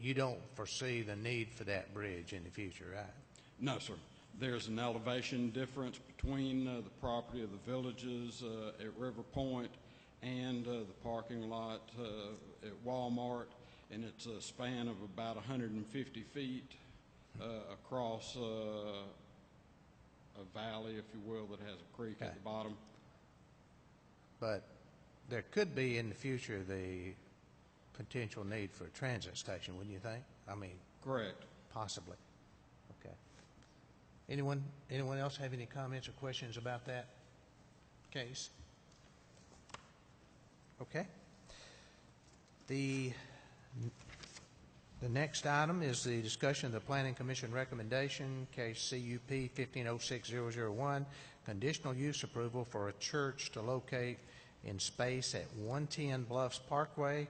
you don't foresee the need for that bridge in the future, right? No, sir. There's an elevation difference between the property of the villages at River Point and the parking lot at Walmart, and it's a span of about 150 feet across a valley, if you will, that has a creek at the bottom. But there could be in the future the potential need for a transit station, wouldn't you think? I mean, correct. Possibly. Okay. Anyone else have any comments or questions about that case? Okay. The next item is the discussion of the Planning Commission recommendation, case CUP 1506-001, conditional use approval for a church to locate in space at 110 Bluffs Parkway.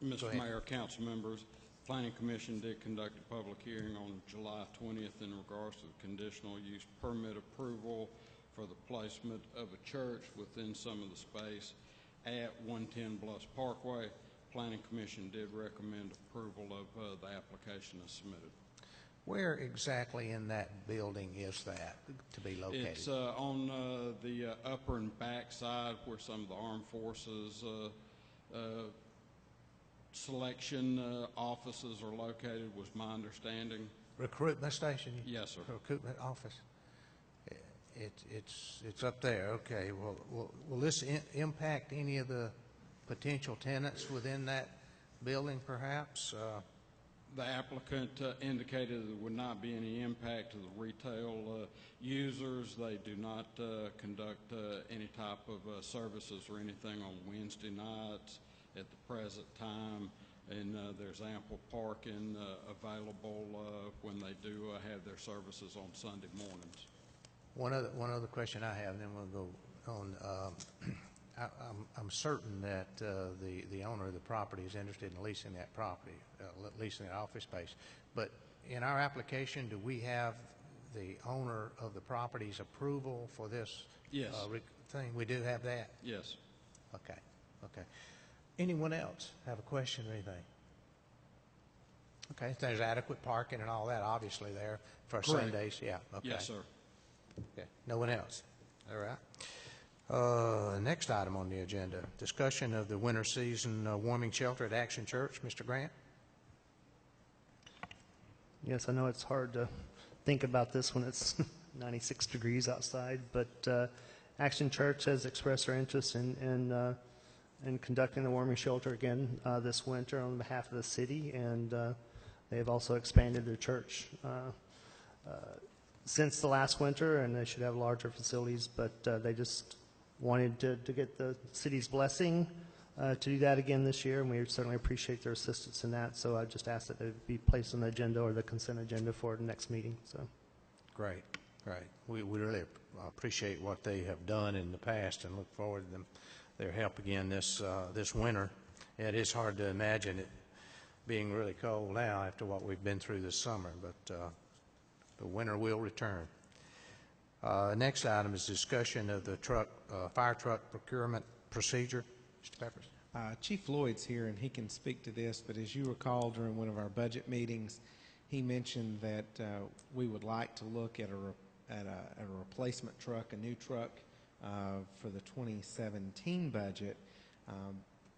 Mr. Mayor, council members, Planning Commission did conduct a public hearing on July 20th in regards to the conditional use permit approval for the placement of a church within some of the space at 110 Bluffs Parkway. Planning Commission did recommend approval of the application as submitted. Where exactly in that building is that to be located? It's on the upper and back side where some of the armed forces selection offices are located, was my understanding. Recruitment station? Yes, sir. Recruitment office. It's up there. Okay. Will this impact any of the potential tenants within that building, perhaps? The applicant indicated there would not be any impact to the retail users. They do not conduct any type of services or anything on Wednesday nights at the present time, and there's ample parking available when they do have their services on Sunday mornings. One other question I have, and then we'll go on. I'm certain that the owner of the property is interested in leasing that property, leasing that office space. But in our application, do we have the owner of the property's approval for this thing? We do have that? Yes. Okay. Okay. Anyone else have a question or anything? Okay. There's adequate parking and all that, obviously, there for Correct. Sundays. Yeah. Okay. Yes, sir. Okay. No one else? All right. Next item on the agenda, discussion of the winter season warming shelter at Action Church. Mr. Grant? Yes, I know it's hard to think about this when it's 96 degrees outside, but Action Church has expressed their interest in conducting the warming shelter again this winter on behalf of the city, and they have also expanded their church since the last winter, and they should have larger facilities, but they just wanted to get the city's blessing to do that again this year, and we certainly appreciate their assistance in that. So I just ask that it be placed on the agenda or the consent agenda for the next meeting. So, great. Right. We really appreciate what they have done in the past and look forward to their help again this winter. It is hard to imagine it being really cold now after what we've been through this summer, but the winter will return. Next item is discussion of the fire truck procurement procedure. Mr. Peppers. Chief Lloyd's here, and he can speak to this, but as you recall during one of our budget meetings, he mentioned that we would like to look at a replacement truck, a new truck for the 2017 budget.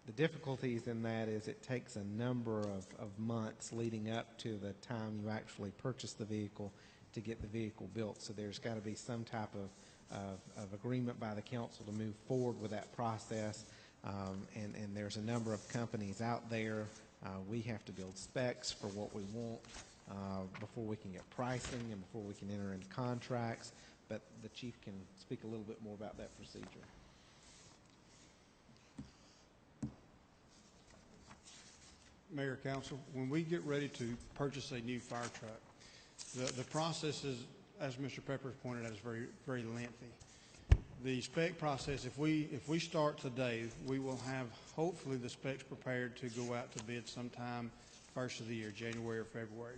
The difficulties in that is it takes a number of months leading up to the time you actually purchase the vehicle to get the vehicle built. So there's got to be some type of agreement by the council to move forward with that process. And there's a number of companies out there. We have to build specs for what we want before we can get pricing and before we can enter into contracts. But the chief can speak a little bit more about that procedure. Mayor, Council, when we get ready to purchase a new fire truck, the process is, as Mr. Peppers pointed out, is very, very lengthy. The spec process, if we start today, we will have hopefully the specs prepared to go out to bid sometime first of the year, January or February.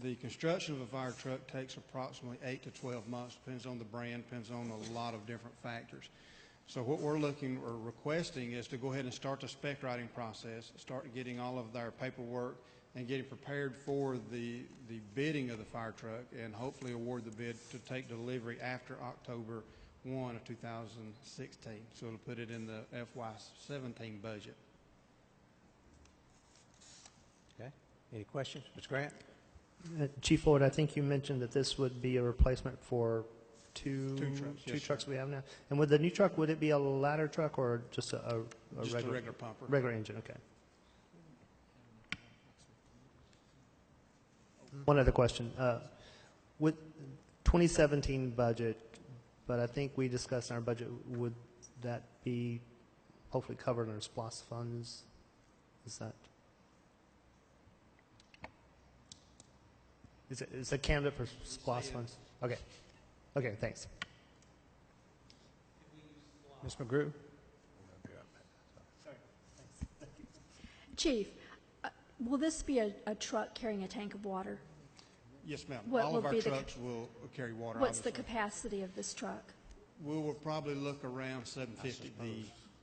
The construction of a fire truck takes approximately 8 to 12 months, depends on the brand, depends on a lot of different factors. So what we're looking or requesting is to go ahead and start the spec writing process, start getting all of our paperwork and getting prepared for the bidding of the fire truck, and hopefully award the bid to take delivery after October 1 of 2016. So it'll put it in the FY17 budget. Okay. Any questions? Mr. Grant? Chief Lloyd, I think you mentioned that this would be a replacement for two trucks we have now. And with the new truck, would it be a ladder truck or just a regular pumper? Regular engine, okay. One other question. With 2017 budget, but I think we discussed in our budget, would that be hopefully covered under SPLOST funds? Is it candidate for SPLOST funds? Okay. Okay, thanks. Ms. McGrew? Chief, will this be a truck carrying a tank of water? Yes, ma'am. What All will of our be the trucks will carry water. What's the obviously. capacity of this truck? We will probably look around 750.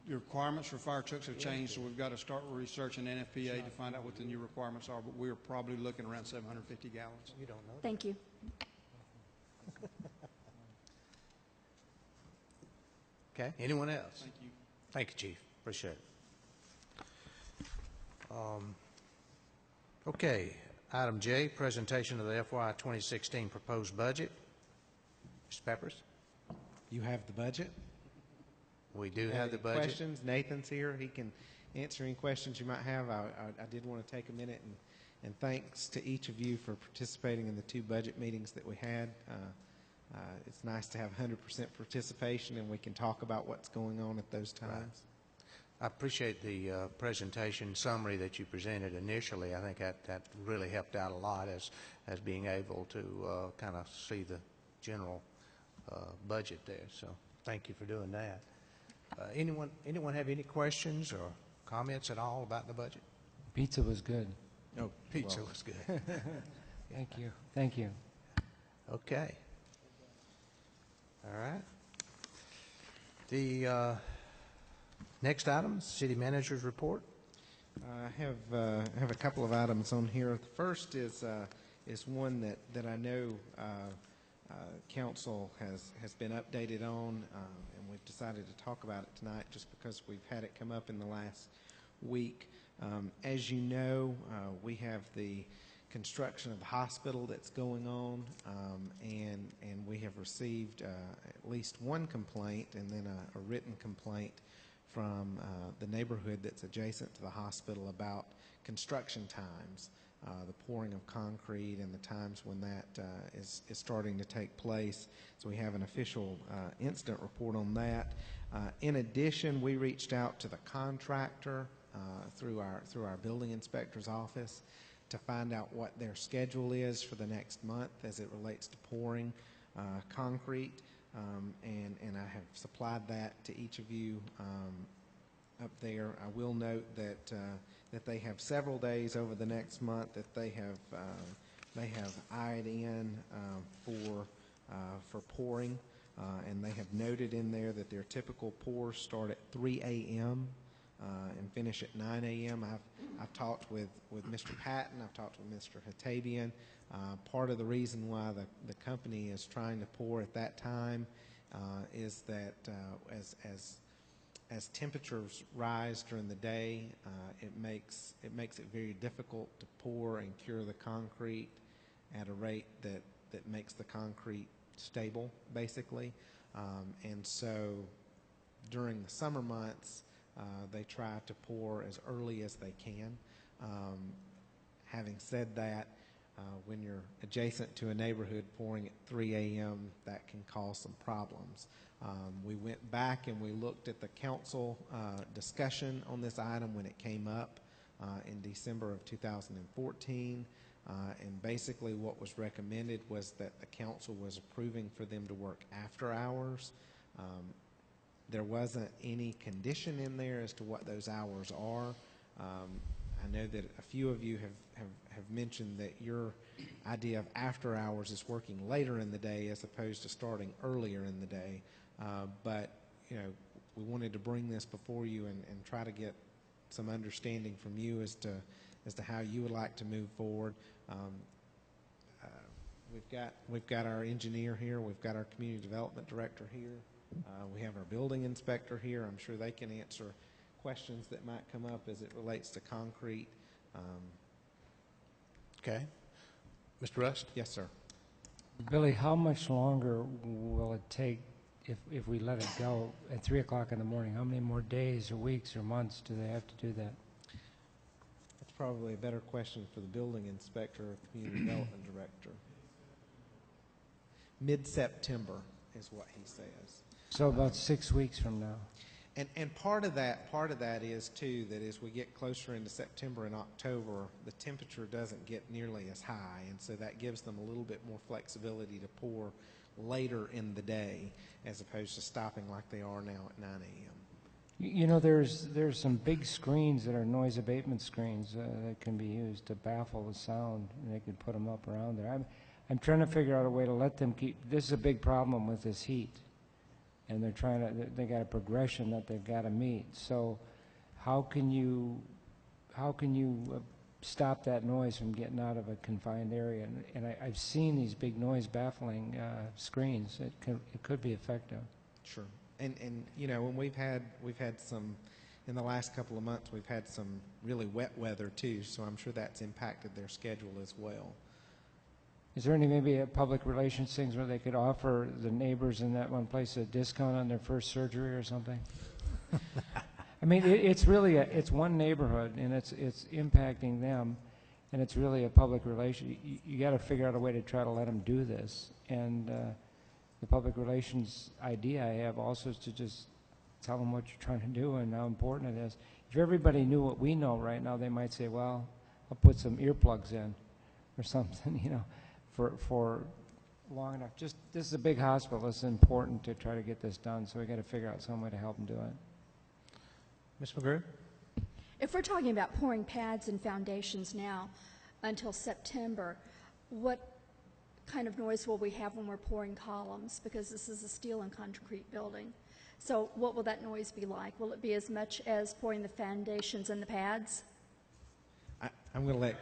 The requirements for fire trucks have changed, so we've got to start researching NFPA to find out what the new requirements are, but we're probably looking around 750 gallons. You don't know. Thank you. Okay. Anyone else? Thank you. Thank you, Chief. Appreciate it. Okay. Item J, presentation of the FY 2016 proposed budget. Mr. Peppers? You have the budget? We do have the budget. Questions? Nathan's here. He can answer any questions you might have. I did want to take a minute and thanks to each of you for participating in the 2 budget meetings that we had. It's nice to have 100% participation and we can talk about what's going on at those times. Right. I appreciate the presentation summary that you presented initially. I think that really helped out a lot as being able to kind of see the general budget there. So thank you for doing that. Anyone have any questions or comments at all about the budget? Pizza was good. Oh, pizza was good. Thank you. Thank you. Okay. All right. The next item, city manager's report. I have a couple of items on here. The first is one that I know council has been updated on, and we've decided to talk about it tonight just because we've had it come up in the last week. As you know, we have the construction of the hospital that's going on, and we have received at least one complaint and then a written complaint from the neighborhood that's adjacent to the hospital about construction times, the pouring of concrete and the times when that is starting to take place. So we have an official incident report on that. In addition, we reached out to the contractor through our building inspector's office to find out what their schedule is for the next month as it relates to pouring. concrete, and I have supplied that to each of you up there. I will note that that they have several days over the next month that they have eyed in for pouring, and they have noted in there that their typical pours start at 3 a.m. And finish at 9 a.m. I've talked with Mr. Patton. I've talked with Mr. Hatabian. Part of the reason why the company is trying to pour at that time is that as temperatures rise during the day, it makes it very difficult to pour and cure the concrete at a rate that makes the concrete stable, basically. And so during the summer months, they try to pour as early as they can. Having said that, when you're adjacent to a neighborhood pouring at 3 a.m., that can cause some problems. We went back and we looked at the council discussion on this item when it came up in December of 2014, and basically what was recommended was that the council was approving for them to work after hours. There wasn't any condition in there as to what those hours are. I know that a few of you have mentioned that your idea of after hours is working later in the day as opposed to starting earlier in the day. But you know, we wanted to bring this before you and try to get some understanding from you as to how you would like to move forward. We've got our engineer here. We've got our community development director here. We have our building inspector here. I'm sure they can answer questions that might come up as it relates to concrete. Okay. Mr. Rust? Yes, sir. Billy, how much longer will it take if we let it go at 3 o'clock in the morning? How many more days or weeks or months do they have to do that? That's probably a better question for the building inspector or community development director. Mid-September is what he says. So about 6 weeks from now. And part of that is too that as we get closer into September and October, the temperature doesn't get nearly as high, and so that gives them a little bit more flexibility to pour later in the day as opposed to stopping like they are now at 9 a.m. You know, there's some big screens that are noise abatement screens that can be used to baffle the sound, and they can put them up around there. I'm trying to figure out a way to let them keep. This is a big problem with this heat. And they got a progression that they've got to meet. So how can you stop that noise from getting out of a confined area? And I've seen these big noise baffling screens. It could be effective. Sure. And you know, when we've had some in the last couple of months, we've had some really wet weather too, so I'm sure that's impacted their schedule as well. Is there any maybe a public relations things where they could offer the neighbors in that one place a discount on their first surgery or something? I mean, it's really it's one neighborhood, and it's impacting them, and it's really a public relation. You got to figure out a way to try to let them do this. And the public relations idea I have also is to just tell them what you're trying to do and how important it is. If everybody knew what we know right now, they might say, well, I'll put some earplugs in or something, you know. For long enough. Just this is a big hospital. It's important to try to get this done, so we got to figure out some way to help them do it. Ms. McGrew? If we're talking about pouring pads and foundations now until September, what kind of noise will we have when we're pouring columns? Because this is a steel and concrete building. So what will that noise be like? Will it be as much as pouring the foundations and the pads? I'm going to let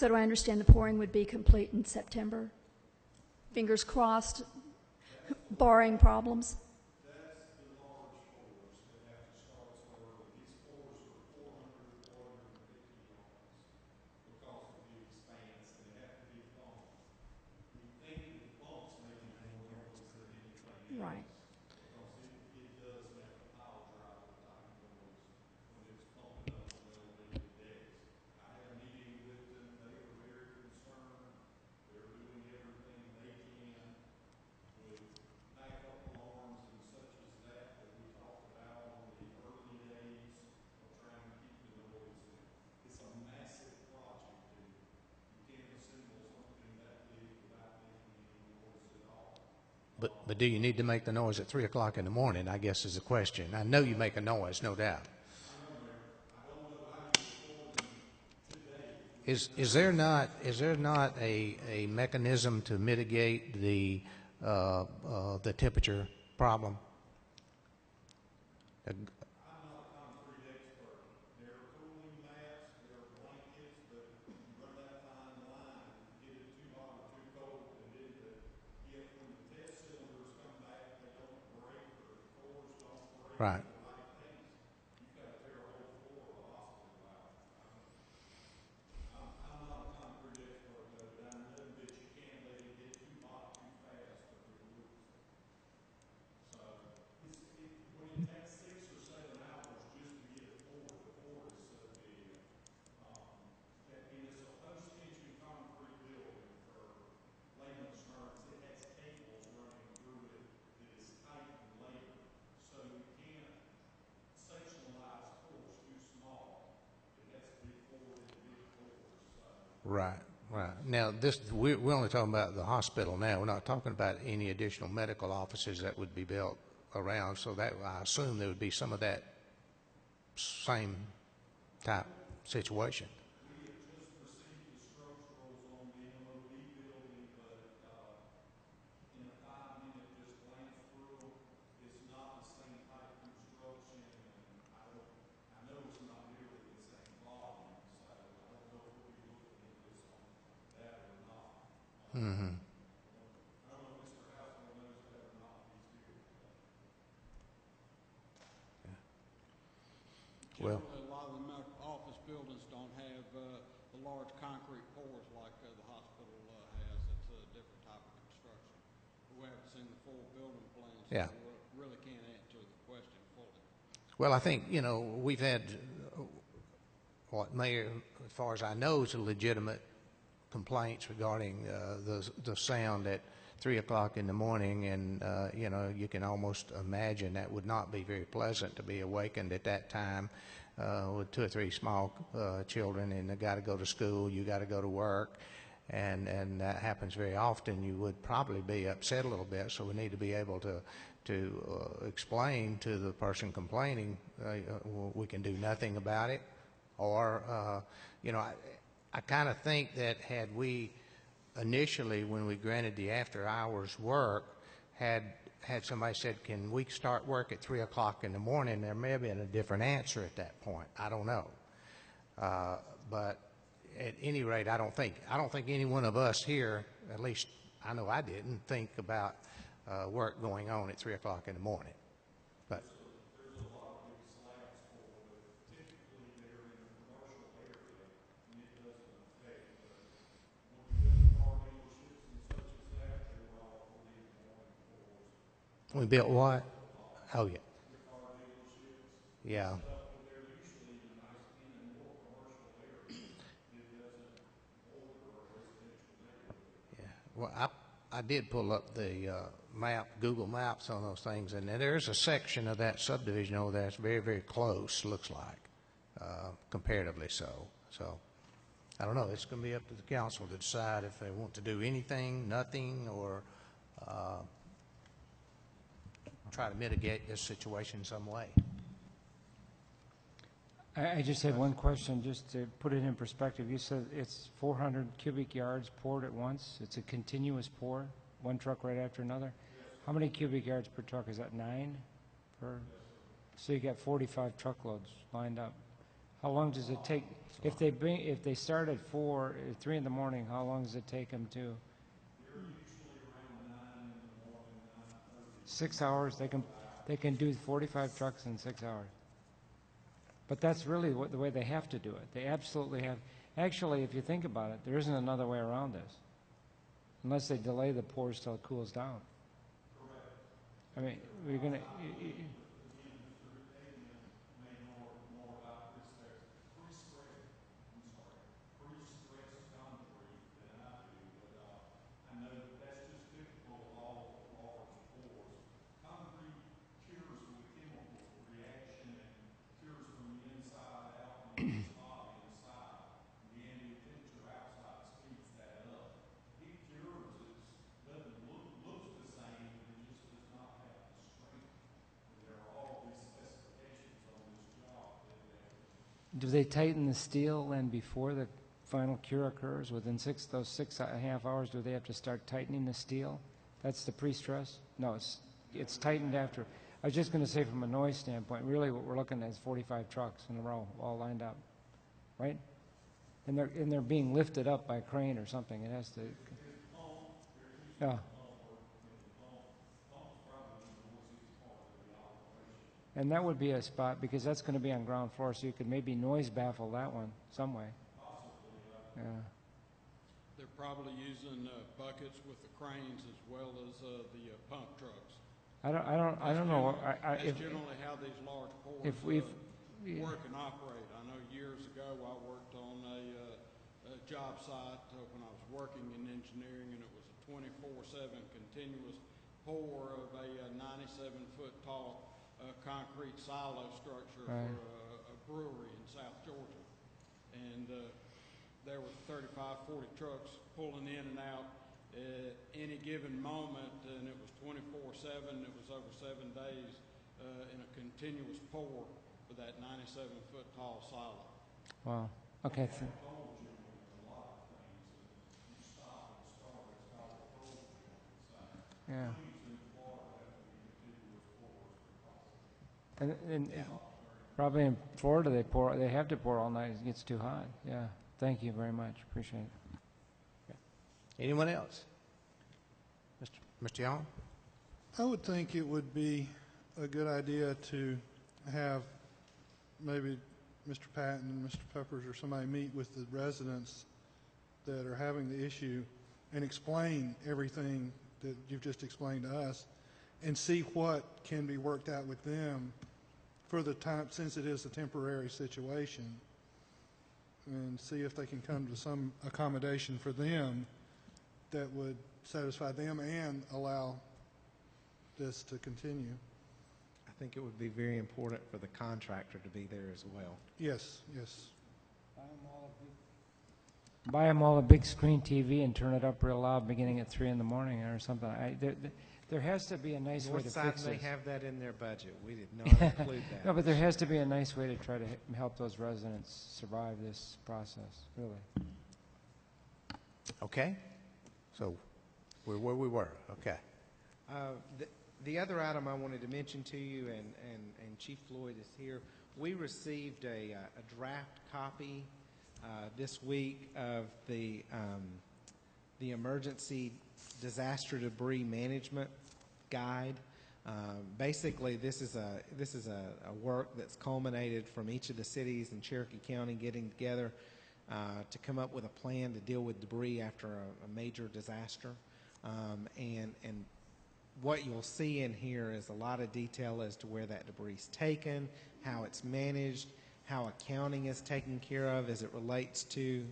So do I understand the pouring would be complete in September? Fingers crossed, barring problems? That's the large Right. But do you need to make the noise at 3 o'clock in the morning, I guess is the question. I know you make a noise, no doubt. Is there not a mechanism to mitigate the temperature problem? Right. Right, right. Now, we're only talking about the hospital now. We're not talking about any additional medical offices that would be built around, so that, I assume there would be some of that same type situation. Mm-hmm. Well, generally, a lot of the medical office buildings don't have the large concrete pours like the hospital has. It's a different type of construction. We haven't seen the full building plans, so yeah. we really can't answer the question fully. Well, I think, we've had what may, as far as I know, is a legitimate complaints regarding the sound at 3 o'clock in the morning, and you can almost imagine that would not be very pleasant to be awakened at that time with 2 or 3 small children, and they got to go to school, you got to go to work, and that happens very often. You would probably be upset a little bit, so we need to be able to explain to the person complaining we can do nothing about it, or I kind of think that had we initially, when we granted the after-hours work, had somebody said, can we start work at 3 o'clock in the morning, there may have been a different answer at that point. I don't know. But at any rate, I don't think any one of us here, at least I know I didn't, think about work going on at 3 o'clock in the morning. But we built what? Oh, yeah. Yeah. Yeah. Well, I did pull up the map, Google Maps on those things, and there's a section of that subdivision over there that's very, very close, looks like, comparatively so. So, I don't know. It's going to be up to the council to decide if they want to do anything, nothing, or try to mitigate this situation some way. I just had one question, just to put it in perspective. You said it's 400 cubic yards poured at once. It's a continuous pour, one truck right after another. How many cubic yards per truck? Is that 9 per? So you got 45 truckloads lined up. How long does it take if they start at 3 in the morning? How long does it take them to? 6 hours. They can do 45 trucks in 6 hours. But that's really the way they have to do it. They absolutely have. Actually, if you think about it, there isn't another way around this, unless they delay the pours till it cools down. mean, we're going to, do they tighten the steel then before the final cure occurs? Within those 6.5 hours, do they have to start tightening the steel? That's the pre-stress? No, it's tightened after. I was just going to say from a noise standpoint, really what we're looking at is 45 trucks in a row, all lined up, right? And they're being lifted up by a crane or something. It has to. Yeah. And that would be a spot, because that's going to be on ground floor, so you could maybe noise baffle that one some way. Yeah. They're probably using buckets with the cranes as well as the pump trucks. I don't know. That's generally how these large pours work and operate. I know years ago I worked on a job site when I was working in engineering, and it was a 24/7 continuous pour of a 97-foot tall concrete silo structure for a brewery in South Georgia. And there were 35, 40 trucks pulling in and out at any given moment, and it was 24/7. It was over 7 days in a continuous pour for that 97-foot tall silo. Wow. Okay. Yeah. And probably in Florida they have to pour all night. It gets too hot. Yeah. Thank you very much. Appreciate it. Okay. Anyone else? Mr. Young? I would think it would be a good idea to have maybe Mr. Patton and Mr. Peppers or somebody meet with the residents that are having the issue and explain everything that you've just explained to us and see what can be worked out with them for the time, since it is a temporary situation, and see if they can come to some accommodation for them that would satisfy them and allow this to continue. I think it would be very important for the contractor to be there as well. Yes, yes. Buy them all a big screen TV and turn it up real loud beginning at 3 in the morning or something. There has to be a nice way to fix Northside this. may have that in their budget. We did not include that. No, but there has to be a nice way to try to help those residents survive this process, really. Okay. So we're where we were. Okay. The other item I wanted to mention to you, and Chief Floyd is here, we received a draft copy this week of the emergency disaster debris management guide. Basically, this is a work that's culminated from each of the cities in Cherokee County getting together to come up with a plan to deal with debris after a major disaster. And what you'll see in here is a lot of detail as to where that debris is taken, how it's managed, how accounting is taken care of as it relates to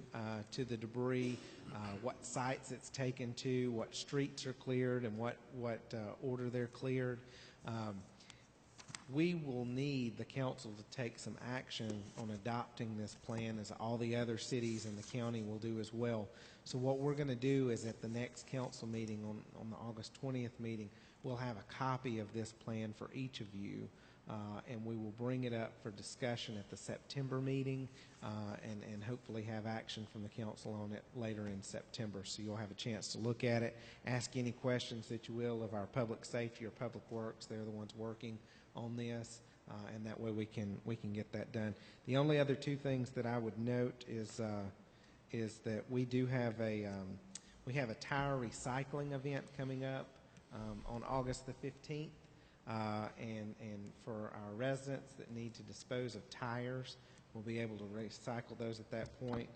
the debris, what sites it's taken to, what streets are cleared, and what order they're cleared. We will need the council to take some action on adopting this plan, as all the other cities in the county will do as well. So what we're going to do is at the next council meeting on the August 20th meeting, we'll have a copy of this plan for each of you. And we will bring it up for discussion at the September meeting and hopefully have action from the council on it later in September. So you'll have a chance to look at it, ask any questions that you will of our public safety or public works. They're the ones working on this, and that way we can get that done. The only other two things that I would note is that we do have a tire recycling event coming up on August the 15th. And for our residents that need to dispose of tires, we'll be able to recycle those at that point.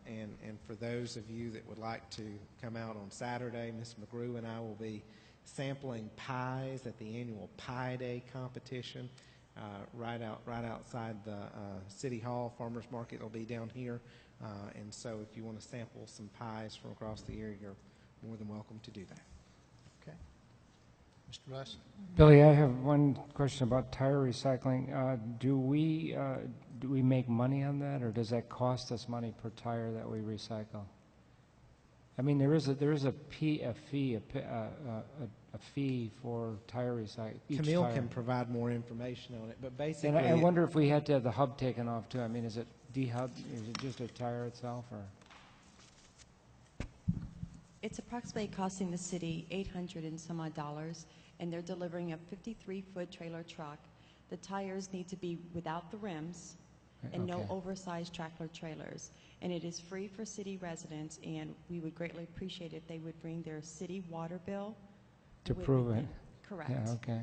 And for those of you that would like to come out on Saturday, Ms. McGrew and I will be sampling pies at the annual Pie Day competition right outside the City Hall. Farmers Market will be down here. And so if you want to sample some pies from across the area, you're more than welcome to do that. Okay. Mr. Russ? Billy, I have one question about tire recycling. Do we make money on that, or does that cost us money per tire that we recycle? I mean, there is a fee for tire recycling. Camille can provide more information on it, but basically, And I wonder if we had to have the hub taken off too. I mean, is it dehub? Is it just a tire itself, or? It's approximately costing the city $800 and some odd, and they're delivering a 53-foot trailer truck. The tires need to be without the rims and no oversized tractor trailers. And it is free for city residents, and we would greatly appreciate if they would bring their city water bill. To prove it. Correct. Yeah, okay.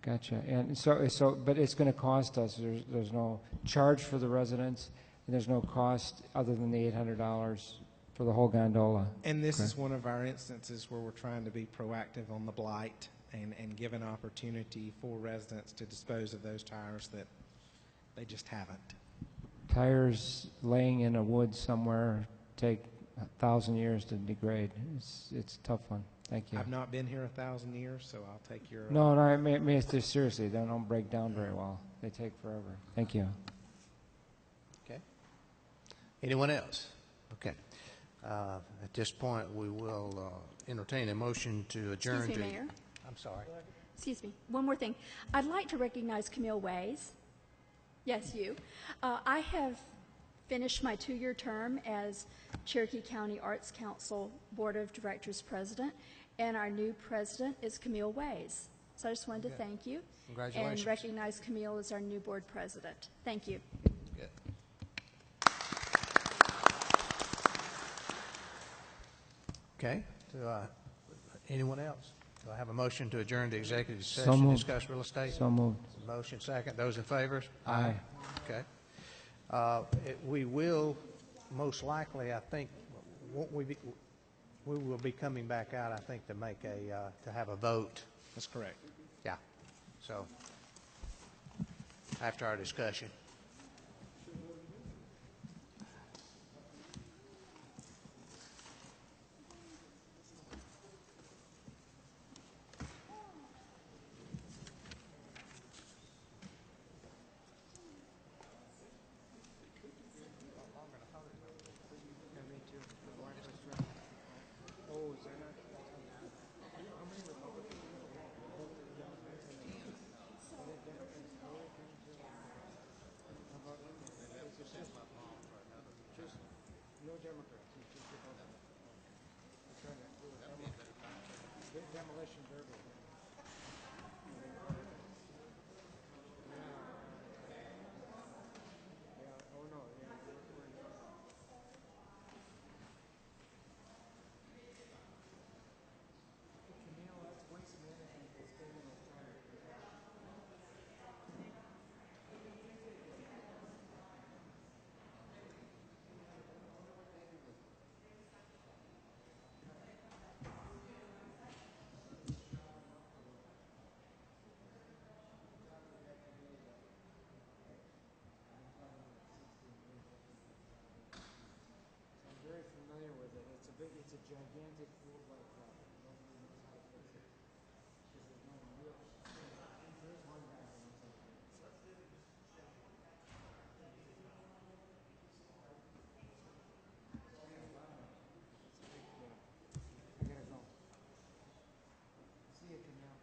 Gotcha. And so, but it's going to cost us, there's no charge for the residents, and there's no cost other than the $800 for the whole gondola. And this is one of our instances where we're trying to be proactive on the blight and give an opportunity for residents to dispose of those tires that they just haven't. Tires laying in a wood somewhere take 1,000 years to degrade. It's a tough one. Thank you. I've not been here 1,000 years, so I'll take your... No, I mean seriously, they don't break down very well. They take forever. Thank you. Okay. Anyone else? Okay. At this point, we will entertain a motion to adjourn. Excuse me, Mayor. I'm sorry. Excuse me. One more thing. I'd like to recognize Camille Ways. Yes, you. I have finished my 2-year term as Cherokee County Arts Council Board of Directors President, and our new president is Camille Ways. So I just wanted to thank you. Congratulations. And recognize Camille as our new board president. Thank you. Good. Okay. Anyone else? Do I have a motion to adjourn to executive session to discuss real estate? So moved. Motion second. Those in favor? Aye. Okay. We will most likely, I think, we will be coming back out, I think, to make to have a vote. That's correct. Yeah. So after our discussion. No Democrats. It's just Republicans. We're trying to do a demolition derby. Yeah. Oh no. Yeah. Camille, that's waste management. It's getting in the time. Very familiar with it. It's a gigantic pool like nobody knows how to fix it. Because there's no real. There's one guy who knows how to fix it. I gotta go. See you, Camille.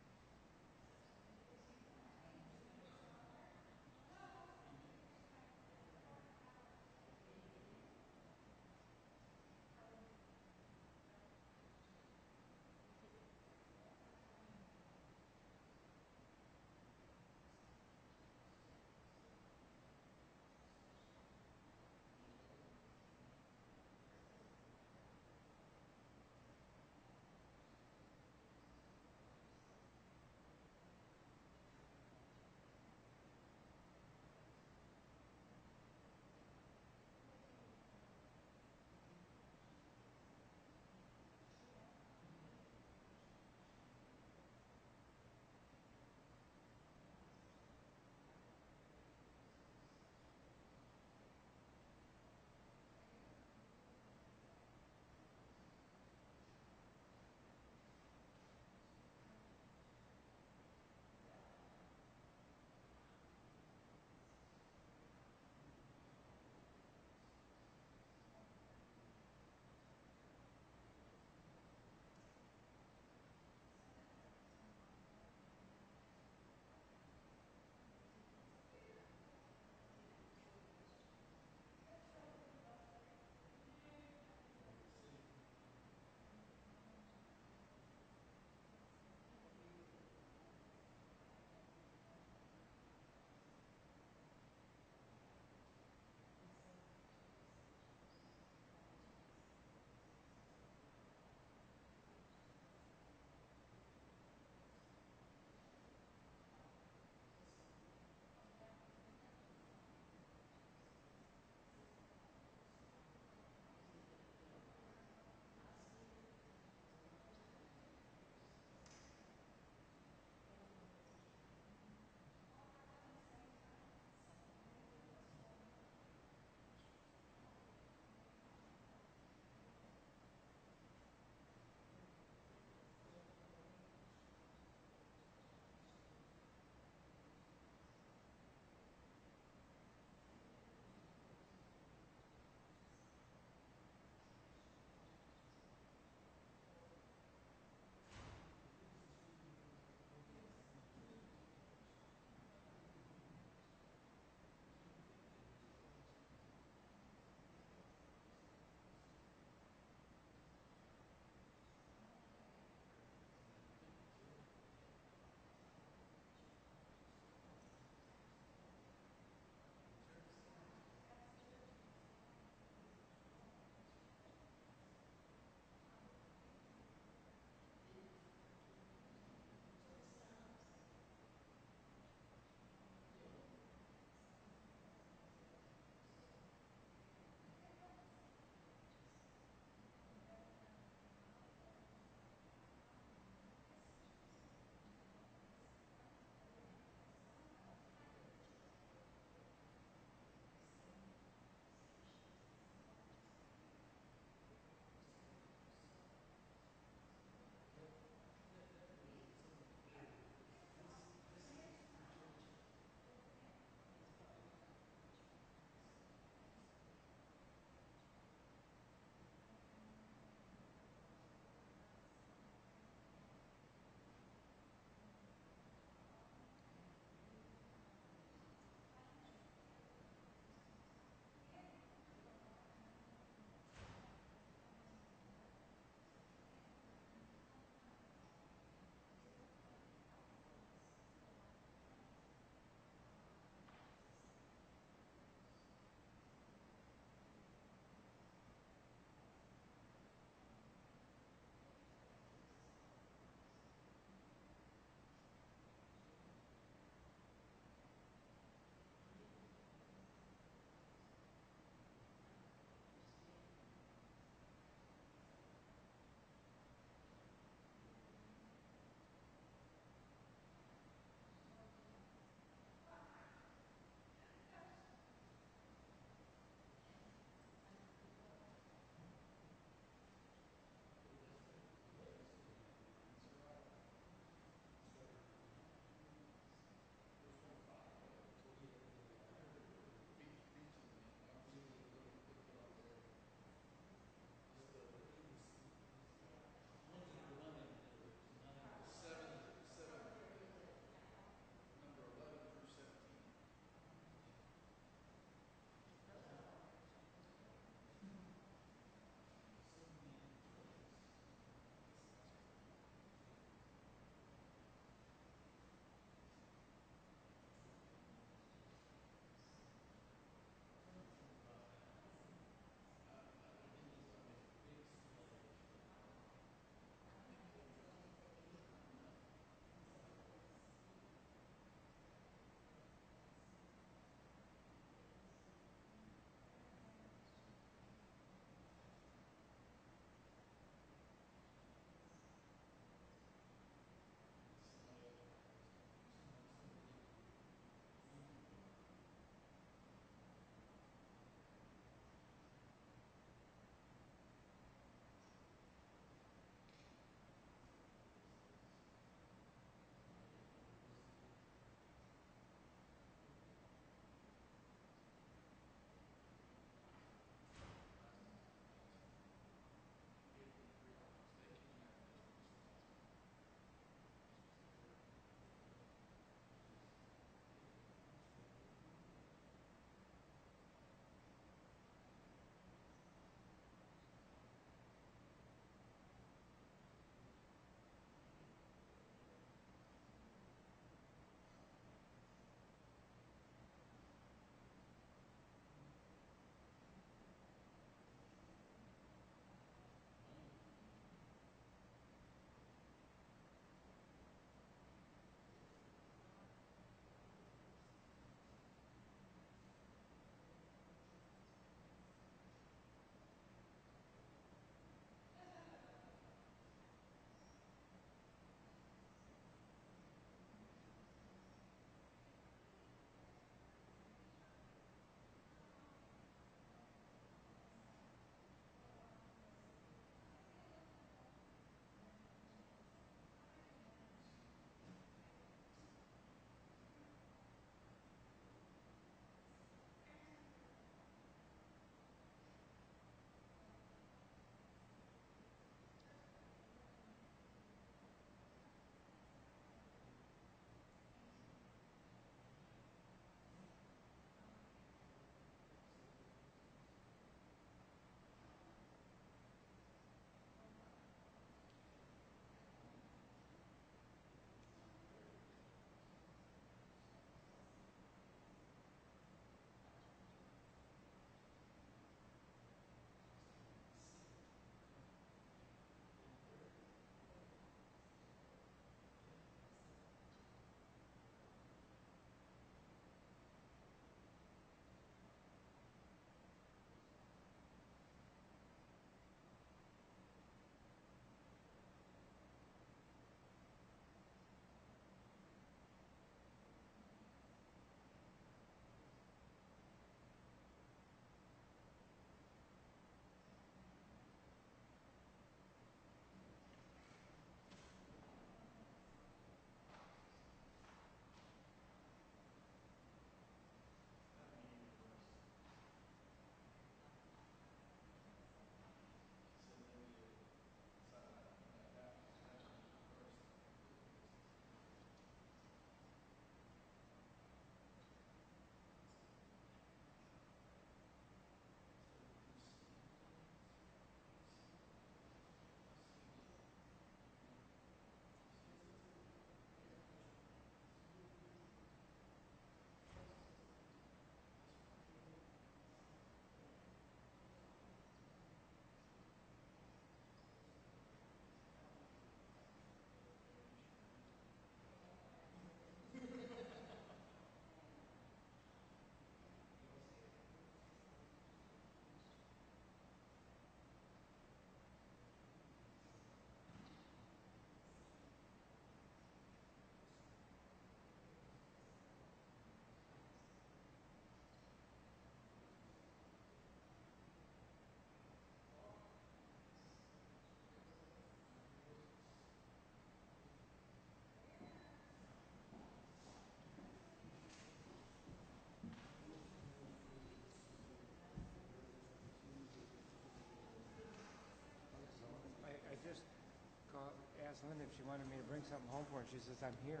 asked Linda if she wanted me to bring something home for her. She says, I'm here.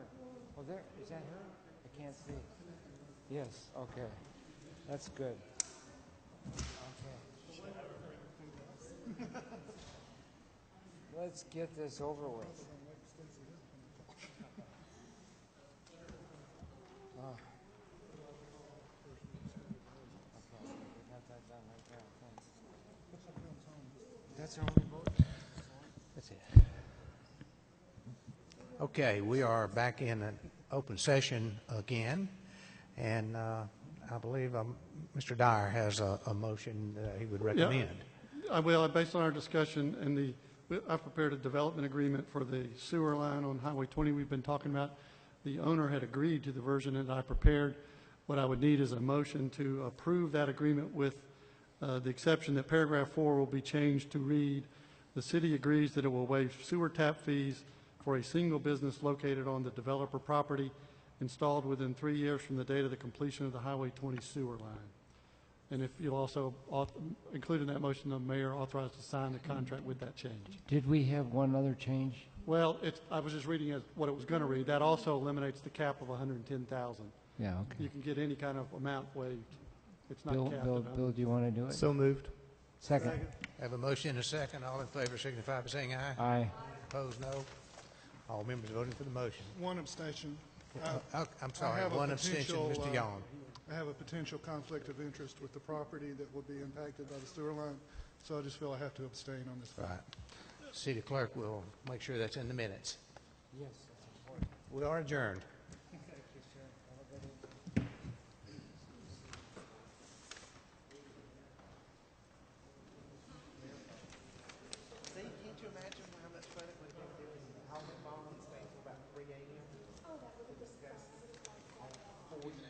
Oh, there. Is that her? I can't see. Yes, okay. That's good. Okay. Let's get this over with. Oh. Okay, we got that done right there. Thanks. That's our only vote? That's it. Okay, we are back in an open session again, and I believe Mr. Dyer has a motion that he would recommend. Well, based on our discussion and I've prepared a development agreement for the sewer line on Highway 20 we've been talking about. The owner had agreed to the version that I prepared. What I would need is a motion to approve that agreement with the exception that paragraph 4 will be changed to read, the city agrees that it will waive sewer tap fees for a single business located on the developer property installed within 3 years from the date of the completion of the Highway 20 sewer line. And if you'll also include in that motion, the mayor authorized to sign the contract with that change. Did we have one other change? Well, I was just reading as what it was going to read. That also eliminates the cap of 110,000. Yeah, okay. You can get any kind of amount waived. It's not capped. Bill, do you want to do it? So moved. Second. Have a motion and a second. All in favor signify by saying aye. Aye. Opposed, no. All members voting for the motion. One abstention. I'm sorry, one abstention, Mr. Young. I have a potential conflict of interest with the property that will be impacted by the sewer line, so I just feel I have to abstain on this. Right. City clerk will make sure that's in the minutes. Yes, that's important. We are adjourned. Thank you, sir. Have a good evening. See, can't you imagine how much fun it would have been doing how many bonds stay until about 3 a.m. to discuss all 4 years?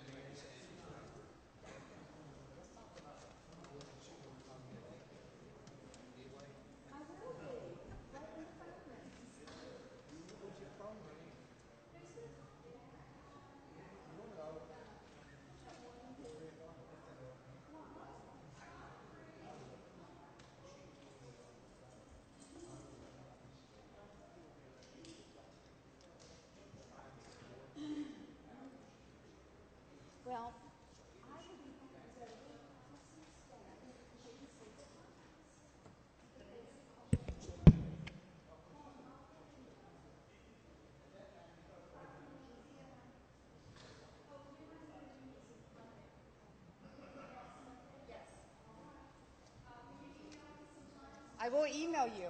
Well, I will email you.